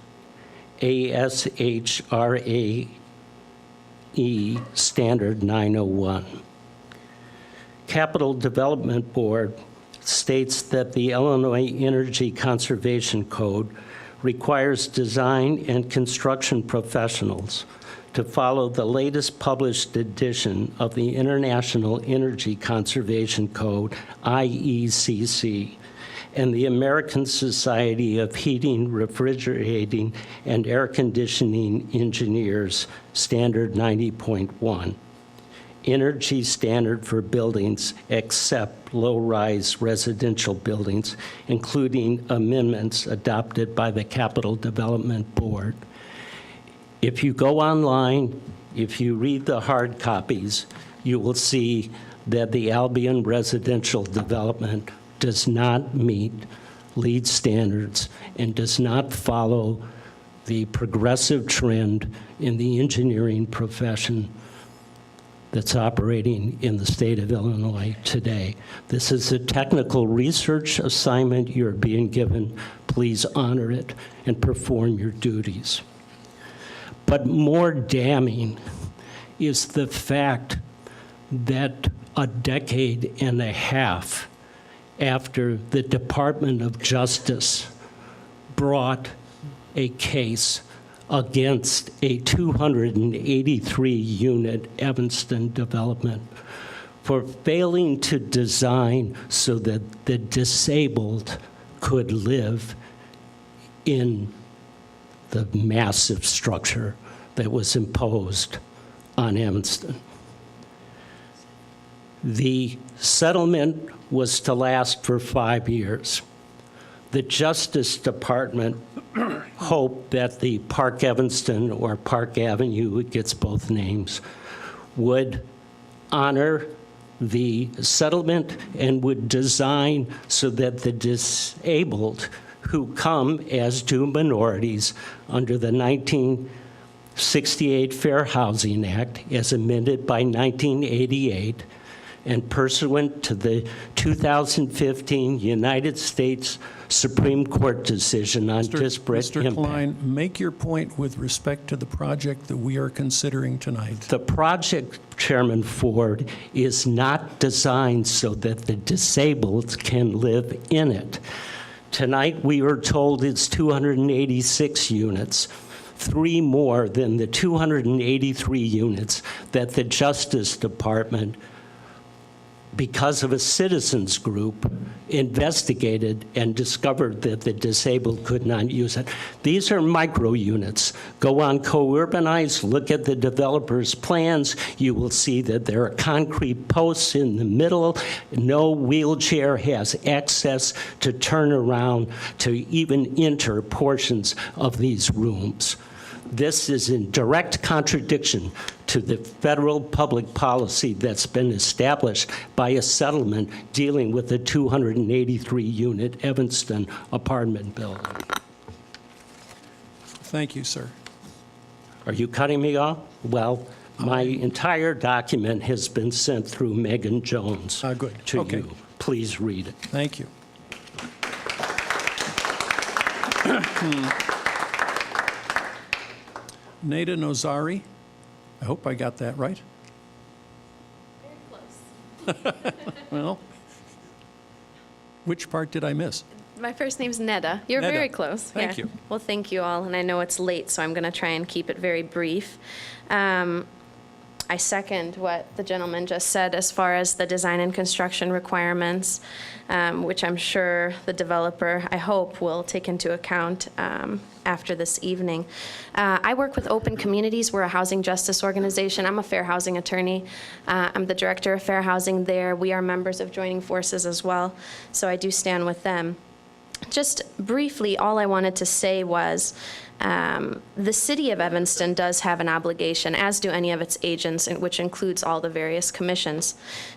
ASHRAE Standard 901. Capital Development Board states that the Illinois Energy Conservation Code requires design and construction professionals to follow the latest published edition of the International Energy Conservation Code, IECC, and the American Society of Heating, Refrigerating, and Air Conditioning Engineers, Standard 90.1. Energy standard for buildings except low-rise residential buildings, including amendments adopted by the Capital Development Board. If you go online, if you read the hard copies, you will see that the Albion residential development does not meet LEED standards and does not follow the progressive trend in the engineering profession that's operating in the state of Illinois today. This is a technical research assignment you're being given. Please honor it and perform your duties. But more damning is the fact that a decade and a half after the Department of Justice brought a case against a 283-unit Evanston development for failing to design so that the disabled could live in the massive structure that was imposed on Evanston. The settlement was to last for 5 years. The Justice Department hoped that the Park Evanston, or Park Avenue, it gets both names, would honor the settlement and would design so that the disabled who come as do minorities under the 68 Fair Housing Act as amended by 1988 and pursuant to the 2015 United States Supreme Court decision on disparate Mr. impact. Klein, make your point with respect to the project that we are considering tonight. The project, Chairman Ford, is not designed so that the disabled can live in it. Tonight, we were told it's 286 units, 3 more than the 283 units that the Justice Department, because of a citizens group, investigated and discovered that the disabled could not use it. These are micro units. Go on Co-Urbanize, look at the developer's plans. You will see that there are concrete posts in the middle. No wheelchair has access to turn around to even enter portions of these rooms. This is in direct contradiction to the federal public policy that's been established by a settlement dealing with the 283-unit Evanston apartment building. Thank you, sir. Are you cutting me off? Well, my entire document has been sent through Megan Jones to Okay. you. Please read it. Thank you. Neda Nozari, I hope I got that right. Very close. Well, which part did I miss? My first name's Neda. You're Neda. very close. Thank you. Well, thank you all, and I know it's late, so I'm going to try and keep it very brief. I second what the gentleman just said as far as the design and construction requirements, which I'm sure the developer, I hope, will take into account after this evening. I work with Open Communities. We're a housing justice organization. I'm a fair housing attorney. I'm the director of fair housing there. We are members of Joining Forces as well, so I do stand with them. Just briefly, all I wanted to say was the city of Evanston does have an obligation, as do any of its agents, which includes all the various commissions,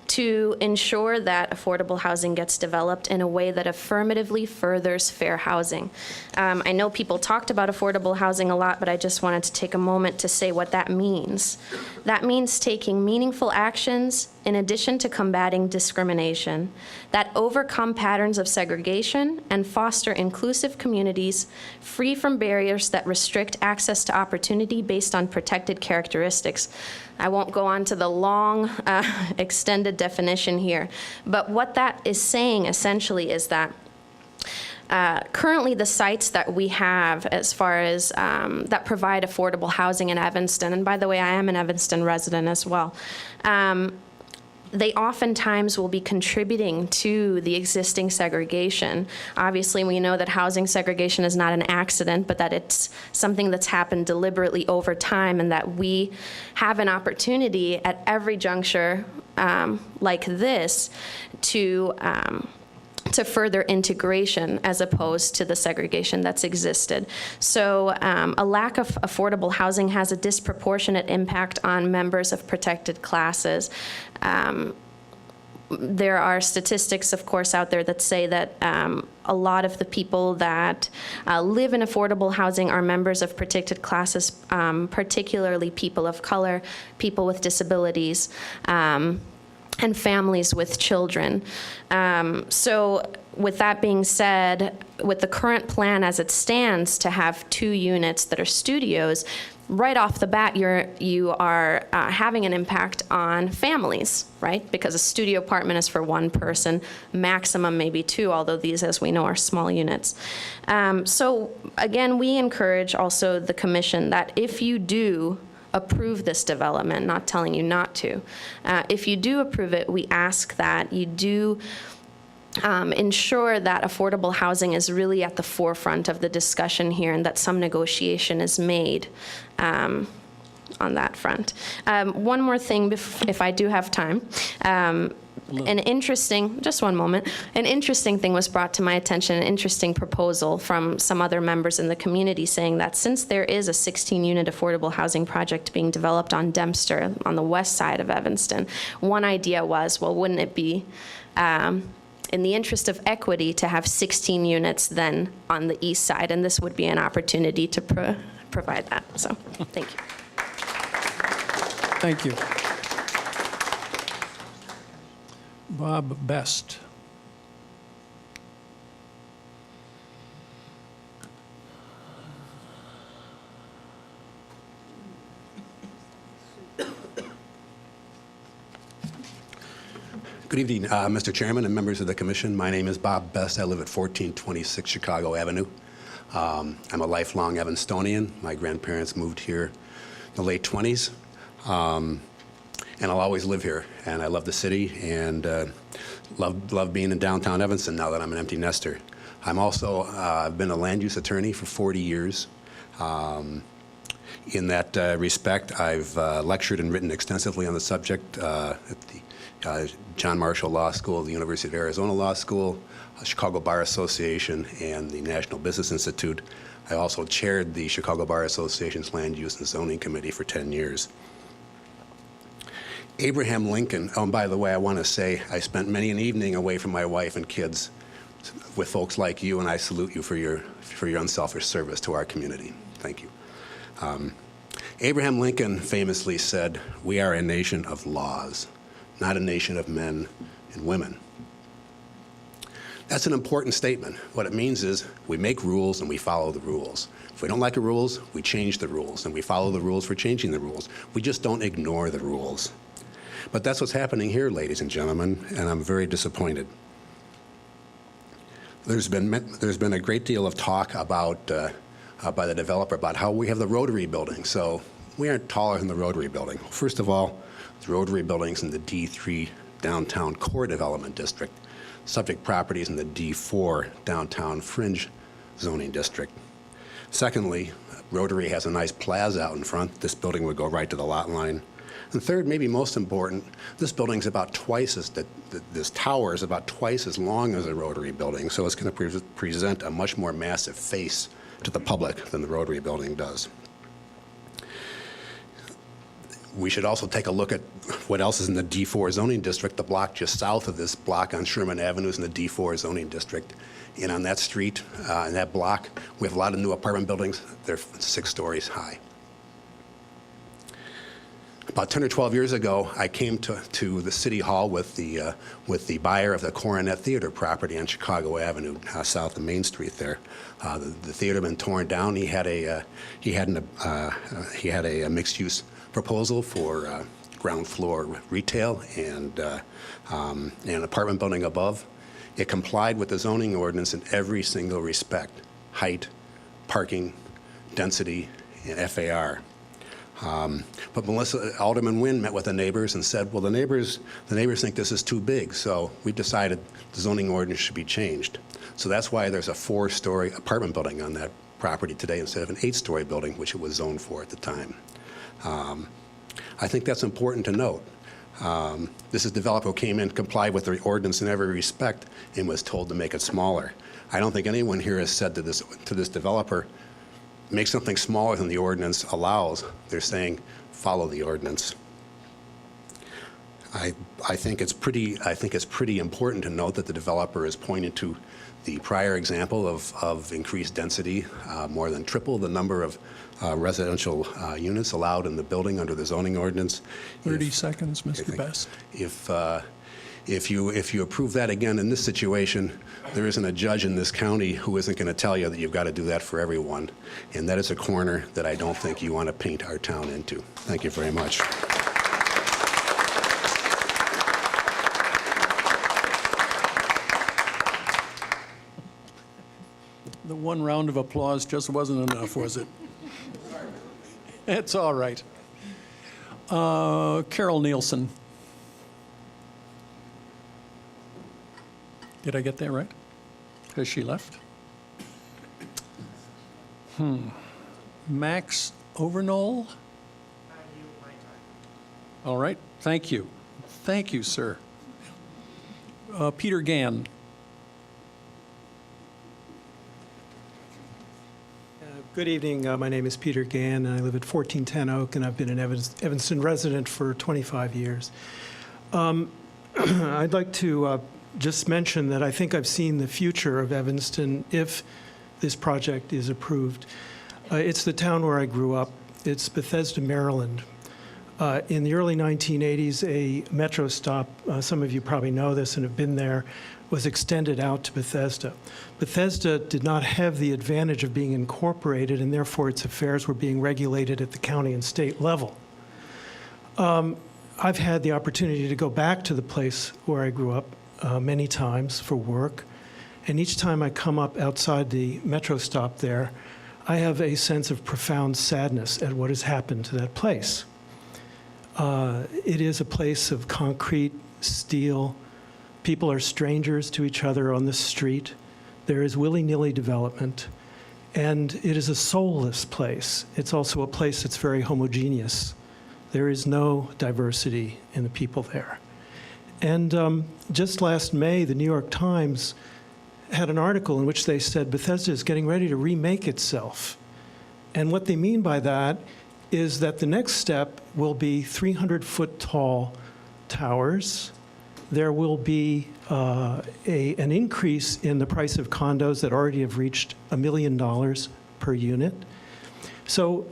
to ensure that affordable housing gets developed in a way that affirmatively furthers fair housing. I know people talked about affordable housing a lot, but I just wanted to take a moment to say what that means. That means taking meaningful actions in addition to combating discrimination that overcome patterns of segregation and foster inclusive communities free from barriers that restrict access to opportunity based on protected characteristics. I won't go on to the long, extended definition here, but what that is saying essentially is that currently the sites that we have as far as that provide affordable housing in Evanston, and by the way, I am an Evanston resident as well, they oftentimes will be contributing to the existing segregation. Obviously, we know that housing segregation is not an accident, but that it's something that's happened deliberately over time, and that we have an opportunity at every juncture like this to further integration as opposed to the segregation that's existed. So a lack of affordable housing has a disproportionate impact on members of protected classes. There are statistics, of course, out there that say that a lot of the people that live in affordable housing are members of protected classes, particularly people of color, people with disabilities, and families with children. So with that being said, with the current plan as it stands to have 2 units that are studios, right off the bat, you are having an impact on families, right? Because a studio apartment is for 1 person, maximum maybe 2, although these, as we know, are small units. So again, we encourage also the commission that if you do approve this development, not telling you not to. If you do approve it, we ask that you do ensure that affordable housing is really at the forefront of the discussion here, and that some negotiation is made on that front. One more thing, if I do have time. Just one moment, an interesting thing was brought to my attention, an interesting proposal from some other members in the community saying that since there is a 16-unit affordable housing project being developed on Dempster on the west side of Evanston, one idea was, well, wouldn't it be in the interest of equity to have 16 units then on the east side, and this would be an opportunity to provide that. So, thank you. Thank you. Bob Best. Good evening, Mr. Chairman and members of the commission. My name is Bob Best. I live at 1426 Chicago Avenue. I'm a lifelong Evanstonian. My grandparents moved here in the late 20s. And I'll always live here. And I love the city and love being in downtown Evanston now that I'm an empty nester. I'm also, I've been a land use attorney for 40 years. In that respect, I've lectured and written extensively on the subject at the John Marshall Law School, the University of Arizona Law School, Chicago Bar Association, and the National Business Institute. I also chaired the Chicago Bar Association's Land Use and Zoning Committee for 10 years. Abraham Lincoln, oh, and by the way, I want to say I spent many an evening away from my wife and kids with folks like you, and I salute you for your unselfish service to our community. Thank you. Abraham Lincoln famously said, "We are a nation of laws, not a nation of men and women." That's an important statement. What it means is we make rules and we follow the rules. If we don't like the rules, we change the rules, and we follow the rules for changing the rules. We just don't ignore the rules. But that's what's happening here, ladies and gentlemen, and I'm very disappointed. There's been a great deal of talk about by the developer about how we have the Rotary building. So we aren't taller than the Rotary building. First of all, the Rotary building's in the D3 Downtown Core Development District. Subject properties in the D4 Downtown Fringe Zoning District. Secondly, Rotary has a nice plaza out in front. This building would go right to the lot line. And third, maybe most important, this building's about twice as, this tower is about twice as long as a Rotary building, so it's going to present a much more massive face to the public than the Rotary building does. We should also take a look at what else is in the D4 zoning district. The block just south of this block on Sherman Avenue is in the D4 zoning district. And on that street, in that block, we have a lot of new apartment buildings. They're 6 stories high. About 10 or 12 years ago, I came to the City Hall with the buyer of the Coronet Theater property on Chicago Avenue, south of Main Street there. The theater had been torn down. He had a mixed-use proposal for ground floor retail and an apartment building above. It complied with the zoning ordinance in every single respect: height, parking, density, and FAR. But Alderman Nguyen met with the neighbors and said, well, the neighbors think this is too big, so we decided the zoning ordinance should be changed. So that's why there's a 4-story apartment building on that property today instead of an 8-story building, which it was zoned for at the time. I think that's important to note. This is a developer who came in, complied with the ordinance in every respect, and was told to make it smaller. I don't think anyone here has said to this developer, make something smaller than the ordinance allows. They're saying, follow the ordinance. I think it's pretty important to note that the developer is pointing to the prior example of increased density, more than triple the number of residential units allowed in the building under the zoning ordinance. 30 seconds, Mr. Best. If you approve that again in this situation, there isn't a judge in this county who isn't going to tell you that you've got to do that for everyone. And that is a corner that I don't think you want to paint our town into. Thank you very much. The one round of applause just wasn't enough, was it? It's all right. Carol Nielsen. Did I get that right? Has she left? Max Overknoll? All right, thank you. Thank you, sir. Peter Gann. Good evening. My name is Peter Gann, and I live at 1410 Oak, and I've been an Evanston resident for 25 years. I'd like to just mention that I think I've seen the future of Evanston if this project is approved. It's the town where I grew up. It's Bethesda, Maryland. In the early 1980s, a metro stop, some of you probably know this and have been there, was extended out to Bethesda. Bethesda did not have the advantage of being incorporated, and therefore its affairs were being regulated at the county and state level. I've had the opportunity to go back to the place where I grew up many times for work, and each time I come up outside the metro stop there, I have a sense of profound sadness at what has happened to that place. It is a place of concrete, steel. People are strangers to each other on the street. There is willy-nilly development. And it is a soulless place. It's also a place that's very homogeneous. There is no diversity in the people there. And just last May, the New York Times had an article in which they said Bethesda is getting ready to remake itself. And what they mean by that is that the next step will be 300-foot tall towers. There will be an increase in the price of condos that already have reached $1 million per unit. So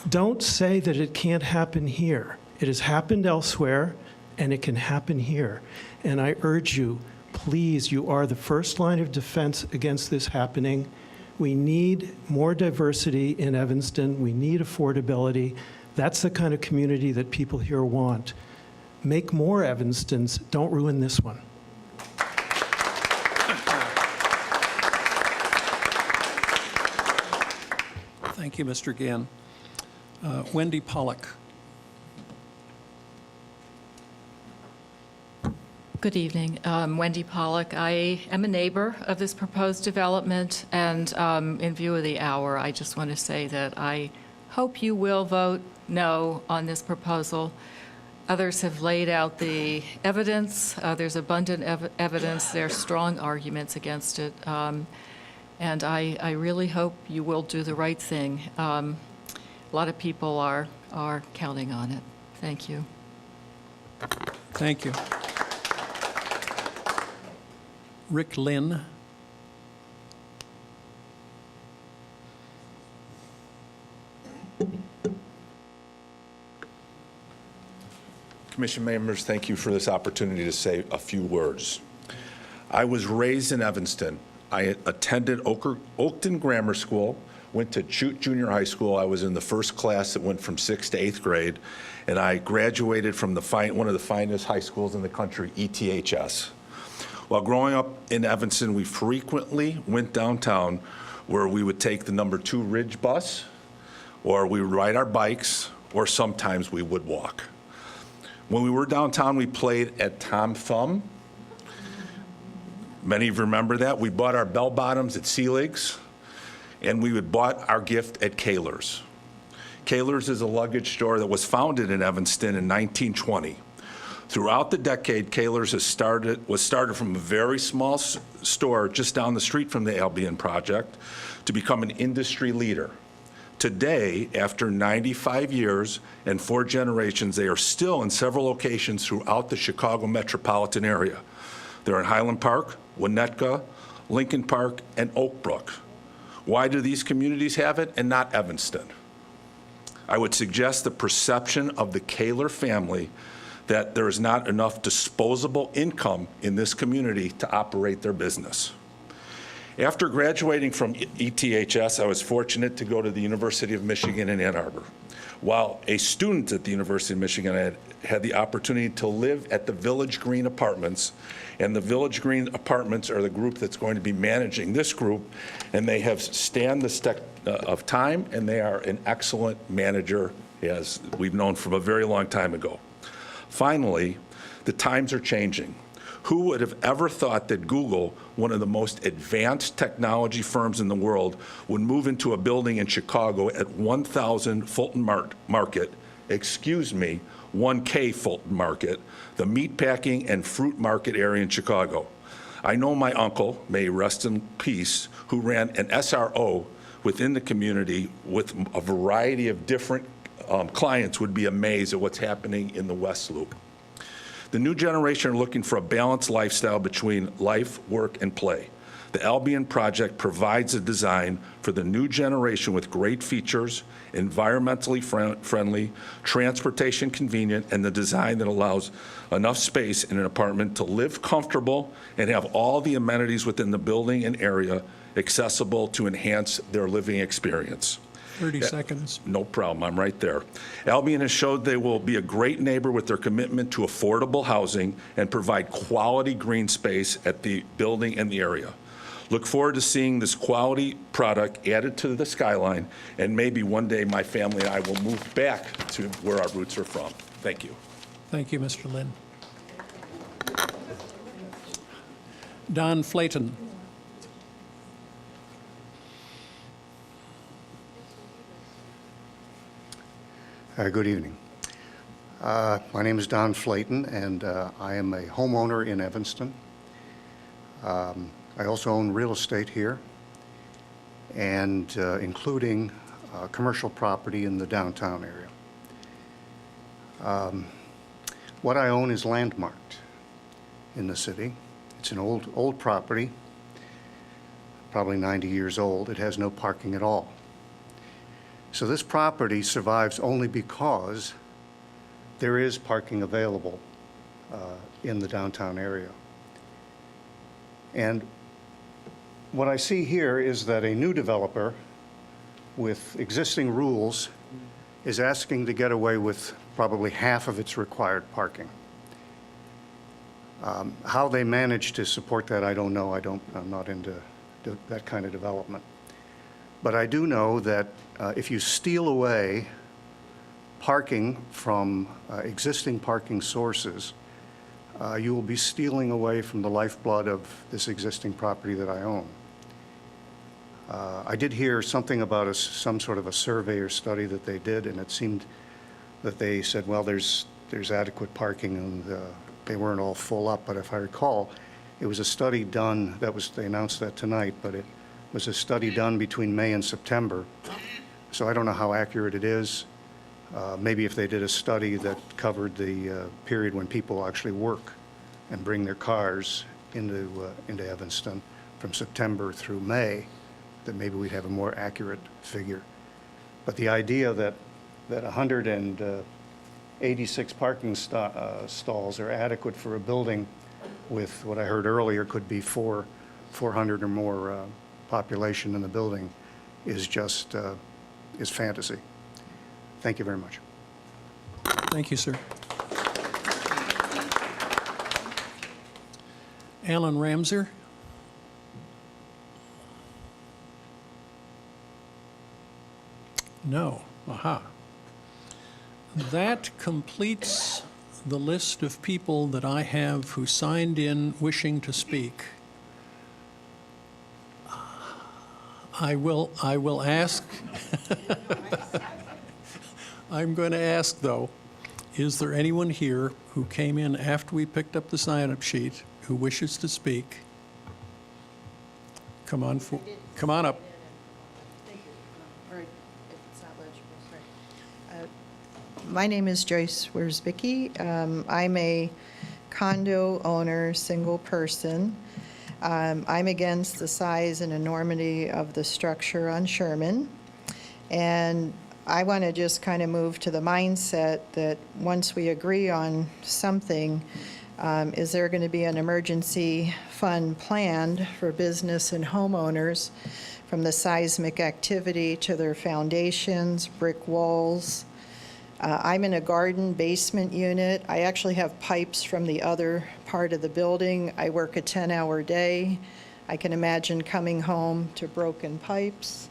don't say that it can't happen here. It has happened elsewhere, and it can happen here. And I urge you, please, you are the first line of defense against this happening. We need more diversity in Evanston. We need affordability. That's the kind of community that people here want. Make more Evanstons. Don't ruin this one. Thank you, Mr. Gann. Wendy Pollock. Good evening. Wendy Pollock. I am a neighbor of this proposed development, and in view of the hour, I just want to say that I hope you will vote no on this proposal. Others have laid out the evidence. There's abundant evidence. There are strong arguments against it. And I really hope you will do the right thing. A lot of people are counting on it. Thank you. Thank you. Rick Lynn. Commission members, thank you for this opportunity to say a few words. I was raised in Evanston. I attended Oakton Grammar School, went to Chute Junior High School. I was in the first class that went from 6th to 8th grade, and I graduated from one of the finest high schools in the country, ETHS. While growing up in Evanston, we frequently went downtown where we would take the number 2 Ridge bus, or we would ride our bikes, or sometimes we would walk. When we were downtown, we played at Tom Thumb. Many of you remember that. We bought our bell bottoms at Sealig's, and we would bought our gift at Kaler's. Kaler's is a luggage store that was founded in Evanston in 1920. Throughout the decade, Kaler's was started from a very small store just down the street from the Albion Project to become an industry leader. Today, after 95 years and 4 generations, they are still in several locations throughout the Chicago metropolitan area. They're in Highland Park, Winnetka, Lincoln Park, and Oak Brook. Why do these communities have it and not Evanston? I would suggest the perception of the Kaler family that there is not enough disposable income in this community to operate their business. After graduating from ETHS, I was fortunate to go to the University of Michigan in Ann Arbor. While a student at the University of Michigan, I had the opportunity to live at the Village Green Apartments, and the Village Green Apartments are the group that's going to be managing this group, and they have stand the test of time, and they are an excellent manager, as we've known from a very long time ago. Finally, the times are changing. Who would have ever thought that Google, one of the most advanced technology firms in the world, would move into a building in Chicago at 1000 Fulton Market, 1K Fulton Market, the meatpacking and fruit market area in Chicago? I know my uncle, may he rest in peace, who ran an SRO within the community with a variety of different clients, would be amazed at what's happening in the West Loop. The new generation are looking for a balanced lifestyle between life, work, and play. The Albion project provides a design for the new generation with great features, environmentally friendly, transportation convenient, and the design that allows enough space in an apartment to live comfortable and have all the amenities within the building and area accessible to enhance their living experience. 30 seconds. No problem, I'm right there. Albion has showed they will be a great neighbor with their commitment to affordable housing and provide quality green space at the building and the area. Look forward to seeing this quality product added to the skyline, and maybe one day my family and I will move back to where our roots are from. Thank you. Thank you, Mr. Lynn. Don Flayton. Good evening. My name is Don Flayton, and I am a homeowner in Evanston. I also own real estate here, and including commercial property in the downtown area. What I own is landmarked in the city. It's an old property, probably 90 years old. It has no parking at all. So this property survives only because there is parking available in the downtown area. And what I see here is that a new developer with existing rules is asking to get away with probably half of its required parking. How they manage to support that, I don't know. I'm not into that kind of development. But I do know that if you steal away parking from existing parking sources, you will be stealing away from the lifeblood of this existing property that I own. I did hear something about some sort of a survey or study that they did, and it seemed that they said, well, there's adequate parking, and they weren't all full up. But if I recall, it was a study done, they announced that tonight, but it was a study done between May and September. So I don't know how accurate it is. Maybe if they did a study that covered the period when people actually work and bring their cars into Evanston from September through May, that maybe we'd have a more accurate figure. But the idea that 186 parking stalls are adequate for a building with what I heard earlier could be 400 or more population in the building is just is fantasy. Thank you very much. Thank you, sir. Alan Ramser. No. Aha. That completes the list of people that I have who signed in wishing to speak. I will ask, I'm going to ask, though, is there anyone here who came in after we picked up the sign-up sheet who wishes to speak? Come on up. My name is Joyce Wierzbicki. I'm a condo owner, single person. I'm against the size and enormity of the structure on Sherman. And I want to just kind of move to the mindset that once we agree on something, is there going to be an emergency fund planned for business and homeowners, from the seismic activity to their foundations, brick walls? I'm in a garden basement unit. I actually have pipes from the other part of the building. I work a 10-hour day. I can imagine coming home to broken pipes.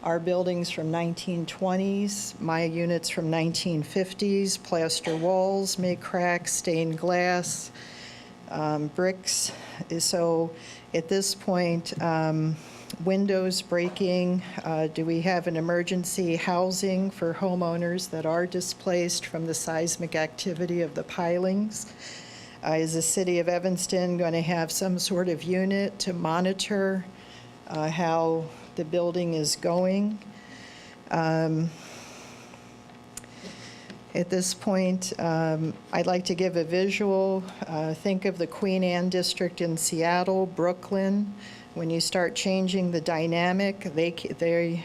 Our building's from 1920s. My unit's from 1950s. Plaster walls may crack, stained glass, bricks. So at this point, windows breaking. Do we have an emergency housing for homeowners that are displaced from the seismic activity of the pilings? Is the city of Evanston going to have some sort of unit to monitor how the building is going? At this point, I'd like to give a visual. Think of the Queen Anne district in Seattle, Brooklyn, When you start changing the dynamic, the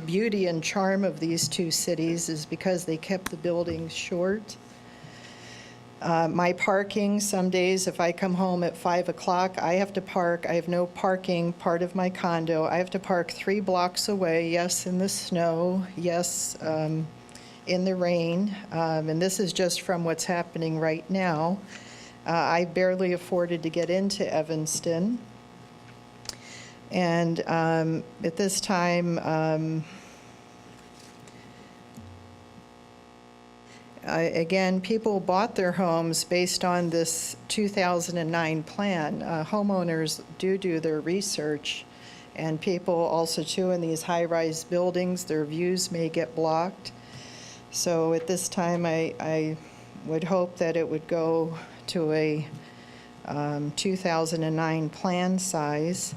beauty and charm of these two cities is because they kept the buildings short. My parking, some days if I come home at 5 o'clock, I have to park. I have no parking part of my condo. I have to park 3 blocks away, yes, in the snow, yes, in the rain. And this is just from what's happening right now. I barely afforded to get into Evanston. And at this time, again, people bought their homes based on this 2009 plan. Homeowners do their research, and people also too in these high-rise buildings, their views may get blocked. So at this time, I would hope that it would go to a 2009 plan size.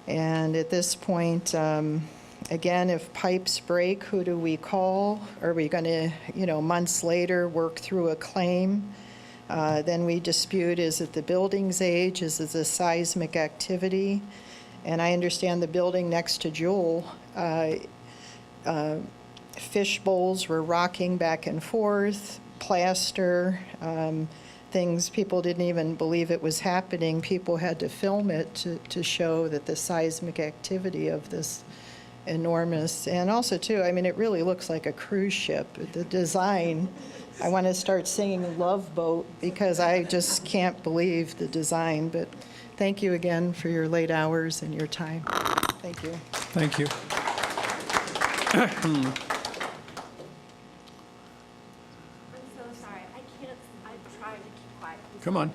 And at this point, again, if pipes break, who do we call? Are we going to, months later, work through a claim? Then we dispute, is it the building's age? Is it the seismic activity? And I understand the building next to Jewel, fish bowls were rocking back and forth, plaster, things people didn't even believe it was happening. People had to film it to show that the seismic activity of this enormous, and also too, I mean, it really looks like a cruise ship. The design, I want to start singing Love Boat because I just can't believe the design. But thank you again for your late hours and your time. Thank you. Thank you. Come on.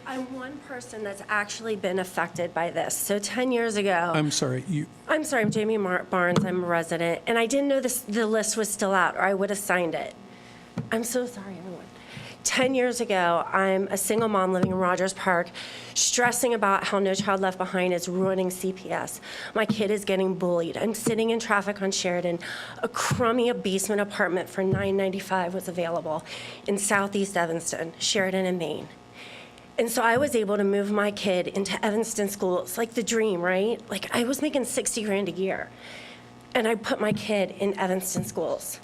I'm one person that's actually been affected by this. So 10 years ago. I'm sorry. I'm Jamie Barnes. I'm a resident. And I didn't know the list was still out, or I would have signed it. I'm so sorry, everyone. 10 years ago, I'm a single mom living in Rogers Park, stressing about how No Child Left Behind is ruining CPS. My kid is getting bullied. I'm sitting in traffic on Sheridan. A crummy basement apartment for $9.95 was available in Southeast Evanston, Sheridan and Maine. And so I was able to move my kid into Evanston schools, like the dream, right? Like I was making $60,000 a year, and I put my kid in Evanston schools.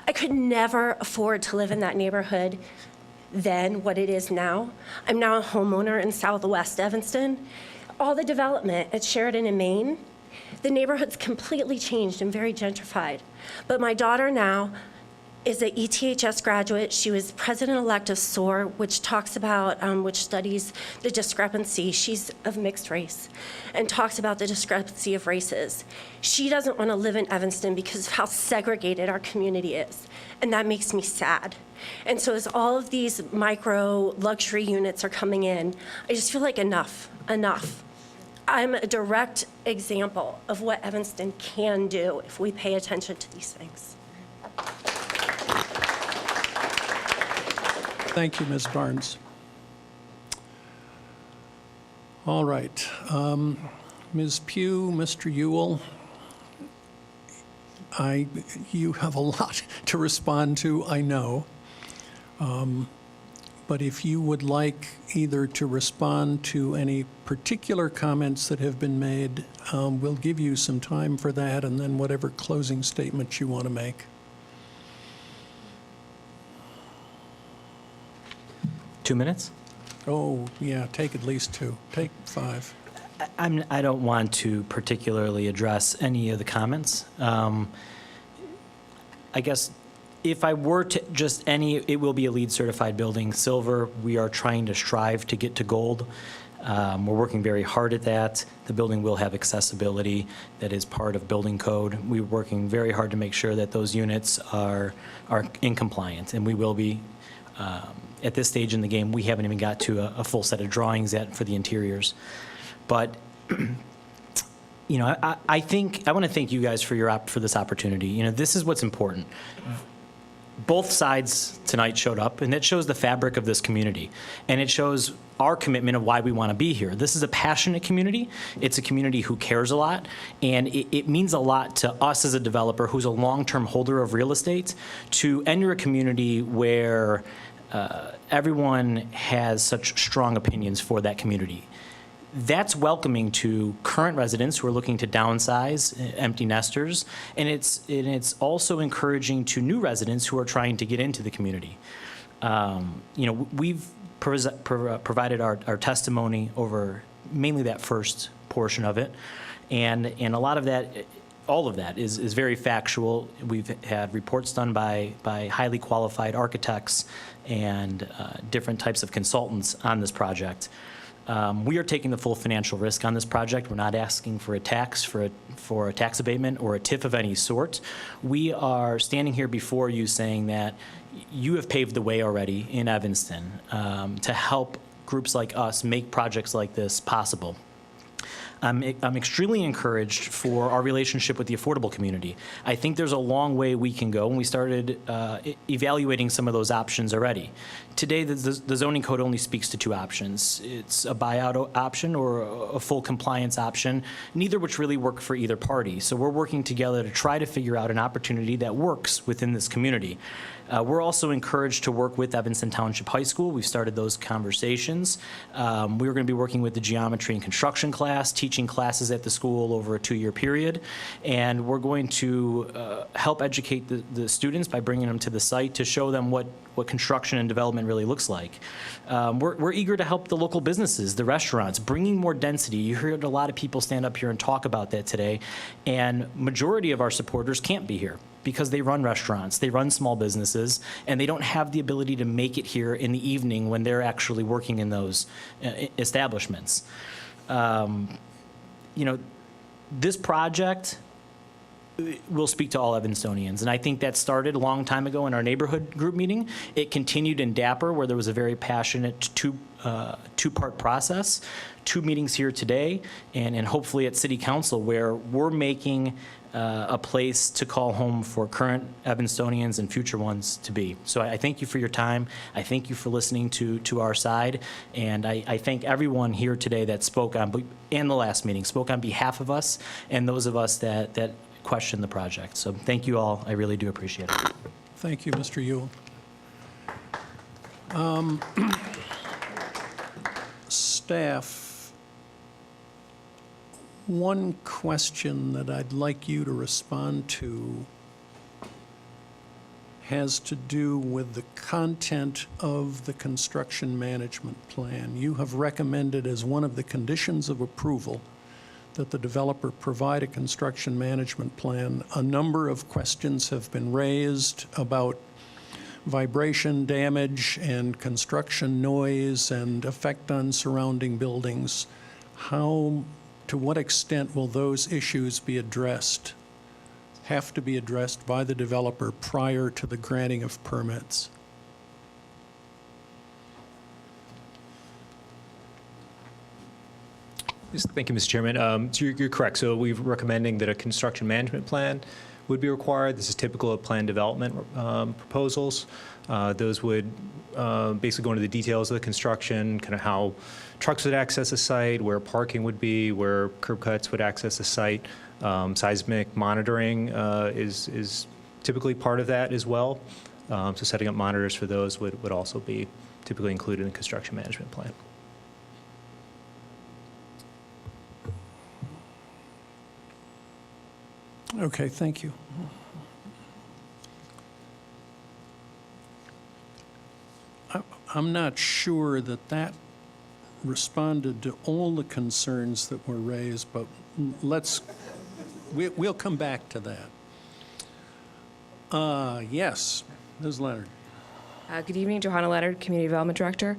I could never afford to live in that neighborhood then what it is now. I'm now a homeowner in Southwest Evanston. All the development at Sheridan and Maine, the neighborhood's completely changed and very gentrified. But my daughter now is an ETHS graduate. She was president-elect of SOAR, which talks about, which studies the discrepancy. She's of mixed race and talks about the discrepancy of races. She doesn't want to live in Evanston because of how segregated our community is, and that makes me sad. And so as all of these micro luxury units are coming in, I just feel like enough. I'm a direct example of what Evanston can do if we pay attention to these things. Thank you, Ms. Barnes. All right. Ms. Pugh, Mr. Ewell, you have a lot to respond to, I know. But if you would like either to respond to any particular comments that have been made, we'll give you some time for that, and then whatever closing statements you want to make. Two minutes? Oh, yeah, take at least 2. Take 5. I don't want to particularly address any of the comments. I guess if I were to just it will be a LEED certified building. Silver, we are trying to strive to get to gold. We're working very hard at that. The building will have accessibility that is part of building code. We're working very hard to make sure that those units are in compliance, and we will be. At this stage in the game, we haven't even got to a full set of drawings yet for the interiors. But, I think I want to thank you guys for this opportunity. This is what's important. Both sides tonight showed up, and it shows the fabric of this community, and it shows our commitment of why we want to be here. This is a passionate community. It's a community who cares a lot, and it means a lot to us as a developer who's a long-term holder of real estate to enter a community where everyone has such strong opinions for that community. That's welcoming to current residents who are looking to downsize, empty nesters, and it's also encouraging to new residents who are trying to get into the community. We've provided our testimony over mainly that first portion of it, and a lot of that, all of that is very factual. We've had reports done by highly qualified architects and different types of consultants on this project. We are taking the full financial risk on this project. We're not asking for a tax, for a tax abatement or a TIF of any sort. We are standing here before you saying that you have paved the way already in Evanston to help groups like us make projects like this possible. I'm extremely encouraged for our relationship with the affordable community. I think there's a long way we can go, and we started evaluating some of those options already. Today, the zoning code only speaks to two options. It's a buyout option or a full compliance option, neither which really work for either party. So we're working together to try to figure out an opportunity that works within this community. We're also encouraged to work with Evanston Township High School. We've started those conversations. We're going to be working with the geometry and construction class, teaching classes at the school over a 2-year period. And we're going to help educate the students by bringing them to the site to show them what construction and development really looks like. We're eager to help the local businesses, the restaurants, bringing more density. You heard a lot of people stand up here and talk about that today. And majority of our supporters can't be here because they run restaurants, they run small businesses, and they don't have the ability to make it here in the evening when they're actually working in those establishments. This project will speak to all Evanstonians, and I think that started a long time ago in our neighborhood group meeting. It continued in Dapper, where there was a very passionate two-part process, 2 meetings here today, and hopefully at City Council, where we're making a place to call home for current Evanstonians and future ones to be. So I thank you for your time. I thank you for listening to our side. And I thank everyone here today that spoke on, and the last meeting, spoke on behalf of us and those of us that question the project. So thank you all. I really do appreciate it. Thank you, Mr. Ewell. Staff, one question that I'd like you to respond to has to do with the content of the construction management plan. You have recommended as one of the conditions of approval that the developer provide a construction management plan. A number of questions have been raised about vibration damage and construction noise and effect on surrounding buildings. To what extent will those issues be addressed, have to be addressed by the developer prior to the granting of permits? Thank you, Mr. Chairman. So you're correct. So we're recommending that a construction management plan would be required. This is typical of plan development proposals. Those would basically go into the details of the construction, kind of how trucks would access the site, where parking would be, where curb cuts would access the site. Seismic monitoring is typically part of that as well. So setting up monitors for those would also be typically included in the construction management plan. Okay, thank you. I'm not sure that responded to all the concerns that were raised, but we'll come back to that. Yes, Ms. Leonard. Good evening, Johanna Leonard, Community Development Director.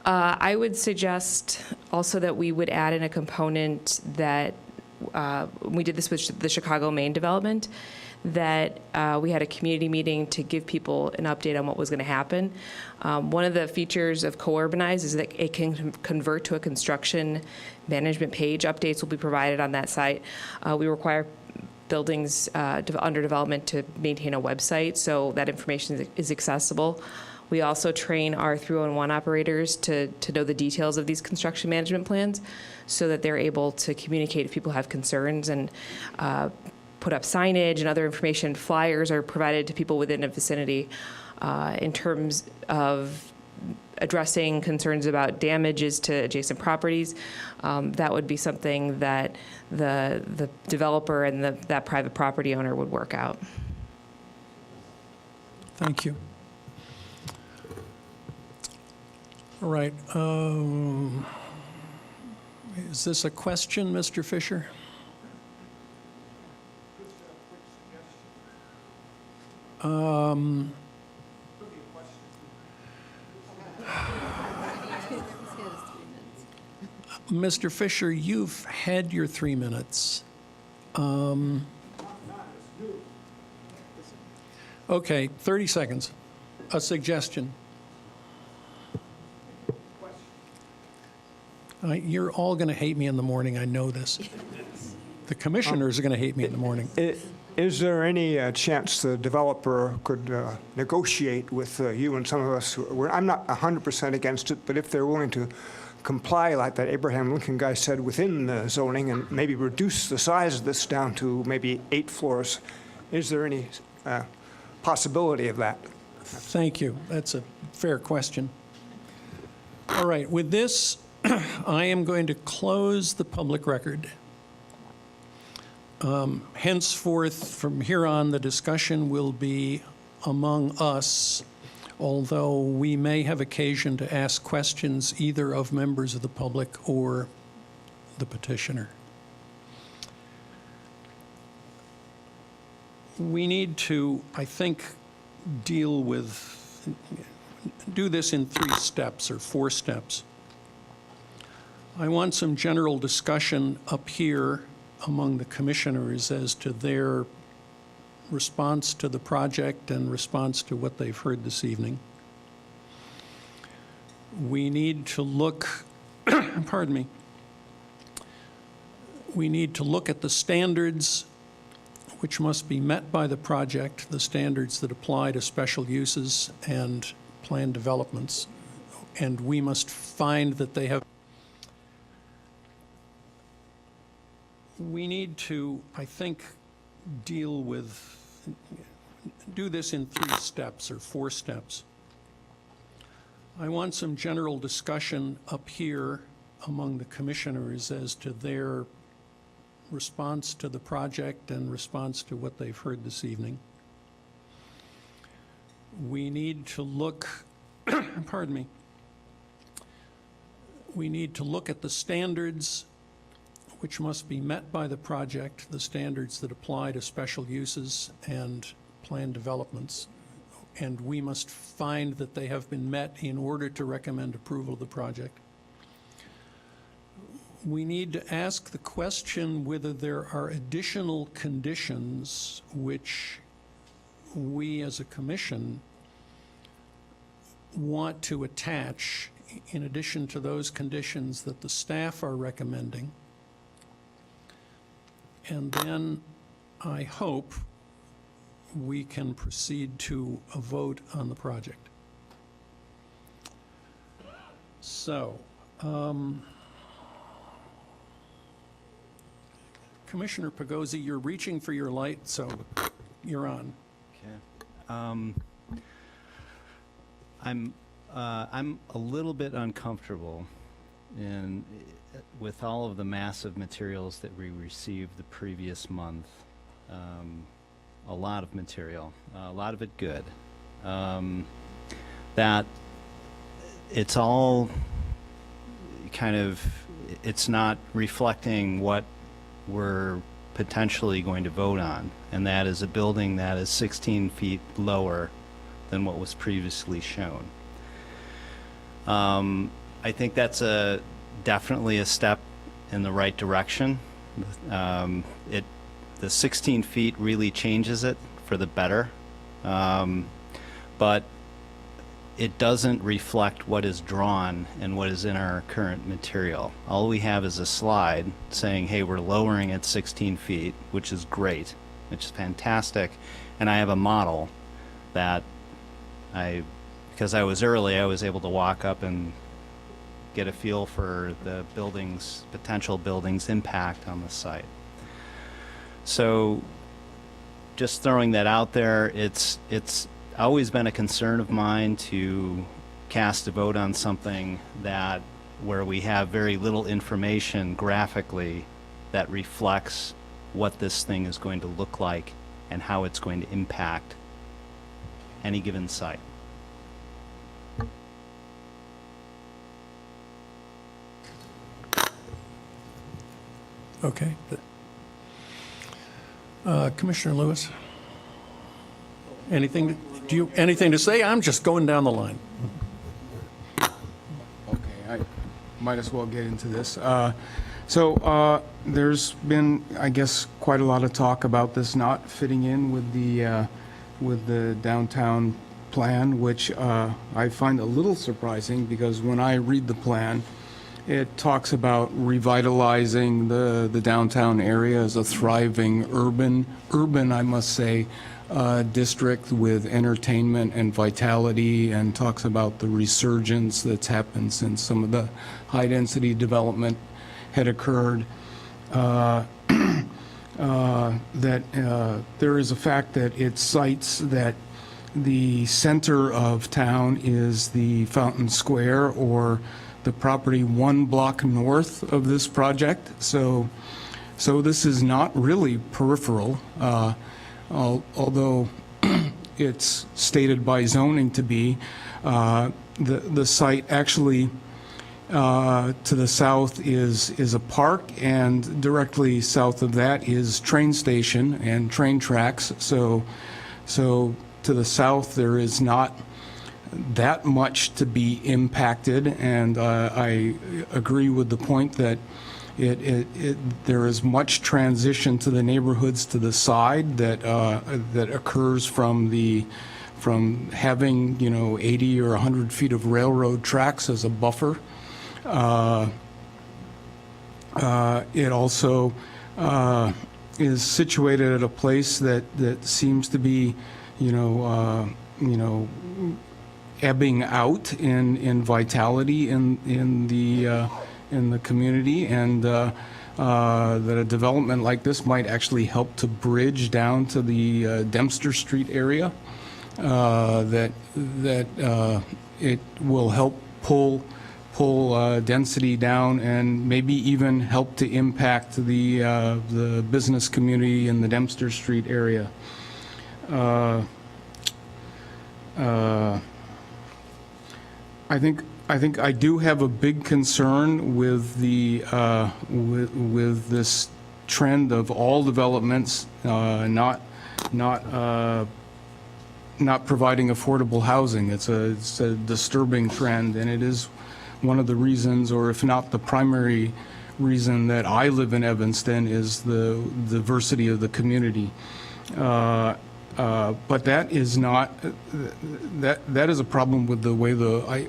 I would suggest also that we would add in a component that we did this with the Chicago Main development, that we had a community meeting to give people an update on what was going to happen. One of the features of Co-Urbanize is that it can convert to a construction management page. Updates will be provided on that site. We require buildings under development to maintain a website so that information is accessible. We also train our 301 operators to know the details of these construction management plans so that they're able to communicate if people have concerns and put up signage and other information. Flyers are provided to people within a vicinity in terms of addressing concerns about damages to adjacent properties, that would be something that the developer and that private property owner would work out. Thank you. All right. Is this a question, Mr. Fisher? Mr. Fisher, you've had your 3 minutes. Okay, 30 seconds. A suggestion. You're all going to hate me in the morning, I know this. The commissioners are going to hate me in the morning. Is there any chance the developer could negotiate with you and some of us? I'm not 100% against it, but if they're willing to comply, like that Abraham Lincoln guy said, within the zoning and maybe reduce the size of this down to maybe 8 floors, is there any possibility of that? Thank you. That's a fair question. All right, with this, I am going to close the public record. Henceforth, from here on, the discussion will be among us, although we may have occasion to ask questions either of members of the public or the petitioner. We need to, I think, do this in 3 steps or 4 steps. I want some general discussion up here among the commissioners as to their response to the project and response to what they've heard this evening. We need to look, pardon me, we need to look at the standards which must be met by the project, the standards that apply to special uses and planned developments, and we must find that they have. We need to, I think, do this in 3 steps or 4 steps. I want some general discussion up here among the commissioners as to their response to the project and response to what they've heard this evening. We need to look, pardon me, we need to look at the standards which must be met by the project, the standards that apply to special uses and planned developments, and we must find that they have been met in order to recommend approval of the project. We need to ask the question whether there are additional conditions which we as a commission want to attach in addition to those conditions that the staff are recommending. And then I hope we can proceed to a vote on the project. So, Commissioner Pagozzi, you're reaching for your light, so you're on. Okay. I'm a little bit uncomfortable with all of the massive materials that we received the previous month. A lot of material, a lot of it good. That it's all kind of, it's not reflecting what we're potentially going to vote on, and that is a building that is 16 feet lower than what was previously shown. I think that's definitely a step in the right direction. The 16 feet really changes it for the better, but it doesn't reflect what is drawn and what is in our current material. All we have is a slide saying, hey, we're lowering it 16 feet, which is great, which is fantastic, and I have a model that because I was early, I was able to walk up and get a feel for the potential building's impact on the site. So just throwing that out there, it's always been a concern of mine to cast a vote on something where we have very little information graphically that reflects what this thing is going to look like and how it's going to impact any given site. Okay. Commissioner Lewis? Anything to say? I'm just going down the line. Okay, I might as well get into this. There's been, I guess, quite a lot of talk about this not fitting in with the downtown plan, which I find a little surprising, because when I read the plan, it talks about revitalizing the downtown area as a thriving urban, I must say, district with entertainment and vitality, and talks about the resurgence that's happened since some of the high-density development had occurred. That there is a fact that it cites that the center of town is the Fountain Square, or the property 1 block north of this project. So this is not really peripheral, although it's stated by zoning to be. The site actually to the south is a park, and directly south of that is train station and train tracks. So to the south there is not that much to be impacted, and I agree with the point that there is much transition to the neighborhoods to the side that occurs from having 80 or 100 feet of railroad tracks as a buffer. It also is situated at a place that seems to be ebbing out in vitality in the community, and that a development like this might actually help to bridge down to the Dempster Street area. That it will help pull density down, and maybe even help to impact the business community in the Dempster Street area. I think I do have a big concern with with this trend of all developments not providing affordable housing. It's a disturbing trend, and it is one of the reasons, or if not the primary reason, that I live in Evanston, is the diversity of the community. But that is not, that is a problem with the way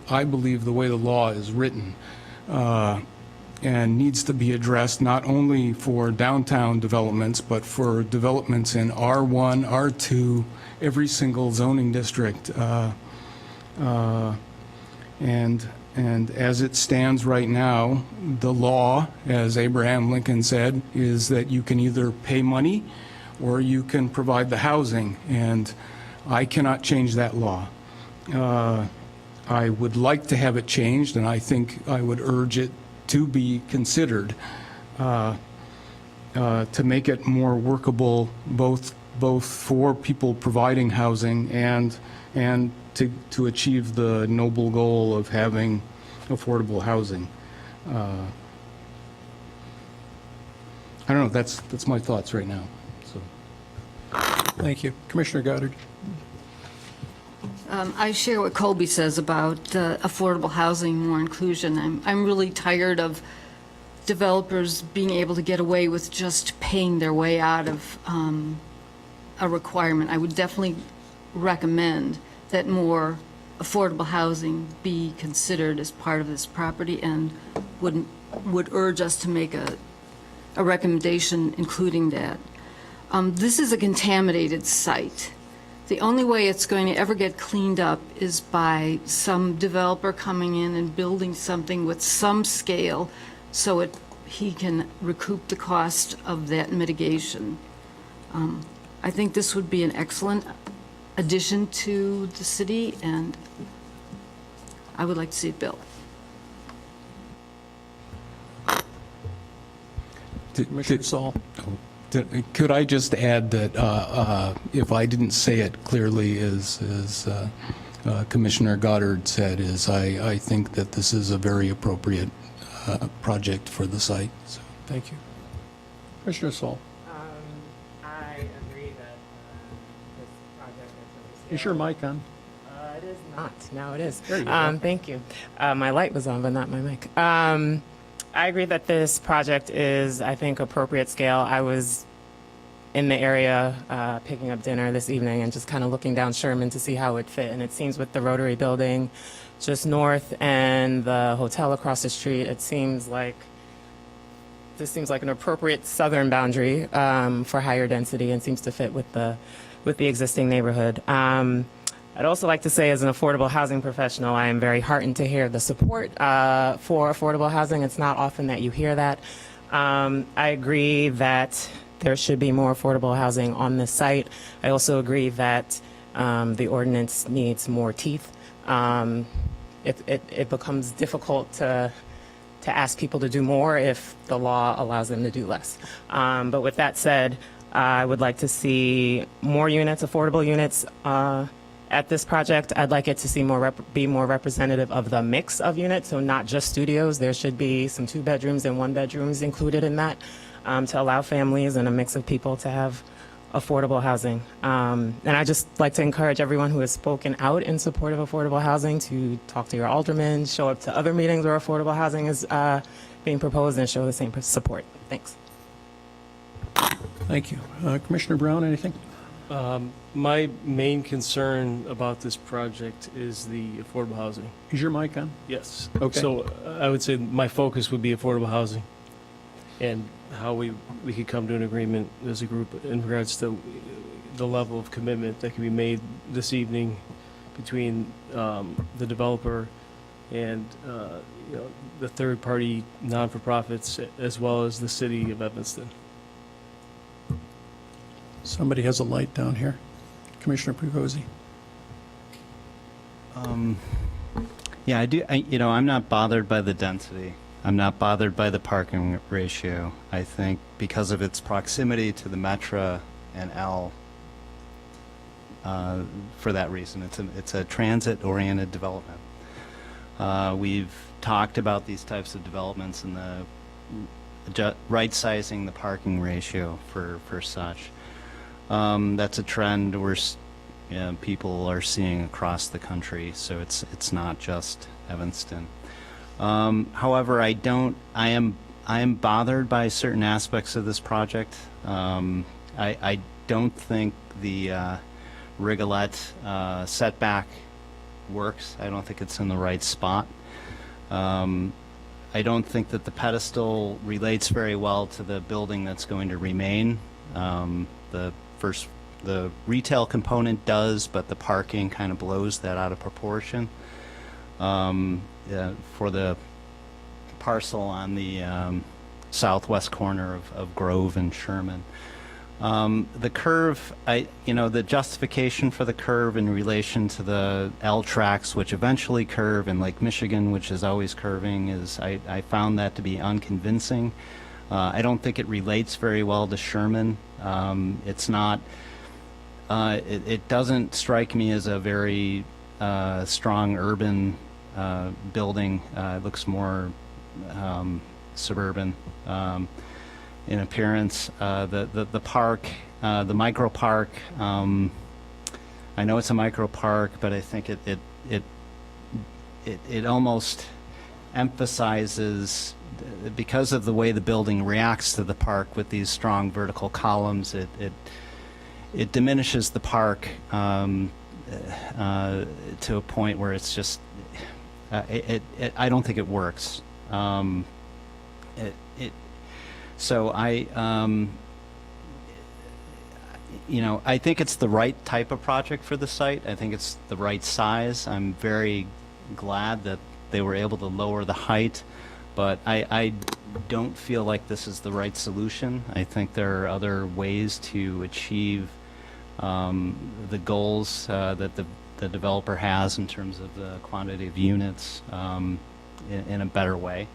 I believe the way the law is written, and needs to be addressed not only for downtown developments, but for developments in R1, R2, every single zoning district. And as it stands right now, the law, as Abraham Lincoln said, is that you can either pay money or you can provide the housing, and I cannot change that law. I would like to have it changed, and I think I would urge it to be considered to make it more workable, both for people providing housing and to achieve the noble goal of having affordable housing. I don't know, that's my thoughts right now. So, thank you. Commissioner Goddard. I share what Colby says about affordable housing, more inclusion. I'm really tired of developers being able to get away with just paying their way out of a requirement. I would definitely recommend that more affordable housing be considered as part of this property, and would urge us to make a recommendation including that. This is a contaminated site. The only way it's going to ever get cleaned up is by some developer coming in and building something with some scale so he can recoup the cost of that mitigation. I think this would be an excellent addition to the city, and I would like to see it built. Commissioner Saul? Could I just add that if I didn't say it clearly, as Commissioner Goddard said, is I think that this is a very appropriate project for the site. So, Thank you. Commissioner Saul? I agree that this project Is your mic on? It is not. Now it is. There you go. Thank you. My light was on, but not my mic. I agree that this project is, I think, appropriate scale. I was in the area picking up dinner this evening and just kind of looking down Sherman to see how it would fit. And it seems with the Rotary Building just north and the hotel across the street, it seems like this seems like an appropriate southern boundary for higher density and seems to fit with the existing neighborhood. I'd also like to say, as an affordable housing professional, I am very heartened to hear the support for affordable housing. It's not often that you hear that. I agree that there should be more affordable housing on this site. I also agree that the ordinance needs more teeth. It becomes difficult to ask people to do more if the law allows them to do less. But with that said, I would like to see more units, affordable units, at this project. I'd like it to see be more representative of the mix of units, so not just studios. There should be some 2 bedrooms and 1 bedrooms included in that to allow families and a mix of people to have affordable housing. And I just like to encourage everyone who has spoken out in support of affordable housing to talk to your aldermen, show up to other meetings where affordable housing is being proposed, and show the same support. Thanks. Thank you. Commissioner Brown, anything? My main concern about this project is the affordable housing. Is your mic on? Yes. Okay. So I would say my focus would be affordable housing and how we could come to an agreement as a group in regards to the level of commitment that can be made this evening between the developer and the third-party non-for-profits as well as the city of Evanston. Somebody has a light down here. Commissioner Pucozzi. Yeah, I do. I'm not bothered by the density. I'm not bothered by the parking ratio. I think because of its proximity to the Metro and L, for that reason, it's a transit-oriented development. We've talked about these types of developments and the right-sizing the parking ratio for such. That's a trend people are seeing across the country, so it's not just Evanston. However, I am bothered by certain aspects of this project. I don't think the Rigolette setback works. I don't think it's in the right spot. I don't think that the pedestal relates very well to the building that's going to remain. The retail component does, but the parking kind of blows that out of proportion. For the parcel on the southwest corner of Grove and Sherman. The curve, the justification for the curve in relation to the L tracks, which eventually curve, and Lake Michigan, which is always curving, I found that to be unconvincing. I don't think it relates very well to Sherman. It's not. It doesn't strike me as a very strong urban building. It looks more suburban in appearance. The park, the micro park. I know it's a micro park, but I think it almost emphasizes, because of the way the building reacts to the park with these strong vertical columns, it diminishes the park to a point where it's just I don't think it works. So I think it's the right type of project for the site. I think it's the right size. I'm very glad that they were able to lower the height, but I don't feel like this is the right solution. I think there are other ways to achieve the goals that the the developer has in terms of the quantity of units in a better way.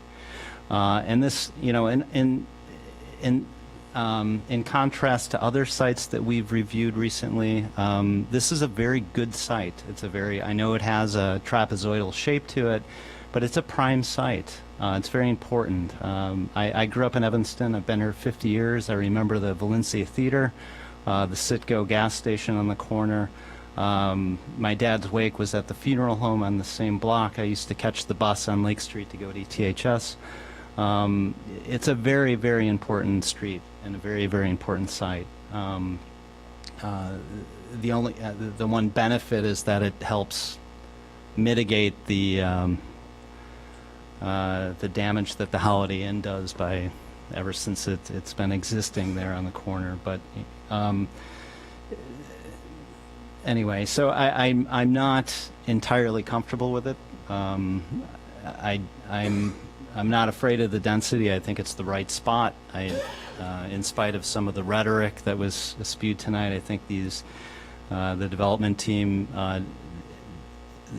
And this, you know, in contrast to other sites that we've reviewed recently, this is a very good site. It's a very, I know it has a trapezoidal shape to it, but it's a prime site. It's very important. I grew up in Evanston. I've been here 50 years. I remember the Valencia Theater, the Citgo gas station on the corner. My dad's wake was at the funeral home on the same block. I used to catch the bus on Lake Street to go to ETHS. It's a very, very important street and a very, very important site. The one benefit is that it helps mitigate the damage that the Holiday Inn does by ever since it's been existing there on the corner. But anyway, so I'm not entirely comfortable with it. I'm not afraid of the density. I think it's the right spot. In spite of some of the rhetoric that was spewed tonight, I think the development team,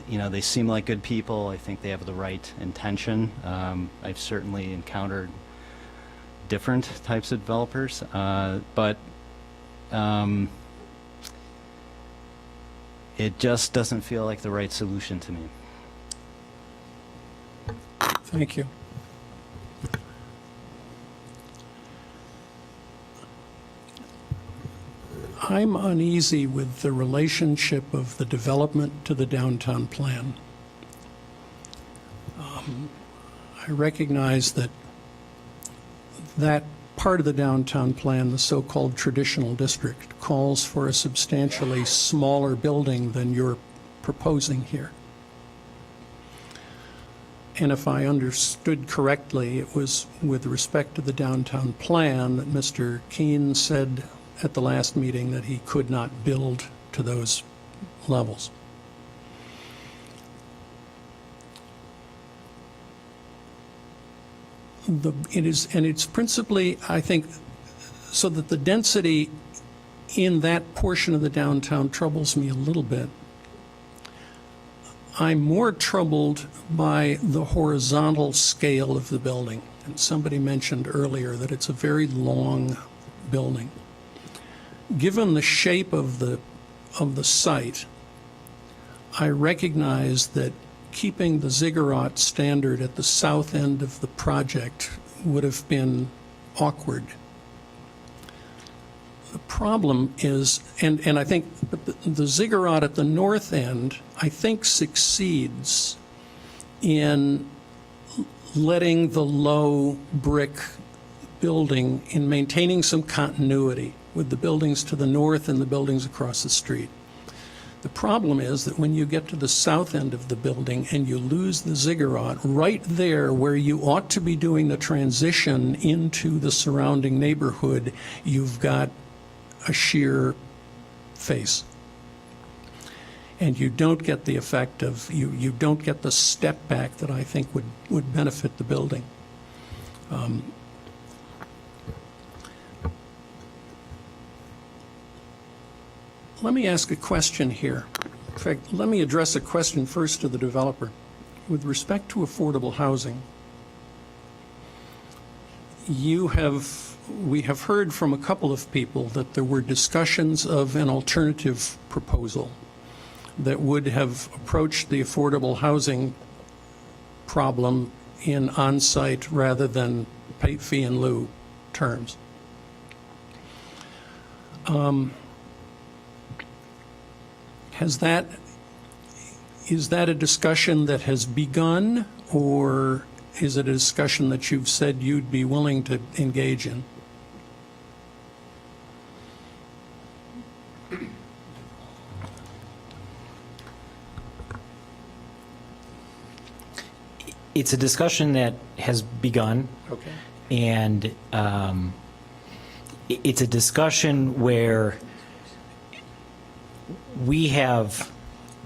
you know, they seem like good people. I think they have the right intention. I've certainly encountered different types of developers, but it just doesn't feel like the right solution to me. Thank you. I'm uneasy with the relationship of the development to the downtown plan. I recognize that part of the downtown plan, the so-called traditional district, calls for a substantially smaller building than you're proposing here. And if I understood correctly, it was with respect to the downtown plan that Mr. Keene said at the last meeting that he could not build to those levels. It's principally, I think, so that the density in that portion of the downtown troubles me a little bit. I'm more troubled by the horizontal scale of the building. And somebody mentioned earlier that it's a very long building. Given the shape of the site, I recognize that keeping the ziggurat standard at the south end of the project would have been awkward. The problem is, and I think the ziggurat at the north end, I think, succeeds in letting the low brick building, in maintaining some continuity with the buildings to the north and the buildings across the street. The problem is that when you get to the south end of the building and you lose the ziggurat, right there where you ought to be doing the transition into the surrounding neighborhood, you've got a sheer face. And you don't get the effect of, you don't get the step back that I think would benefit the building. Let me ask a question here. In fact, let me address a question first to the developer. With respect to affordable housing, we have heard from a couple of people that there were discussions of an alternative proposal that would have approached the affordable housing problem in on-site rather than pay fee in lieu terms. Is that a discussion that has begun, or is it a discussion that you've said you'd be willing to engage in? It's a discussion that has begun. Okay. And it's a discussion where we have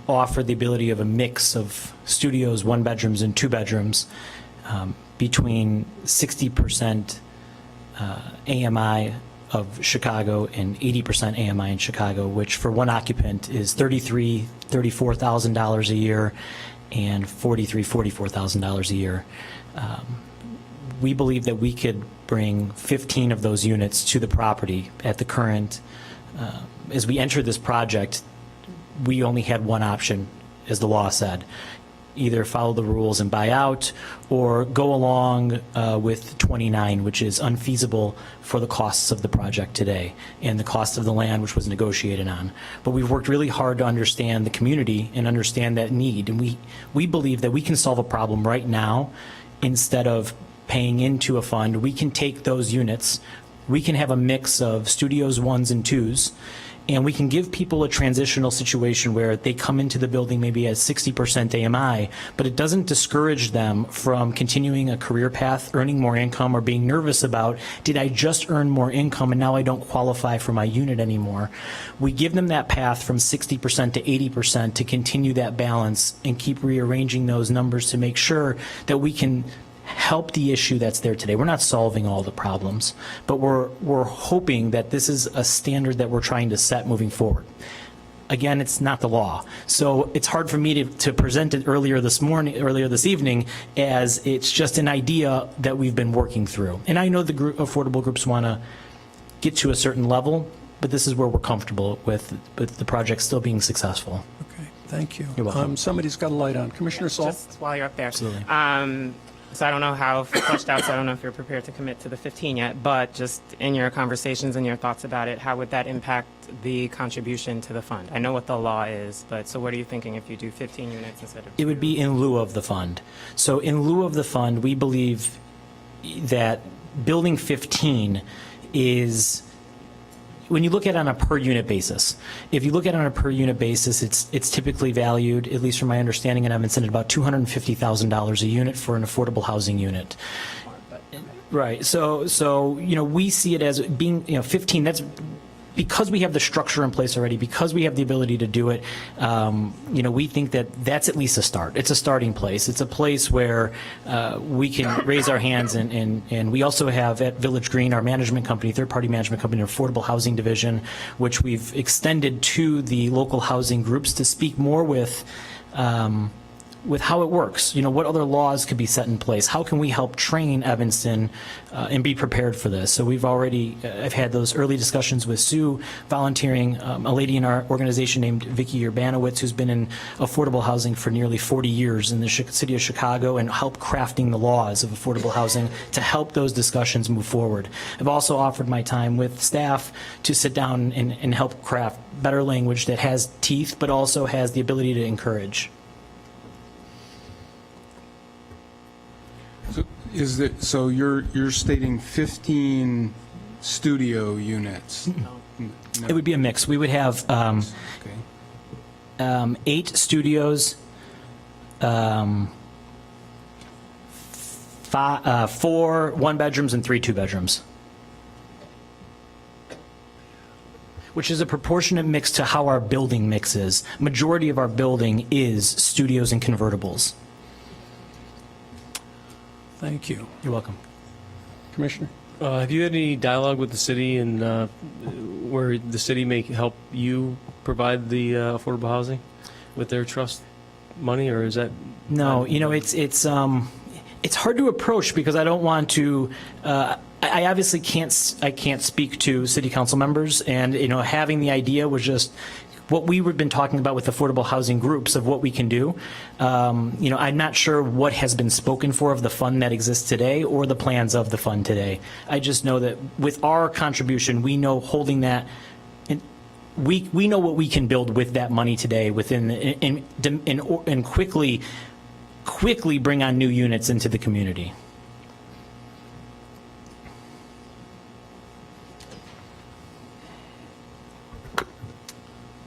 offered the ability of a mix of studios, 1 bedrooms and 2 bedrooms, between 60% AMI of Chicago and 80% AMI in Chicago, which for one occupant is $34,000 a year and $44,000 a year. We believe that we could bring 15 of those units to the property at the current. As we entered this project, we only had one option, as the law said. Either follow the rules and buy out, or go along with 29, which is unfeasible for the costs of the project today and the cost of the land, which was negotiated on. But we've worked really hard to understand the community and understand that need. And we believe that we can solve a problem right now instead of paying into a fund. We can take those units, we can have a mix of studios 1s and 2s, and we can give people a transitional situation where they come into the building maybe at 60% AMI, but it doesn't discourage them from continuing a career path, earning more income, or being nervous about, did I just earn more income and now I don't qualify for my unit anymore? We give them that path from 60% to 80% to continue that balance and keep rearranging those numbers to make sure that we can help the issue that's there today. We're not solving all the problems, but we're hoping that this is a standard that we're trying to set moving forward. Again, it's not the law, so it's hard for me to present it earlier this evening, as it's just an idea that we've been working through. And I know the affordable groups want to get to a certain level, but this is where we're comfortable with the project still being successful. Okay, thank you. You're welcome. Somebody's got a light on. Commissioner Saul? Just while you're up there. Absolutely. So I don't know how fleshed out, so I don't know if you're prepared to commit to the 15 yet, but just in your conversations and your thoughts about it, how would that impact the contribution to the fund? I know what the law is, but so what are you thinking if you do 15 units instead of... It would be in lieu of the fund. So in lieu of the fund, we believe that building 15 is, when you look at it on a per unit basis, if you look at it on a per unit basis, it's typically valued, at least from my understanding in Evanston, at about $250,000 a unit for an affordable housing unit. Right. So we see it as being 15. That's because we have the structure in place already, because we have the ability to do it. We think that that's at least a start. It's a starting place. It's a place where we can raise our hands, and we also have at Village Green, our management company, third-party management company, our affordable housing division, which we've extended to the local housing groups to speak more with how it works. What other laws could be set in place? How can we help train Evanston and be prepared for this? So we've already, I've had those early discussions with Sue, volunteering, a lady in our organization named Vicki Urbanowitz, who's been in affordable housing for nearly 40 years in the city of Chicago, and help crafting the laws of affordable housing to help those discussions move forward. I've also offered my time with staff to sit down and help craft better language that has teeth, but also has the ability to encourage. So you're stating 15 studio units? No. It would be a mix. We would have 8 studios, 4 one-bedrooms, and 3 two-bedrooms, which is a proportionate mix to how our building mix is. Majority of our building is studios and convertibles. Thank you. You're welcome. Commissioner? Have you had any dialogue with the city and where the city may help you provide the affordable housing with their trust money, or is that? No, it's hard to approach because I don't want to. I obviously can't speak to city council members, and having the idea was just what we've been talking about with affordable housing groups of what we can do. I'm not sure what has been spoken for of the fund that exists today or the plans of the fund today. I just know that with our contribution, we know holding that, we know what we can build with that money today within and quickly bring on new units into the community.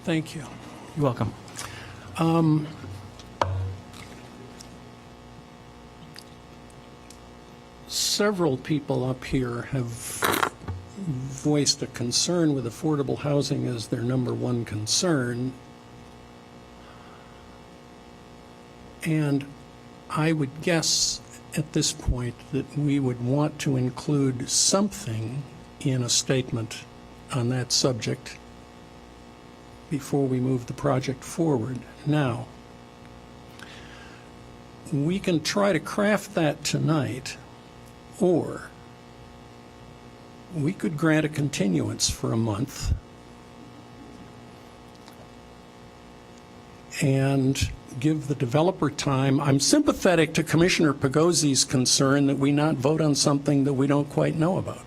Thank you. You're welcome. Several people up here have voiced a concern with affordable housing as their number one concern. And I would guess at this point that we would want to include something in a statement on that subject before we move the project forward. Now, we can try to craft that tonight, or we could grant a continuance for a month and give the developer time. I'm sympathetic to Commissioner Pagosi's concern that we not vote on something that we don't quite know about.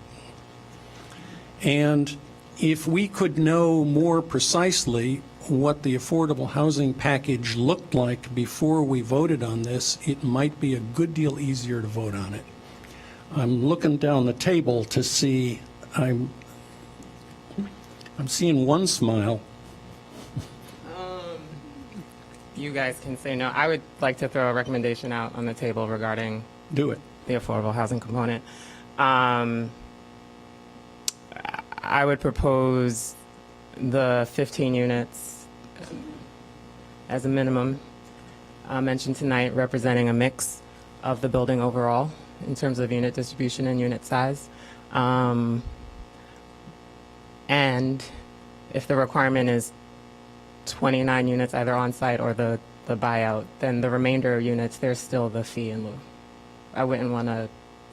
And if we could know more precisely what the affordable housing package looked like before we voted on this, it might be a good deal easier to vote on it. I'm looking down the table to see, I'm seeing one smile. You guys can say no. I would like to throw a recommendation out on the table regarding Do it. the affordable housing component. I would propose the 15 units as a minimum mentioned tonight, representing a mix of the building overall in terms of unit distribution and unit size. And if the requirement is 29 units either on-site or the buyout, then the remainder of units, there's still the fee in lieu. I wouldn't want to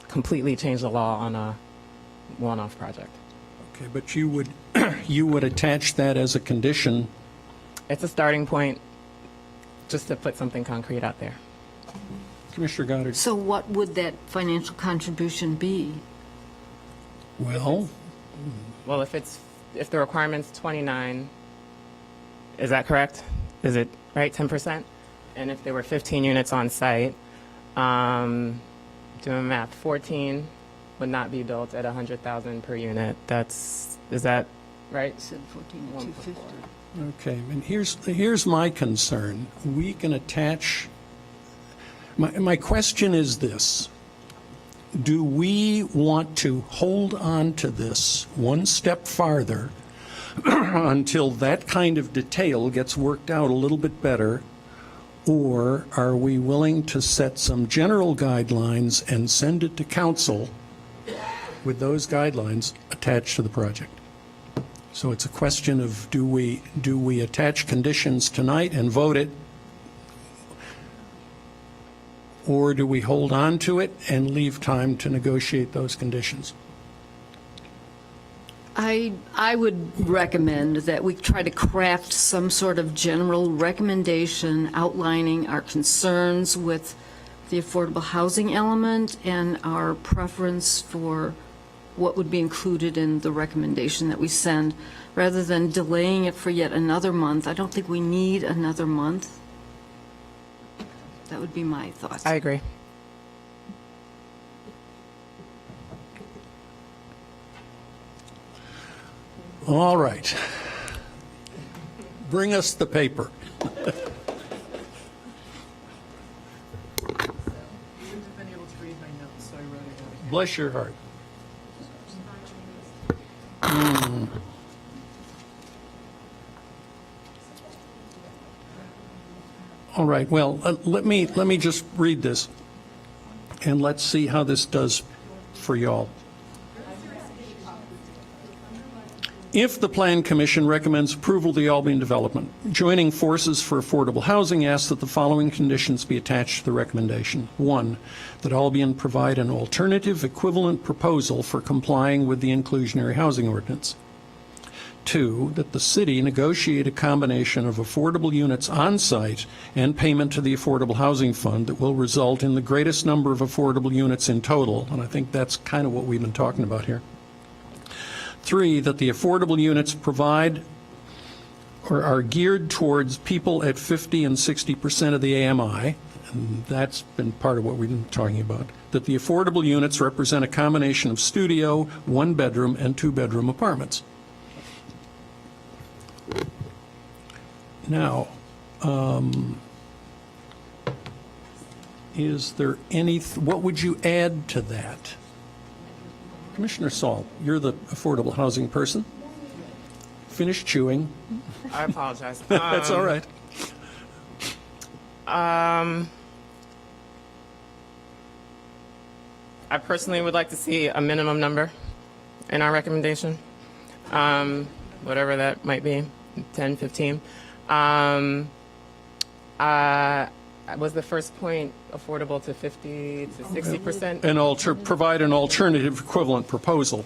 completely change the law on a one-off project. Okay, but you would you would attach that as a condition. It's a starting point, just to put something concrete out there. Commissioner Goddard. So what would that financial contribution be? Well, if the requirement's 29, is that correct? Is it right, 10%? And if there were 15 units on site, doing math, 14 would not be built at 100,000 per unit. Is that right? You said 14,250. okay, and here's my concern. We can attach, my question is this. Do we want to hold on to this one step farther until that kind of detail gets worked out a little bit better, or are we willing to set some general guidelines and send it to council with those guidelines attached to the project? So it's a question of do we attach conditions tonight and vote it, or do we hold on to it and leave time to negotiate those conditions? I would recommend that we try to craft some sort of general recommendation outlining our concerns with the affordable housing element and our preference for what would be included in the recommendation that we send, rather than delaying it for yet another month. I don't think we need another month. That would be my thoughts. I agree. All right. Bring us the paper. Bless your heart. All right, well, let me just read this, and let's see how this does for y'all. If the Plan Commission recommends approval of the Albion development, Joining Forces for Affordable Housing asks that the following conditions be attached to the recommendation. 1, that Albion provide an alternative equivalent proposal for complying with the inclusionary housing ordinance. 2, that the city negotiate a combination of affordable units on site and payment to the Affordable Housing Fund that will result in the greatest number of affordable units in total, and I think that's kind of what we've been talking about here. 3, that the affordable units provide or are geared towards people at 50 and 60% of the AMI, and that's been part of what we've been talking about. That the affordable units represent a combination of studio, 1-bedroom, and 2-bedroom apartments. Now, is there what would you add to that? Commissioner Saul, you're the affordable housing person. Finish chewing. I apologize. That's all right. I personally would like to see a minimum number in our recommendation, whatever that might be, 10, 15. Was the first point affordable to 50 to 60%? Provide an alternative equivalent proposal.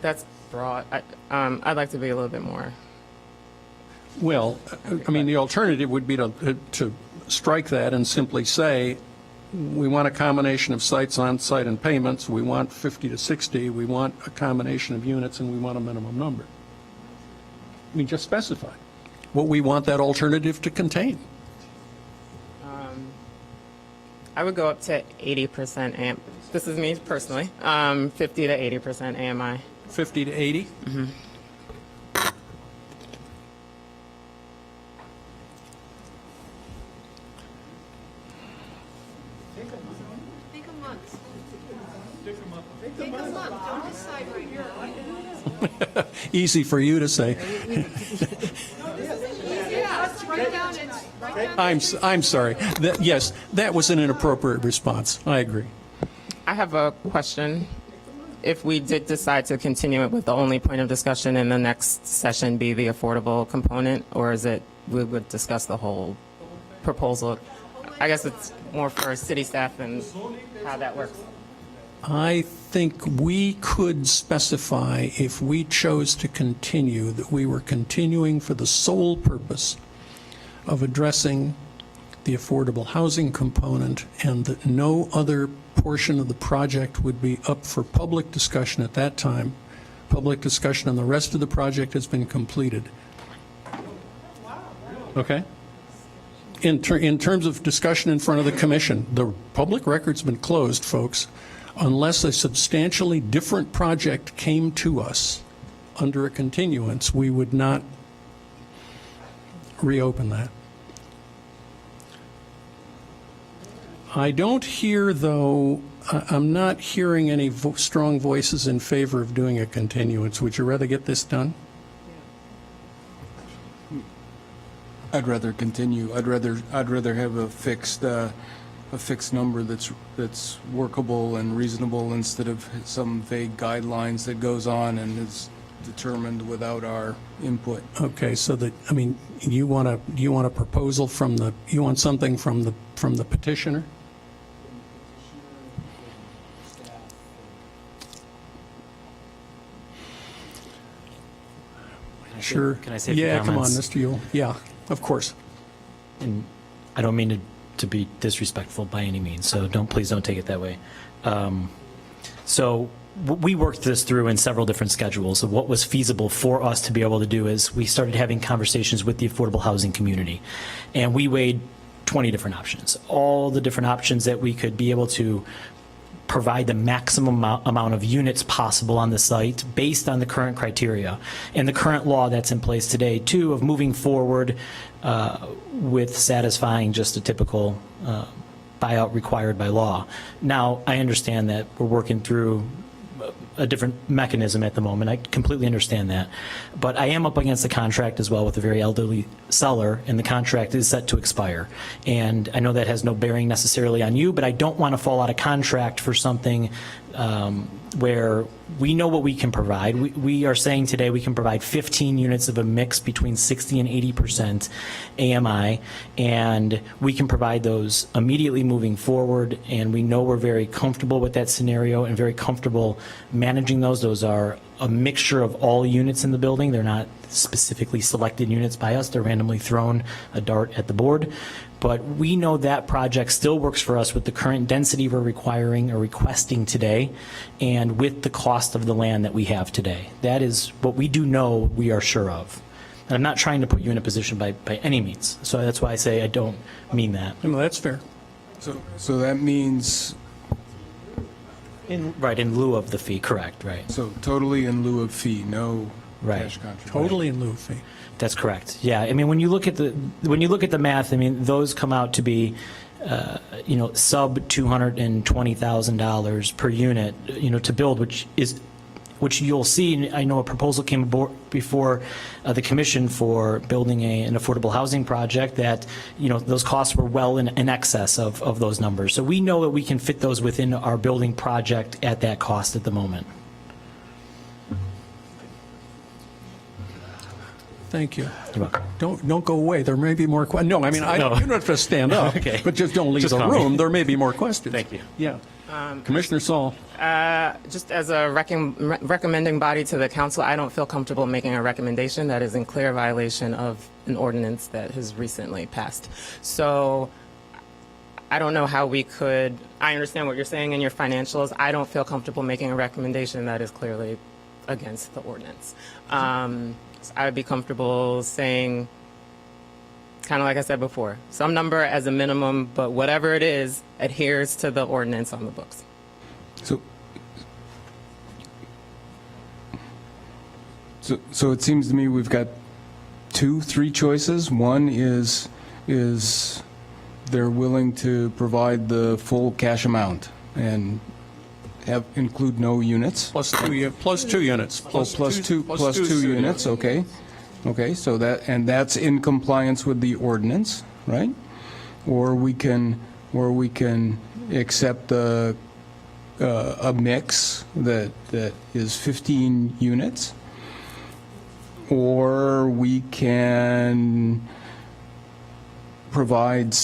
That's broad. I'd like to be a little bit more. Well, I mean, the alternative would be to strike that and simply say, we want a combination of sites, on-site, and payments. We want 50 to 60. We want a combination of units, and we want a minimum number. We just specify what we want that alternative to contain. I would go up to 80% AM. This is me personally. 50 to 80% AMI. 50 to 80? Mm-hmm. Easy for you to say. I'm sorry. Yes, that was an inappropriate response. I agree. I have a question. If we did decide to continue it, would the only point of discussion in the next session be the affordable component, or is it we would discuss the whole proposal? I guess it's more for city staff and how that works. I think we could specify, if we chose to continue, that we were continuing for the sole purpose of addressing the affordable housing component, and that no other portion of the project would be up for public discussion at that time. Public discussion on the rest of the project has been completed. Okay? In terms of discussion in front of the commission, the public record's been closed, folks, unless a substantially different project came to us under a continuance. We would not reopen that. I don't hear, though, I'm not hearing any strong voices in favor of doing a continuance. Would you rather get this done? I'd rather continue. I'd rather have a fixed number that's workable and reasonable, instead of some vague guidelines that goes on and is determined without our input. Okay, so that, I mean, you want a proposal from you want something from the petitioner? Sure. Can I say a few Yeah, come on, comments? Mr. Yule. Yeah, of course. And I don't mean to be disrespectful by any means, so please don't take it that way. So we worked this through in several different schedules of what was feasible for us to be able to do. Is we started having conversations with the affordable housing community, and we weighed 20 different options, all the different options that we could be able to provide the maximum amount of units possible on the site based on the current criteria and the current law that's in place today, too, of moving forward with satisfying just a typical buyout required by law. Now, I understand that we're working through a different mechanism at the moment. I completely understand that. But I am up against the contract as well with a very elderly seller, and the contract is set to expire. And I know that has no bearing necessarily on you, but I don't want to fall out of contract for something where we know what we can provide. We are saying today we can provide 15 units of a mix between 60 and 80% AMI, and we can provide those immediately moving forward, and we know we're very comfortable with that scenario and very comfortable managing those. Those are a mixture of all units in the building. They're not specifically selected units by us. They're randomly thrown a dart at the board. But we know that project still works for us with the current density we're requiring or requesting today, and with the cost of the land that we have today. That is what we do know, we are sure of. And I'm not trying to put you in a position by any means. So that's why I say I don't mean that. No, that's fair. So that means... In lieu of the fee, correct, right. So totally in lieu of fee, no cash contribution. Totally in lieu of fee. That's correct. Yeah, I mean, when you look at the math, I mean, those come out to be, sub $220,000 per unit, to build, which is which you'll see, I know a proposal came before the commission for building an affordable housing project that, those costs were well in excess of those numbers. So we know that we can fit those within our building project at that cost at the moment. Thank you. You're welcome. Don't go away. There may be more questions. No, I mean, No. you don't have to stand up, Okay. but just don't leave Just the call me. room. There may be more questions. Thank you. Yeah. Commissioner Saul. Just as a recommending body to the council, I don't feel comfortable making a recommendation that is in clear violation of an ordinance that has recently passed. So I don't know how we could, I understand what you're saying in your financials. I don't feel comfortable making a recommendation that is clearly against the ordinance. I would be comfortable saying, kind of like I said before, some number as a minimum, but whatever it is adheres to the ordinance on the books. So it seems to me we've got 3 choices. One is they're willing to provide the full cash amount and include no units. Plus 2 units. Plus two units, okay. Okay, so that's in compliance with the ordinance, right? Or we can accept a mix that is 15 units, or we can provide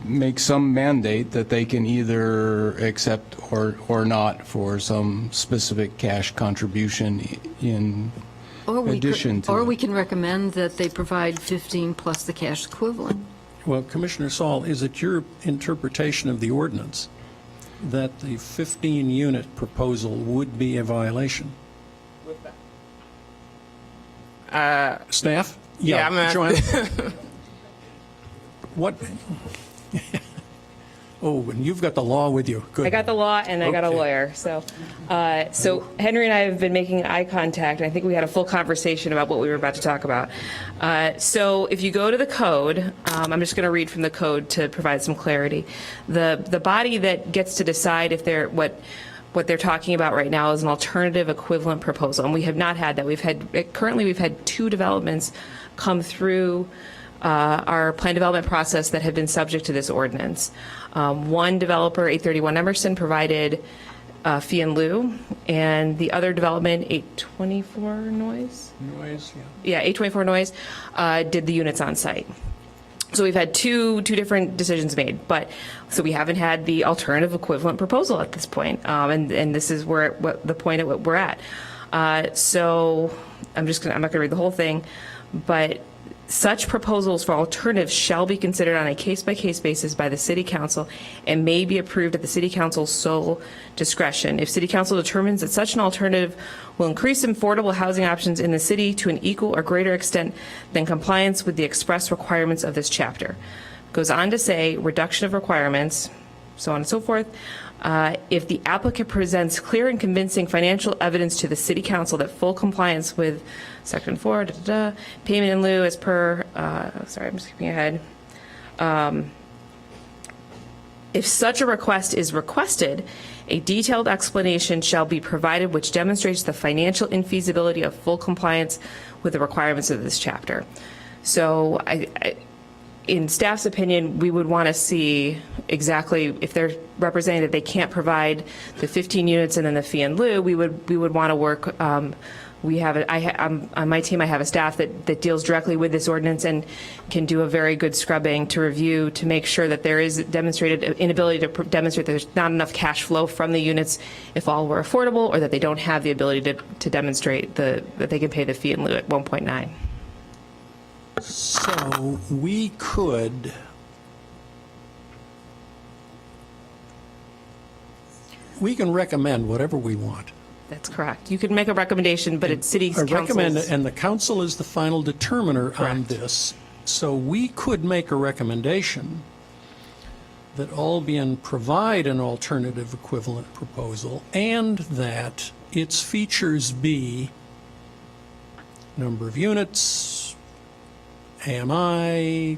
make some mandate that they can either accept or not for some specific cash contribution in addition to. Or we can recommend that they provide 15 plus the cash equivalent. Well, Commissioner Saul, is it your interpretation of the ordinance that the 15-unit proposal would be a violation? Staff? Yeah, I'm gonna- Joanne? What? Oh, and you've got the law with you. Good. I got the law and I got a Okay. lawyer. So Henry and I have been making eye contact, and I think we had a full conversation about what we were about to talk about. So if you go to the code, I'm just going to read from the code to provide some clarity. The body that gets to decide if they're what they're talking about right now is an alternative equivalent proposal, and we have not had that. Currently we've had 2 developments come through our plan development process that have been subject to this ordinance. One developer, 831 Emerson, provided fee in lieu, and the other development, 824 Noise? Noise, Yeah, 824 Noise, did the units on site. So we've had two different decisions made, so we haven't had the alternative equivalent proposal at this point, and this is the point at what we're at. So I'm not going to read the whole thing, but such proposals for alternatives shall be considered on a case-by-case basis by the City Council and may be approved at the City Council's sole discretion. If City Council determines that such an alternative will increase affordable housing options in the city to an equal or greater extent than compliance with the express requirements of this chapter. Goes on to say reduction of requirements, so on and so forth. If the applicant presents clear and convincing financial evidence to the City Council that full compliance with Section 4, payment in lieu as per, sorry, I'm skipping ahead. If such a request is requested, a detailed explanation shall be provided which demonstrates the financial infeasibility of full compliance with the requirements of this chapter. So in staff's opinion, we would want to see exactly if they're representing that they can't provide the 15 units and then the fee in lieu, we would want to work. We have on my team, I have a staff that deals directly with this ordinance and can do a very good scrubbing to review to make sure that there is demonstrated inability to demonstrate that there's not enough cash flow from the units if all were affordable, or that they don't have the ability to demonstrate that they can pay the fee in lieu at 1.9. So we can recommend whatever we want. That's correct. You can make a recommendation, but it's City Council's. And the council is the final determiner on this. So we could make a recommendation that Albion provide an alternative equivalent proposal and that its features be number of units, AMI,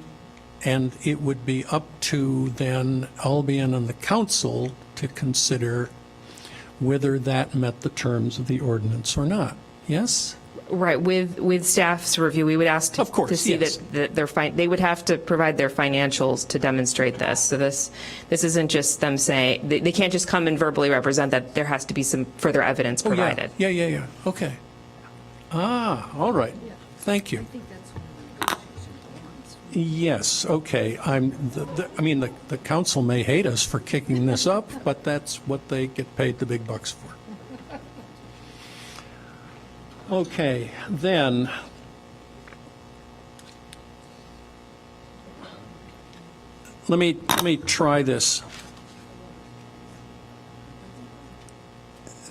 and it would be up to then Albion and the council to consider whether that met the terms of the ordinance or not. Yes? Right, with staff's review, we would ask Of course, to see yes. that they would have to provide their financials to demonstrate this. So this isn't just them saying, they can't just come and verbally represent that. There has to be some further evidence Oh, yeah. provided. Yeah. Okay. All right. Thank you. Yes, okay. I mean, the council may hate us for kicking this up, but that's what they get paid the big bucks for. Okay, then, let me try this.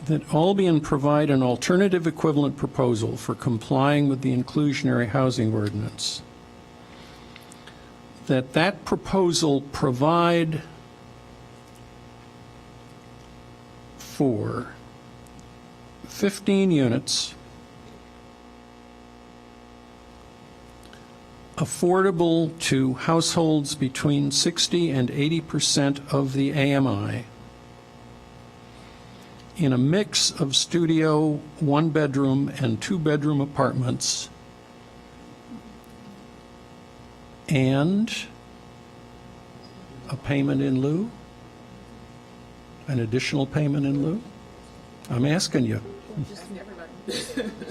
That Albion provide an alternative equivalent proposal for complying with the inclusionary housing ordinance. That proposal provide for 15 units, affordable to households between 60 and 80% of the AMI, in a mix of studio, one-bedroom, and two-bedroom apartments, and a payment in lieu? An additional payment in lieu? I'm asking you.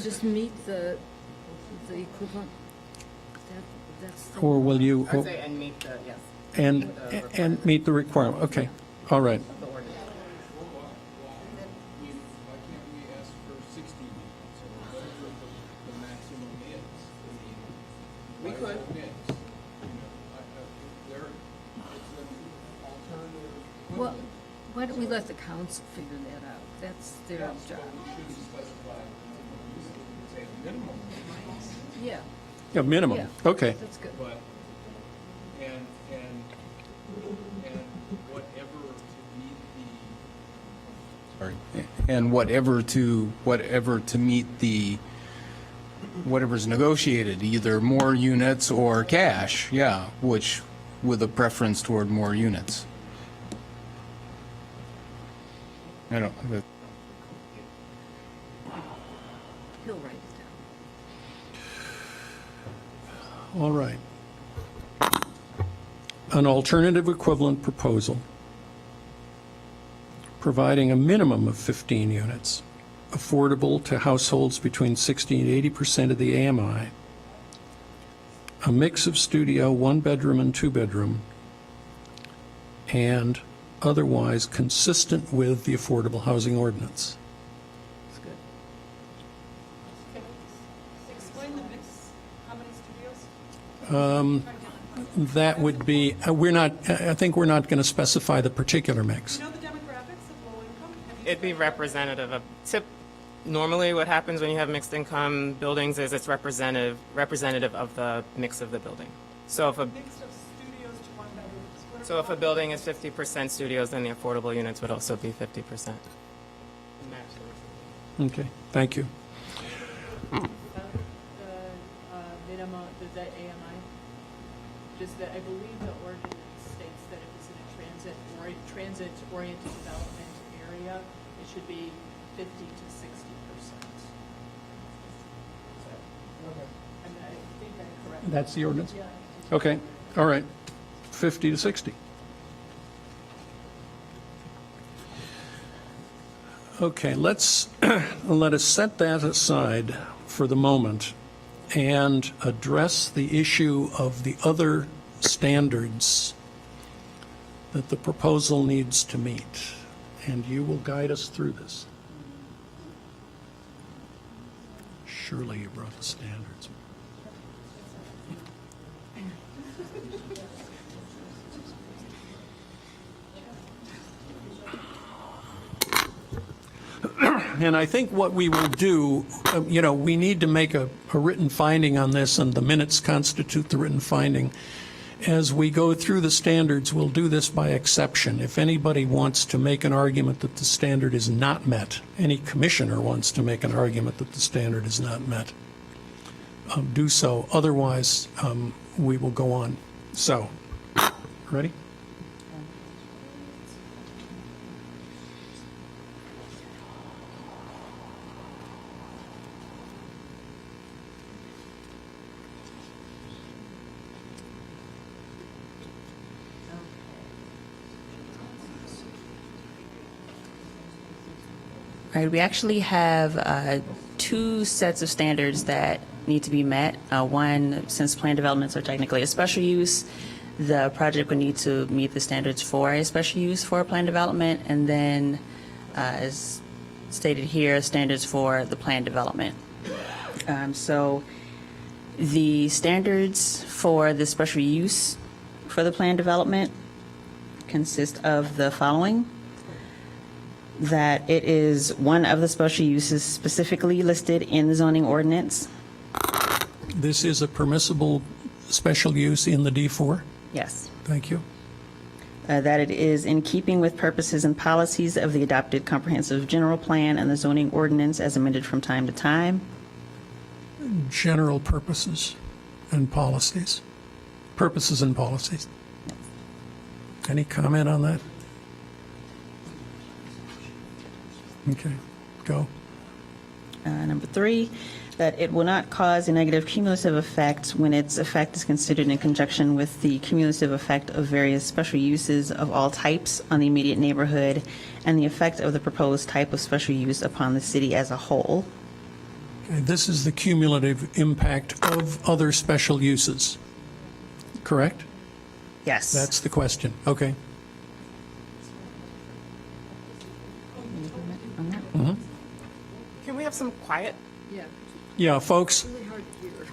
Just meet the equivalent. Or will you? I'd say and meet the, yes. And meet the requirement, okay, all right. We could. Well, why don't we let the council figure that out? That's their job. Yeah. Yeah, minimum, Yeah. okay. That's good. And whatever to meet the, whatever's negotiated, either more units or cash, yeah, which, with a preference toward more units. I don't, He'll write it down. All right. An alternative equivalent proposal providing a minimum of 15 units, affordable to households between 60 and 80% of the AMI, a mix of studio, one-bedroom and two-bedroom, and otherwise consistent with the Affordable Housing Ordinance. That's good. Explain the mix. How many studios? That would be, I think we're not going to specify the particular mix. Do you know the demographics of low income? It'd be representative of, normally what happens when you have mixed income buildings is it's representative of the mix of the building. So if a Mix of studios to one bedrooms. So if a building is 50% studios, then the affordable units would also be 50%. Okay, thank you. The minimum, the AMI, just that I believe the ordinance states that if it's in a transit-oriented development area, it should be 50 to 60%. I mean, I think I correct. That's the ordinance? Yeah. Okay, all right, 50 to 60. Okay, let us set that aside for the moment and address the issue of the other standards that the proposal needs to meet. And you will guide us through this. Surely you brought the standards. And I think what we will do, we need to make a written finding on this, and the minutes constitute the written finding. As we go through the standards, we'll do this by exception. If anybody wants to make an argument that the standard is not met, any commissioner wants to make an argument that the standard is not met, do so. Otherwise, we will go on. So, ready? Right, we actually have two sets of standards that need to be met. One, since planned developments are technically a special use, the project would need to meet the standards for a special use for a planned development, and then, as stated here, standards for the planned development. So the standards for the special use for the planned development consist of the following: that it is one of the special uses specifically listed in the zoning ordinance. This is a permissible special use in the D4? Yes. Thank you. That it is in keeping with purposes and policies of the adopted comprehensive general plan and the zoning ordinance as amended from time to time. General purposes and policies. Purposes and policies. Any comment on that? Okay, go. Number 3, that it will not cause a negative cumulative effect when its effect is considered in conjunction with the cumulative effect of various special uses of all types on the immediate neighborhood and the effect of the proposed type of special use upon the city as a whole. Okay, this is the cumulative impact of other special uses, correct? Yes. That's the question. Okay. Mhm. Can we have some quiet? Yeah. Yeah, folks, Really hard to hear.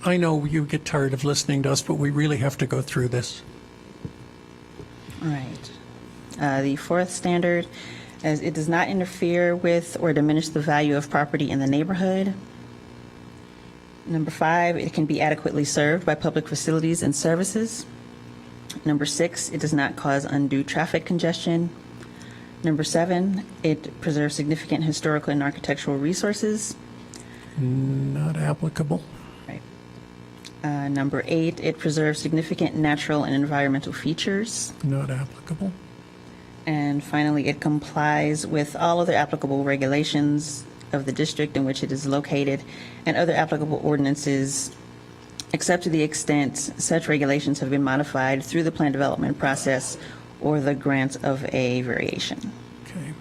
I know you get tired of listening to us, but we really have to go through this. All right. The 4th standard, as it does not interfere with or diminish the value of property in the neighborhood. Number 5, it can be adequately served by public facilities and services. Number 6, it does not cause undue traffic congestion. Number 7, it preserves significant historical and architectural resources. Not applicable. Right. Number 8, it preserves significant natural and environmental features. Not applicable. And finally, it complies with all other applicable regulations of the district in which it is located and other applicable ordinances, except to the extent such regulations have been modified through the plan development process or the grant of a variation. Okay.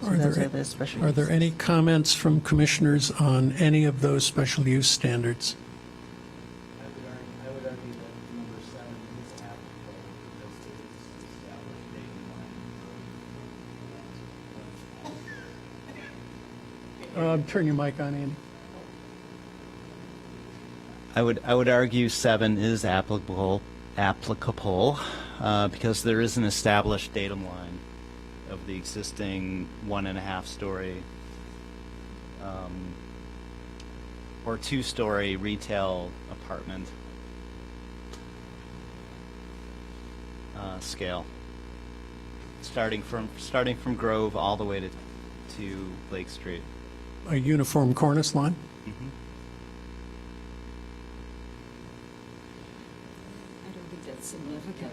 So those are the special Are there any comments from commissioners on any of those special use standards? I would argue that number 7 is applicable because it is established date. Turn your mic on, Andy. I would argue 7 is applicable because there is an established datum line of the existing 1.5-story or 2-story retail apartment scale, starting from Grove all the way to Lake Street. A uniform cornice line? Mm-hmm. I don't think that's significant.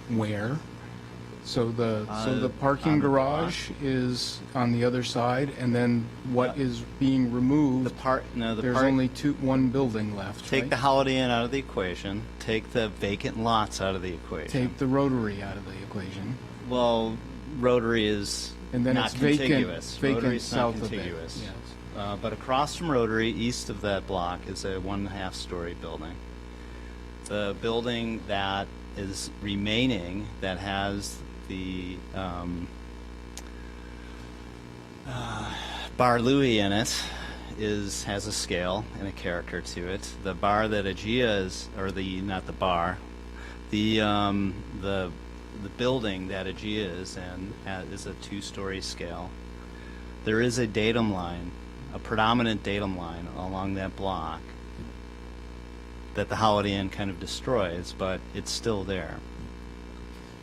Where? So the parking on the garage is on the other side, and then what is being removed? There's only one building left, Take right? the Holiday Inn out of the equation. Take the vacant lots out of the equation. Take the Rotary out of the equation. Well, Rotary is And then not it's vacant- contiguous. vacant Rotary's not south of it, contiguous. yes. But across from Rotary, east of that block, is a 1.5-story building. The building that is remaining that has the Bar Louie in it has a scale and a character to it. The bar that Aegea is, or not the bar, the building that Aegea is in is a 2-story scale. There is a datum line, a predominant datum line along that block that the Holiday Inn kind of destroys, but it's still there.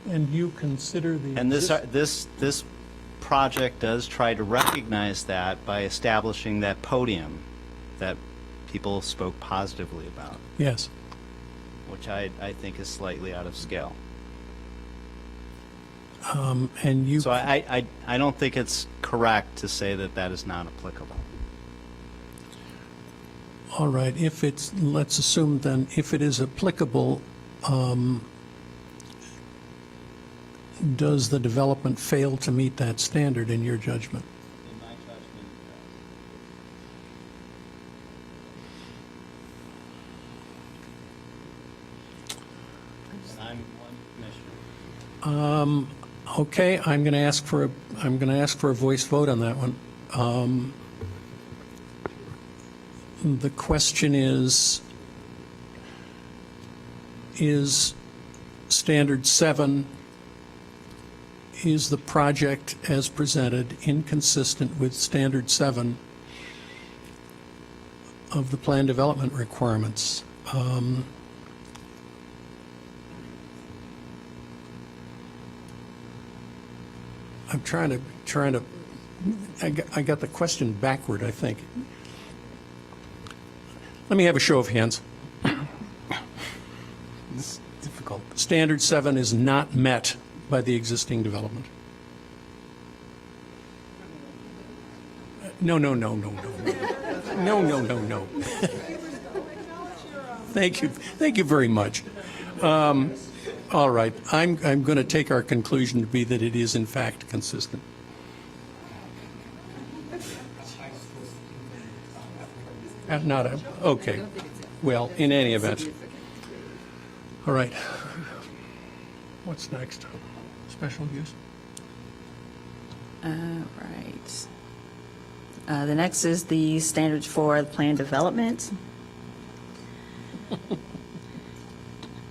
And you consider the... And this project does try to recognize that by establishing that podium that people spoke positively about. Yes. Which I think is slightly out of scale. And you... So I don't think it's correct to say that that is not applicable. All right, let's assume then, if it is applicable, does the development fail to meet that standard in your judgment? In my judgment, and I'm one commissioner. Okay, I'm going to ask for a voice vote on that one. The question is standard 7, is the project as presented inconsistent with standard 7 of the plan development requirements? I'm trying to, I got the question backward, I think. Let me have a show of hands. This is difficult. Standard 7 is not met by the existing development. No. No. Thank you very much. All right, I'm going to take our conclusion to be that it is in fact consistent. Okay. Well, in any event. All right. What's next? Special use? Right. The next is the standards for the plan development.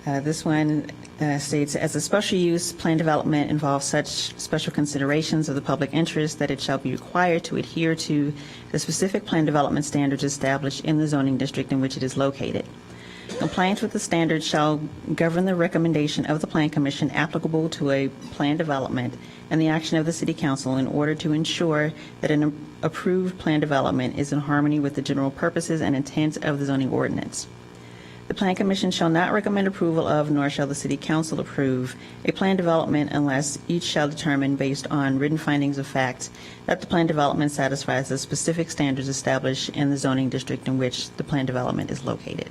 This one states, as a special use, plan development involves such special considerations of the public interest that it shall be required to adhere to the specific plan development standards established in the zoning district in which it is located. Compliance with the standards shall govern the recommendation of the Plan Commission applicable to a plan development and the action of the City Council in order to ensure that an approved plan development is in harmony with the general purposes and intent of the zoning ordinance. The Plan Commission shall not recommend approval of, nor shall the City Council approve, a plan development unless each shall determine, based on written findings of fact, that the plan development satisfies the specific standards established in the zoning district in which the plan development is located.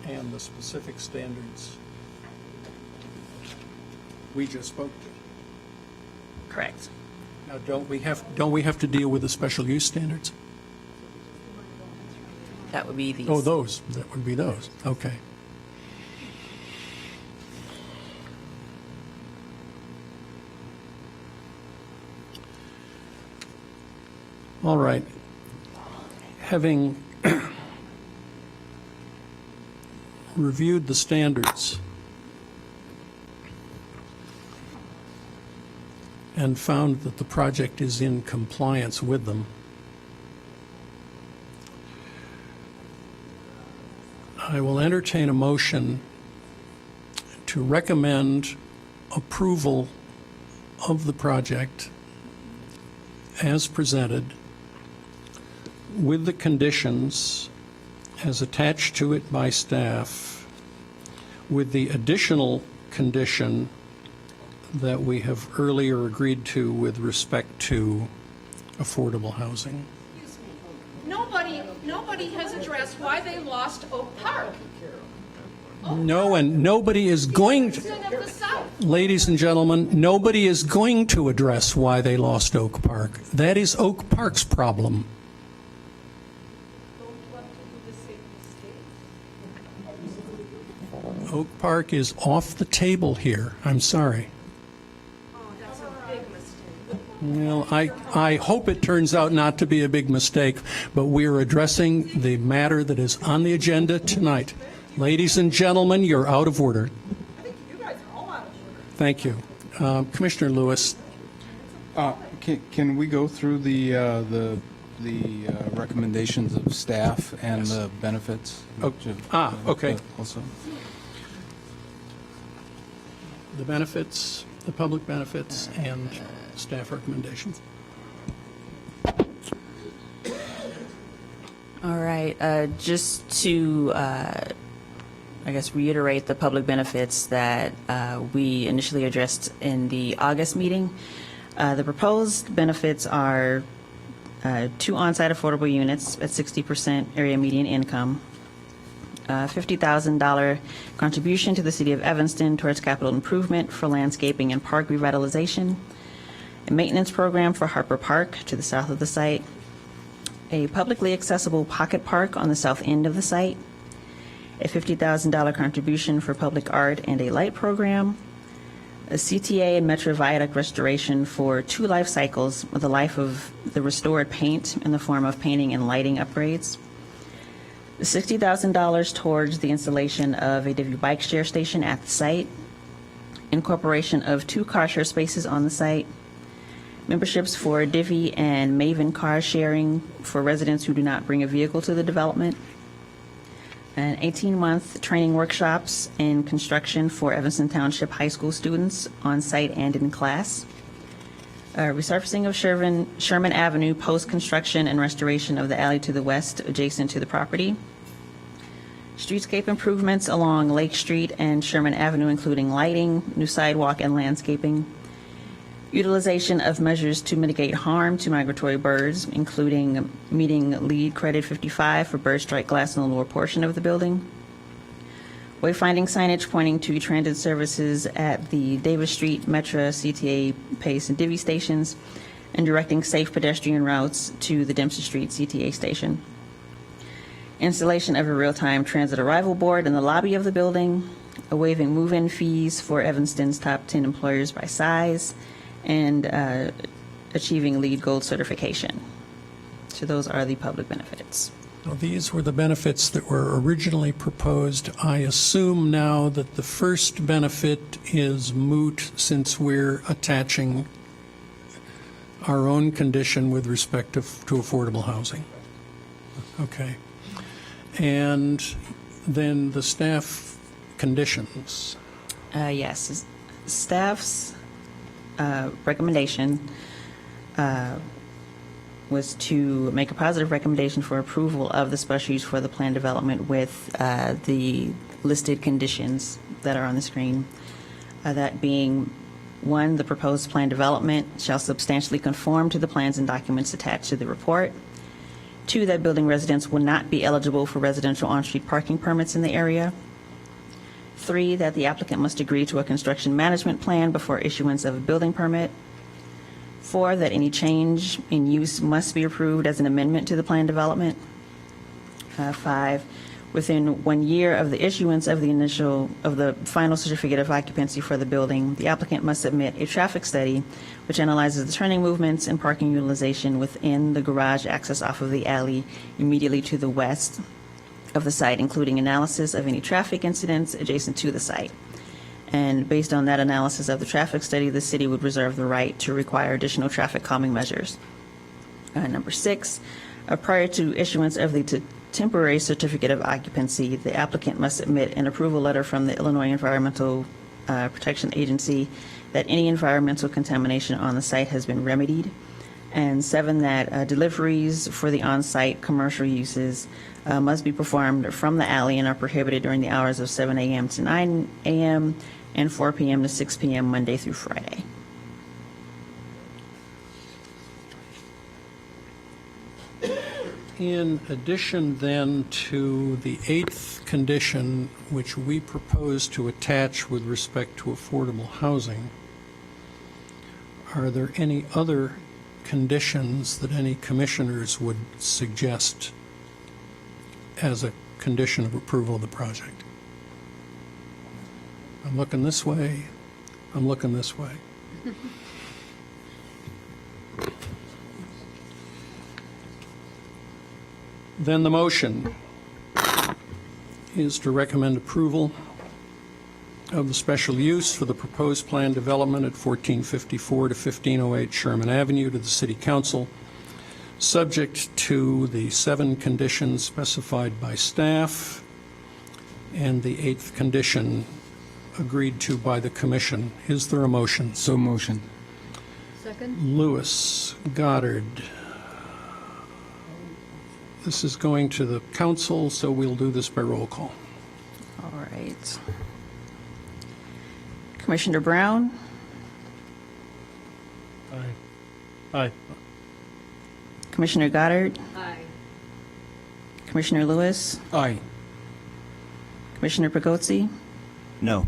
And the specific standards we just spoke to. Correct. Now, don't we have to deal with the special use standards? That would be these. Oh, those. That would be those. Okay. All right. Having reviewed the standards and found that the project is in compliance with them, I will entertain a motion to recommend approval of the project as presented with the conditions as attached to it by staff, with the additional condition that we have earlier agreed to with respect to affordable housing. Nobody has addressed why they lost Oak Park. No, and nobody is going to, ladies and gentlemen, nobody is going to address why they lost Oak Park. That is Oak Park's problem. Oak Park is off the table here. I'm sorry. Well, I hope it turns out not to be a big mistake, but we are addressing the matter that is on the agenda tonight. Ladies and gentlemen, you're out of order. Thank you. Commissioner Lewis. Can we go through the recommendations of staff and the benefits? Okay. Also. The benefits, the public benefits, and staff recommendations. All right, just to, I guess, reiterate the public benefits that we initially addressed in the August meeting. The proposed benefits are 2 on-site affordable units at 60% area median income, $50,000 contribution to the City of Evanston towards capital improvement for landscaping and park revitalization, a maintenance program for Harper Park to the south of the site, a publicly accessible pocket park on the south end of the site, a $50,000 contribution for public art and a light program, a CTA and Metro Viaduct restoration for 2 life cycles with the life of the restored paint in the form of painting and lighting upgrades, $60,000 towards the installation of a Divvy bike share station at the site, incorporation of 2 car share spaces on the site, memberships for Divvy and Maven car sharing for residents who do not bring a vehicle to the development, and 18-month training workshops in construction for Evanston Township High School students on site and in class, resurfacing of Sherman Avenue post-construction and restoration of the alley to the west adjacent to the property, streetscape improvements along Lake Street and Sherman Avenue, including lighting, new sidewalk, and landscaping, utilization of measures to mitigate harm to migratory birds, including meeting lead credit 55 for bird strike glass in the lower portion of the building, wayfinding signage pointing to transit services at the Davis Street, Metra, CTA, Pace, and Divvy stations, and directing safe pedestrian routes to the Dempsey Street CTA station. Installation of a real-time transit arrival board in the lobby of the building, waiving move-in fees for Evanston's top 10 employers by size, and achieving LEED Gold certification. So those are the public benefits. Now, these were the benefits that were originally proposed. I assume now that the first benefit is moot since we're attaching our own condition with respect to affordable housing. Okay. And then the staff conditions. Yes, staff's recommendation was to make a positive recommendation for approval of the special use for the plan development with the listed conditions that are on the screen. That being, 1, the proposed plan development shall substantially conform to the plans and documents attached to the report. 2, that building residents will not be eligible for residential on-street parking permits in the area. 3, that the applicant must agree to a construction management plan before issuance of a building permit. 4, that any change in use must be approved as an amendment to the plan development. 5, within 1 year of the issuance of the final certificate of occupancy for the building, the applicant must submit a traffic study which analyzes the turning movements and parking utilization within the garage access off of the alley immediately to the west of the site, including analysis of any traffic incidents adjacent to the site. And based on that analysis of the traffic study, the city would reserve the right to require additional traffic calming measures. Number 6, prior to issuance of the temporary certificate of occupancy, the applicant must submit an approval letter from the Illinois Environmental Protection Agency that any environmental contamination on the site has been remedied. And 7, that deliveries for the on-site commercial uses must be performed from the alley and are prohibited during the hours of 7 a.m. to 9 a.m. and 4 p.m. to 6 p.m. Monday through Friday. In addition then to the 8th condition, which we propose to attach with respect to affordable housing, are there any other conditions that any commissioners would suggest as a condition of approval of the project? I'm looking this way. I'm looking this way. Then the motion is to recommend approval of the special use for the proposed plan development at 1454 to 1508 Sherman Avenue to the City Council, subject to the 7 conditions specified by staff and the 8th condition agreed to by the commission. Is there a motion? So motion. Second? Lewis, Goddard. This is going to the council, so we'll do this by roll call. All right. Commissioner Brown? Aye. Aye. Commissioner Goddard? Aye. Commissioner Lewis? Aye. Commissioner Pagotzi, No.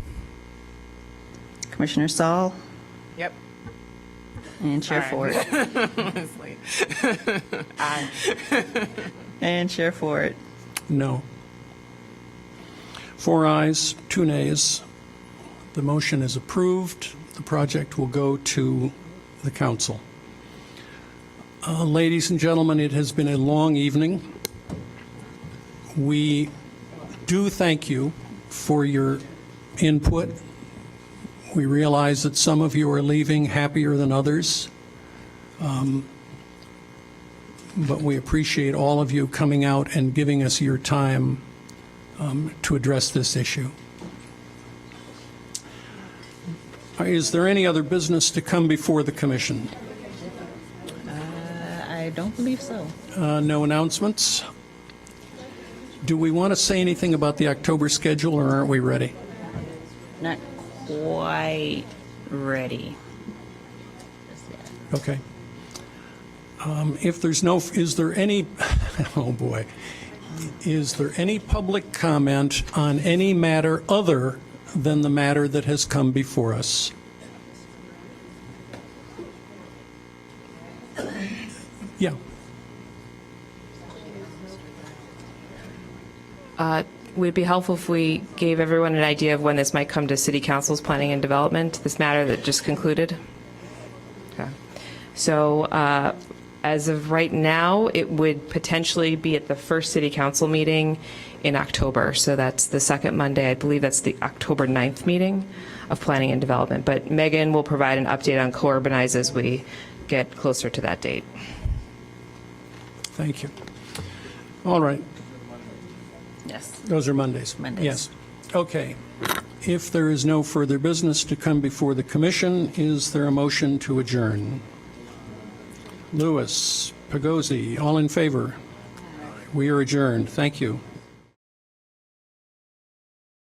Commissioner Saul, Yep. and Chair Ford. It's late. Aye. And Chair Ford. No. 4 ayes, 2 nays. The motion is approved. The project will go to the council. Ladies and gentlemen, it has been a long evening. We do thank you for your input. We realize that some of you are leaving happier than others. But we appreciate all of you coming out and giving us your time to address this issue. Is there any other business to come before the commission? I don't believe so. No announcements? Do we want to say anything about the October schedule, or aren't we ready? Not quite ready. Okay. If there's no, is there any, oh boy, is there any public comment on any matter other than the matter that has come before us? Yeah. Would it be helpful if we gave everyone an idea of when this might come to City Council's Planning and Development, this matter that just concluded? Okay. So as of right now, it would potentially be at the first City Council meeting in October. So that's the second Monday. I believe that's the October 9th meeting of Planning and Development. But Megan will provide an update on Co-Urbanize as we get closer to that date. Thank you. All right. Yes. Those are Mondays? Mondays. Yes. Okay. If there is no further business to come before the commission, is there a motion to adjourn? Lewis, Pagozzi, all in favor? We are adjourned. Thank you.